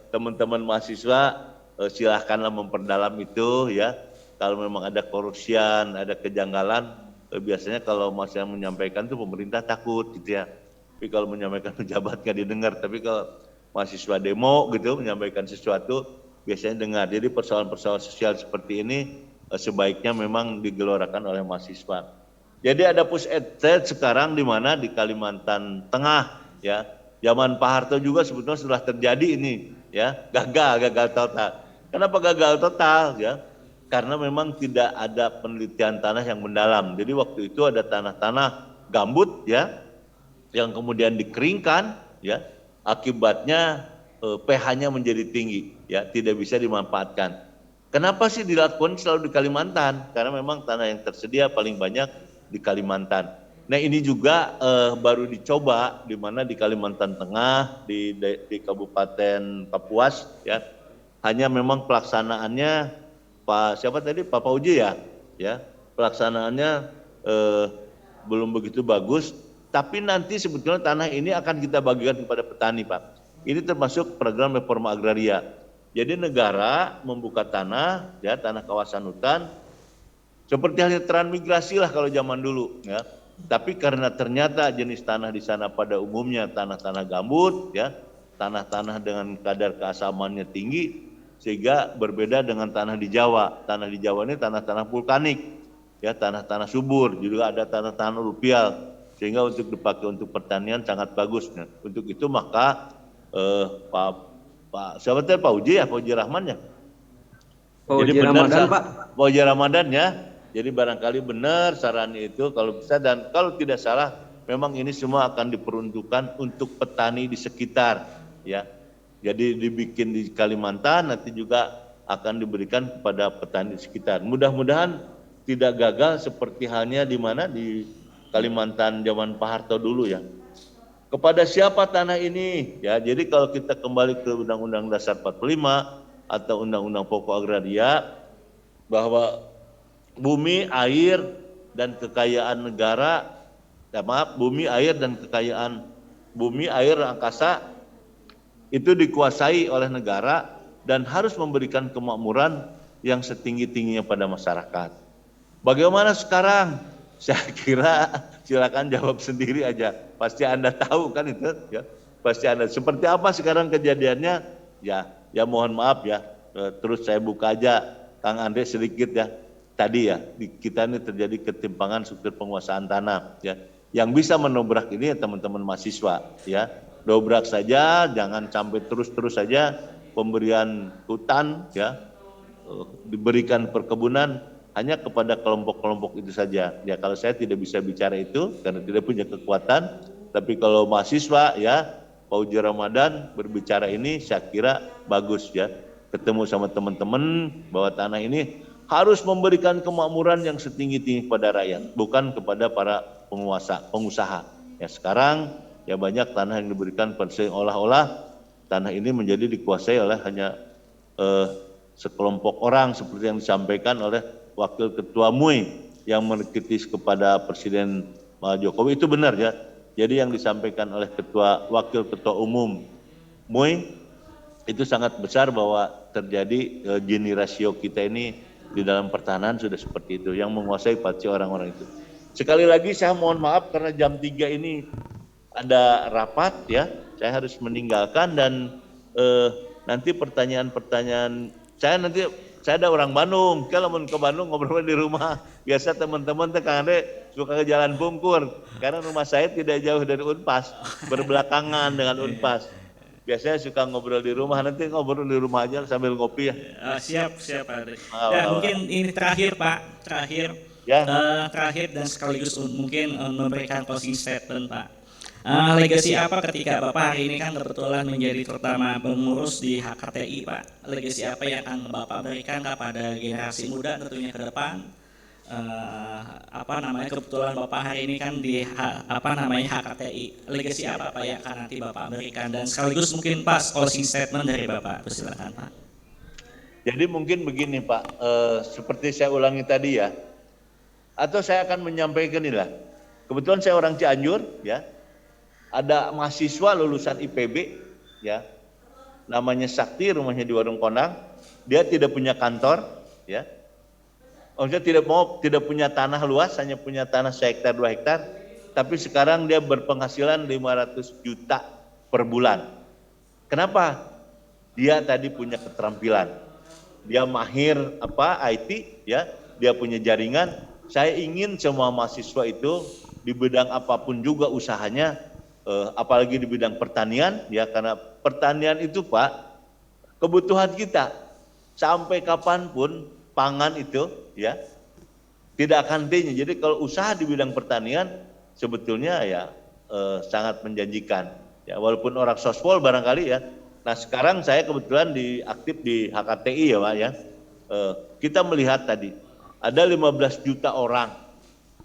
teman-teman mahasiswa silahkanlah memperdalam itu ya. Kalau memang ada korupsian, ada kejanggalan, biasanya kalau mahasiswa menyampaikan itu pemerintah takut gitu ya. Tapi kalau menyampaikan pejabat nggak didengar. Tapi kalau mahasiswa demo gitu menyampaikan sesuatu biasanya dengar. Jadi persoalan-persoalan sosial seperti ini sebaiknya memang digelorakan oleh mahasiswa. Jadi ada push ad sekarang di mana di Kalimantan Tengah ya. Zaman Pak Harto juga sebetulnya sudah terjadi ini ya, gagal total. Kenapa gagal total ya? Karena memang tidak ada penelitian tanah yang mendalam. Jadi waktu itu ada tanah-tanah gambut ya yang kemudian dikeringkan ya, akibatnya pH-nya menjadi tinggi ya, tidak bisa dimanfaatkan. Kenapa sih dilakukan selalu di Kalimantan? Karena memang tanah yang tersedia paling banyak di Kalimantan. Nah ini juga baru dicoba di mana di Kalimantan Tengah, di Kabupaten Kapuas ya. Hanya memang pelaksanaannya Pak Fauji ya, pelaksanaannya belum begitu bagus. Tapi nanti sebetulnya tanah ini akan kita bagikan kepada petani Pak. Ini termasuk program reforma agraria. Jadi negara membuka tanah, ya tanah kawasan hutan, seperti halnya transmigrasi lah kalau zaman dulu, ya. Tapi karena ternyata jenis tanah di sana pada umumnya tanah-tanah gambut, ya, tanah-tanah dengan kadar keasamannya tinggi, sehingga berbeda dengan tanah di Jawa. Tanah di Jawa ini tanah-tanah vulkanik, ya, tanah-tanah subur, juga ada tanah-tanah rupial, sehingga untuk dipakai untuk pertanian sangat bagus. Nah, untuk itu maka Pak Uji Rahman ya. Jadi benar Pak. Pak Uji Ramadan ya. Jadi barangkali benar saran itu kalau bisa, dan kalau tidak salah memang ini semua akan diperuntukkan untuk petani di sekitar, ya. Jadi dibikin di Kalimantan, nanti juga akan diberikan kepada petani di sekitar. Mudah-mudahan tidak gagal seperti halnya di mana di Kalimantan zaman Pak Harto dulu ya. Kepada siapa tanah ini? Ya, jadi kalau kita kembali ke Undang-Undang Dasar 45 atau Undang-Undang Pokok Agraria, bahwa bumi, air, dan kekayaan negara, bumi, air, dan kekayaan bumi, air, angkasa itu dikuasai oleh negara dan harus memberikan kemakmuran yang setinggi-tingginya pada masyarakat. Bagaimana sekarang? Saya kira silakan jawab sendiri aja. Pasti Anda tahu kan itu, ya. Pasti Anda. Seperti apa sekarang kejadiannya? Ya mohon maaf ya. Terus saya buka aja Kang Andre sedikit ya. Tadi ya, di kita ini terjadi ketimpangan struktur penguasaan tanah ya. Yang bisa menobrak ini ya teman-teman mahasiswa ya. Dobrak saja, jangan sampai terus-terus saja pemberian hutan ya, diberikan perkebunan hanya kepada kelompok-kelompok itu saja. Ya kalau saya tidak bisa bicara itu karena tidak punya kekuatan, tapi kalau mahasiswa ya, Pak Uji Ramadan berbicara ini saya kira bagus ya. Ketemu sama teman-teman bahwa tanah ini harus memberikan kemakmuran yang setinggi-tinggi pada rakyat, bukan kepada para pengusaha. Ya sekarang ya banyak tanah yang diberikan seolah-olah tanah ini menjadi dikuasai oleh hanya sekelompok orang seperti yang disampaikan oleh Wakil Ketua MUI yang mengkritis kepada Presiden Jokowi. Itu benar ya. Jadi yang disampaikan oleh Wakil Ketua Umum MUI itu sangat besar bahwa terjadi Gini rasio kita ini di dalam pertahanan sudah seperti itu, yang menguasai pasti orang-orang itu. Sekali lagi saya mohon maaf karena jam 3 ini ada rapat ya, saya harus meninggalkan, dan nanti pertanyaan-pertanyaan saya ada orang Bandung, kalau mau ke Bandung ngobrol di rumah. Biasa teman-teman Kang Ande suka ke Jalan Bungkur, karena rumah saya tidak jauh dari Unpas, berbelakangan dengan Unpas. Biasanya suka ngobrol di rumah, nanti ngobrol di rumah aja sambil ngopi ya. Siap Pak Andre. Ya, mungkin ini terakhir Pak, terakhir dan sekaligus mungkin memberikan closing statement Pak. Legasi apa ketika Bapak hari ini kan kebetulan menjadi terutama pengurus di HKTI Pak? Legasi apa yang akan Bapak berikan kepada generasi muda tentunya ke depan? Kebetulan Bapak hari ini kan di HKTI. Legasi apa Pak yang akan nanti Bapak berikan, dan sekaligus mungkin Pak closing statement dari Bapak. Silakan Pak. Jadi mungkin begini Pak, seperti saya ulangi tadi ya, Atau saya akan menyampaikan inilah. Kebetulan saya orang Cianjur, ya. Ada mahasiswa lulusan IPB, ya. Namanya Sakti, rumahnya di Warung Kondang. Dia tidak punya kantor, ya. Maksudnya tidak punya tanah luas, hanya punya tanah 1 hektar 2 hektar. Tapi sekarang dia berpenghasilan 500 juta per bulan. Kenapa? Dia tadi punya keterampilan. Dia mahir IT, ya. Dia punya jaringan. Saya ingin semua mahasiswa itu di bidang apapun juga usahanya, apalagi di bidang pertanian, ya, karena pertanian itu Pak kebutuhan kita sampai kapanpun pangan itu, ya, tidak akan hentinya. Jadi kalau usaha di bidang pertanian sebetulnya ya sangat menjanjikan, ya, walaupun orang sospol barangkali, ya. Nah sekarang saya kebetulan aktif di HKTI, ya Pak, ya. Kita melihat tadi ada 15 juta orang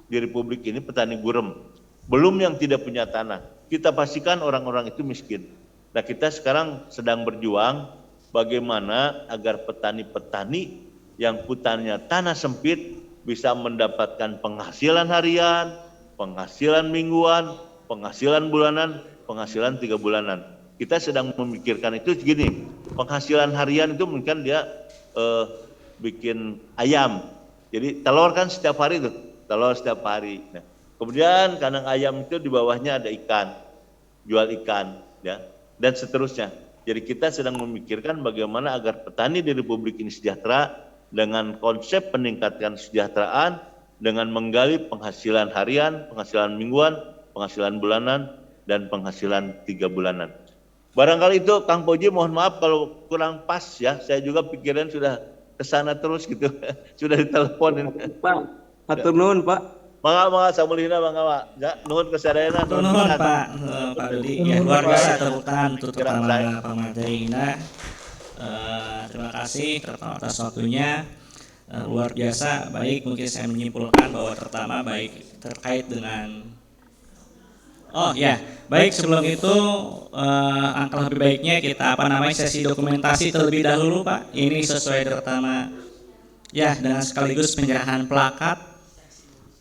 di Republik ini petani gurem, belum yang tidak punya tanah. Kita pastikan orang-orang itu miskin. Nah kita sekarang sedang berjuang bagaimana agar petani-petani yang putarnya tanah sempit bisa mendapatkan penghasilan harian, penghasilan mingguan, penghasilan bulanan, penghasilan 3 bulanan. Kita sedang memikirkan itu segini, penghasilan harian itu mungkin dia bikin ayam. Jadi telur kan setiap hari tuh, telur setiap hari. Nah, kemudian kandang ayam itu di bawahnya ada ikan, jual ikan, ya, dan seterusnya. Jadi kita sedang memikirkan bagaimana agar petani di Republik ini sejahtera dengan konsep peningkatan kesejahteraan dengan menggali penghasilan harian, penghasilan mingguan, penghasilan bulanan, dan penghasilan 3 bulanan. Barangkali itu Kang Poji, mohon maaf kalau kurang pas, ya. Saya juga pikiran sudah kesana terus gitu, sudah diteleponin. Pak, hatur nuhun Pak. Mangga samulina mangga Pak. Ya, nuhun kesadayana. Nuhun Pak Dodi. Ya, luar biasa tepuk tangan untuk pertama pemateri Ina. Terima kasih atas waktunya. Luar biasa. Baik, mungkin saya menyimpulkan bahwa pertama baik terkait dengan baik, sebelum itu angka lebih baiknya kita sesi dokumentasi terlebih dahulu Pak. Ini sesuai pertama, ya, dengan sekaligus penyerahan plakat,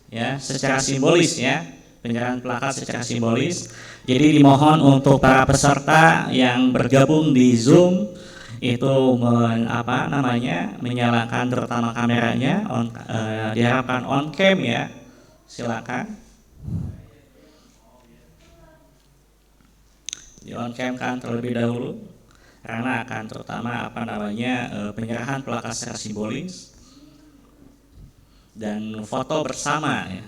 ya, secara simbolis, ya, penyerahan plakat secara simbolis. Jadi dimohon untuk para peserta yang bergabung di Zoom itu menyalakan terutama kameranya, diharapkan on cam, ya, silakan. Di on cam kan terlebih dahulu karena akan terutama penyerahan plakat secara simbolis dan foto bersama, ya.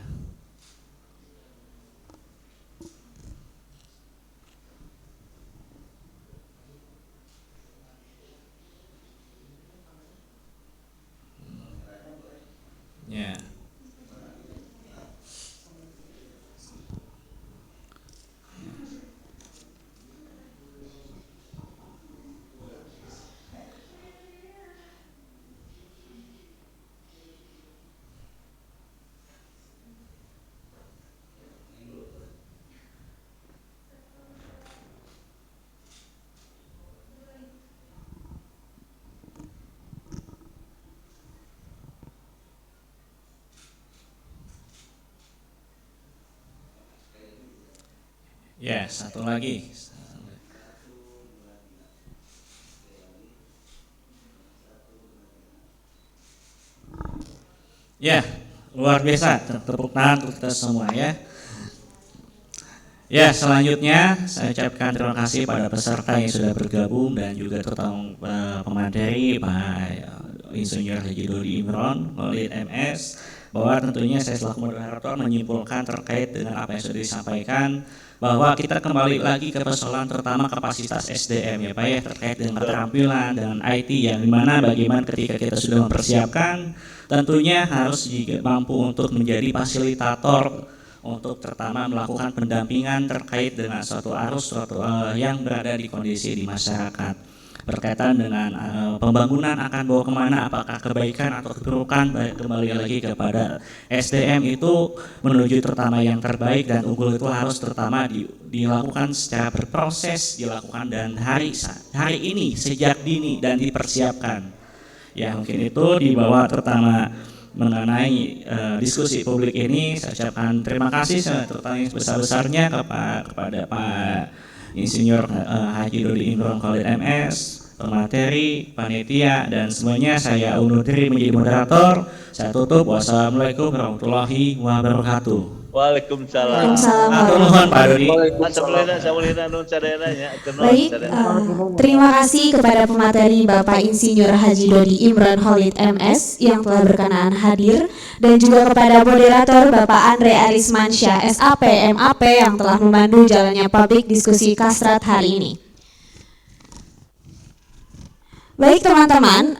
Ya. Ya, satu lagi. Ya, luar biasa. Tepuk tangan untuk kita semua, ya. Ya, selanjutnya saya ucapkan terima kasih pada peserta yang sudah bergabung dan juga terutama pemateri Pak Insinyur Haji Dodi Imron, Maulid MS, bahwa tentunya saya selaku moderator menyimpulkan terkait dengan apa yang sudah disampaikan, bahwa kita kembali lagi ke persoalan terutama kapasitas SDM, ya Pak, ya, terkait dengan keterampilan dengan IT, yang dimana bagaimana ketika kita sudah mempersiapkan tentunya harus juga mampu untuk menjadi fasilitator untuk terutama melakukan pendampingan terkait dengan suatu arus yang berada di kondisi di masyarakat berkaitan dengan pembangunan akan bawa kemana, apakah kebaikan atau keburukan, kembali lagi kepada SDM itu menuju terutama yang terbaik dan unggul itu harus terutama dilakukan secara berproses, dilakukan dan hari ini sejak dini dan dipersiapkan. Ya, mungkin itu di bawah terutama mengenai diskusi publik ini. Saya ucapkan terima kasih terutama yang sebesar-besarnya kepada Pak Insinyur Haji Dodi Imron Khalid MS, pemateri, panitia, dan semuanya. Saya undur diri menjadi moderator. Saya tutup. Wassalamualaikum warahmatullahi wabarakatuh. Waalaikumsalam. Atur nuhun Pak Dodi. Baik, terima kasih kepada pemateri Bapak Insinyur Haji Dodi Imron Khalid MS yang telah berkenan hadir, dan juga kepada moderator Bapak Andre Arismansyah SAP MAP yang telah memandu jalannya publik diskusi Kasrat hari ini. Baik teman-teman,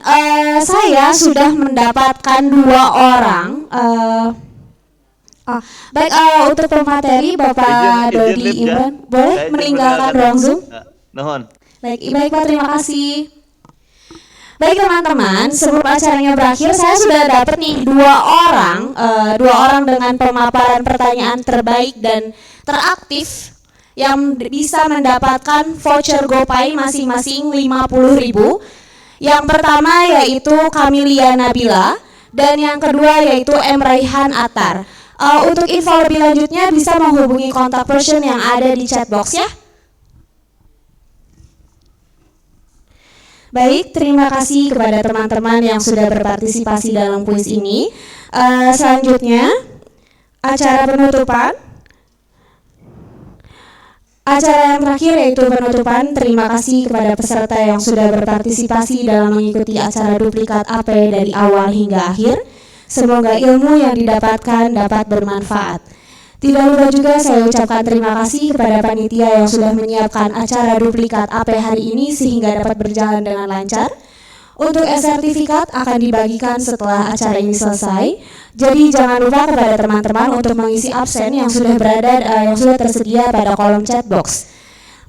saya sudah mendapatkan 2 orang. Baik, untuk pemateri Bapak Dodi Imron, boleh meninggalkan ruang Zoom? Nuhun. Baik Pak, terima kasih. Baik teman-teman, sebelum acaranya berakhir, saya sudah dapat nih 2 orang dengan pemaparan pertanyaan terbaik dan teraktif yang bisa mendapatkan voucher GoPay masing-masing 50.000. Yang pertama yaitu Kamilia Nabila, dan yang kedua yaitu M. Raihan Atar. Untuk info lebih lanjutnya bisa menghubungi kontak person yang ada di chat box ya. Baik, terima kasih kepada teman-teman yang sudah berpartisipasi dalam kuis ini. Selanjutnya, acara penutupan. Acara yang terakhir yaitu penutupan. Terima kasih kepada peserta yang sudah berpartisipasi dalam mengikuti acara duplikat AP dari awal hingga akhir. Semoga ilmu yang didapatkan dapat bermanfaat. Tidak lupa juga saya ucapkan terima kasih kepada panitia yang sudah menyiapkan acara duplikat AP hari ini sehingga dapat berjalan dengan lancar. Untuk sertifikat akan dibagikan setelah acara ini selesai. Jadi jangan lupa kepada teman-teman untuk mengisi absen yang sudah tersedia pada kolom chat box.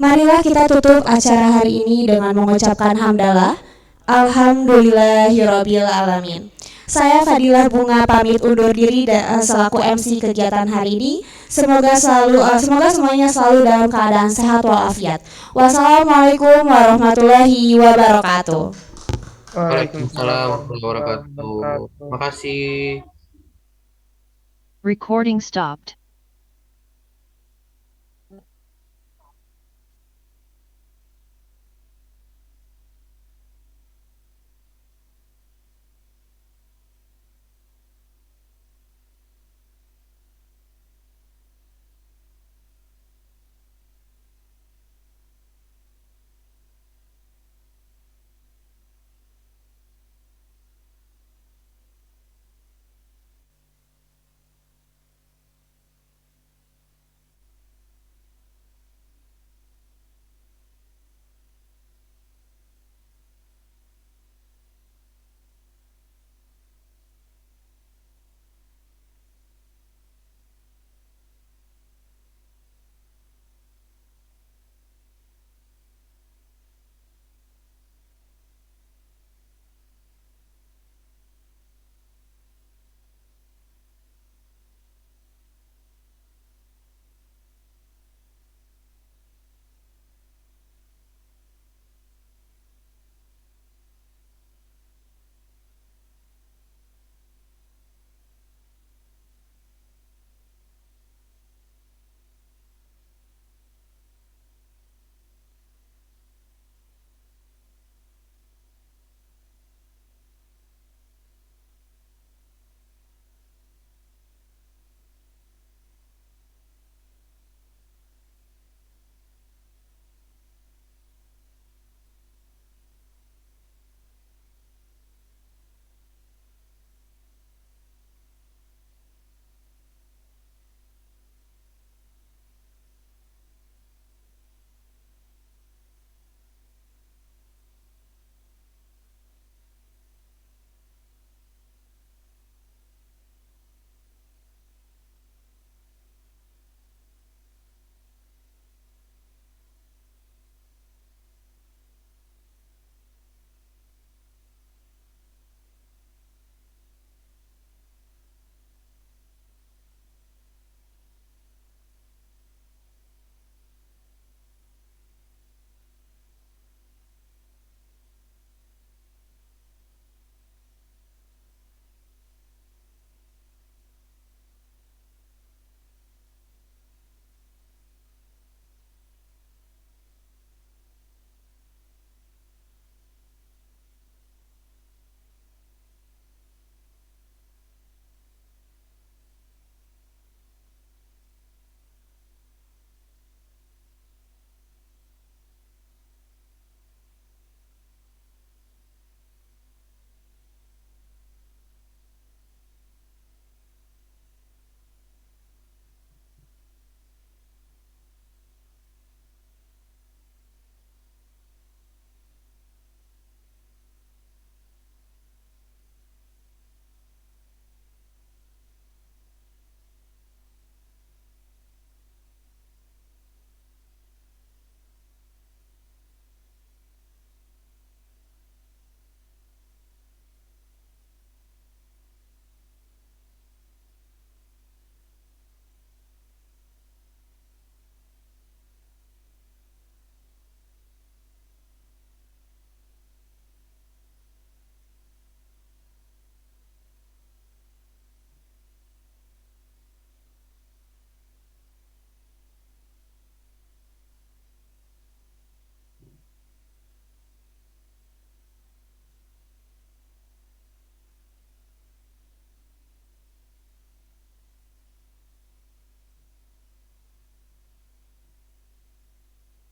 Marilah kita tutup acara hari ini dengan mengucapkan hamdalah. Alhamdulillahirabbil alamin. Saya Fadilah Bunga pamit undur diri selaku MC kegiatan hari ini. Semoga semuanya selalu dalam keadaan sehat walafiat. Wassalamualaikum warahmatullahi wabarakatuh. Waalaikumsalam warahmatullahi wabarakatuh. Terima kasih. Recording stopped.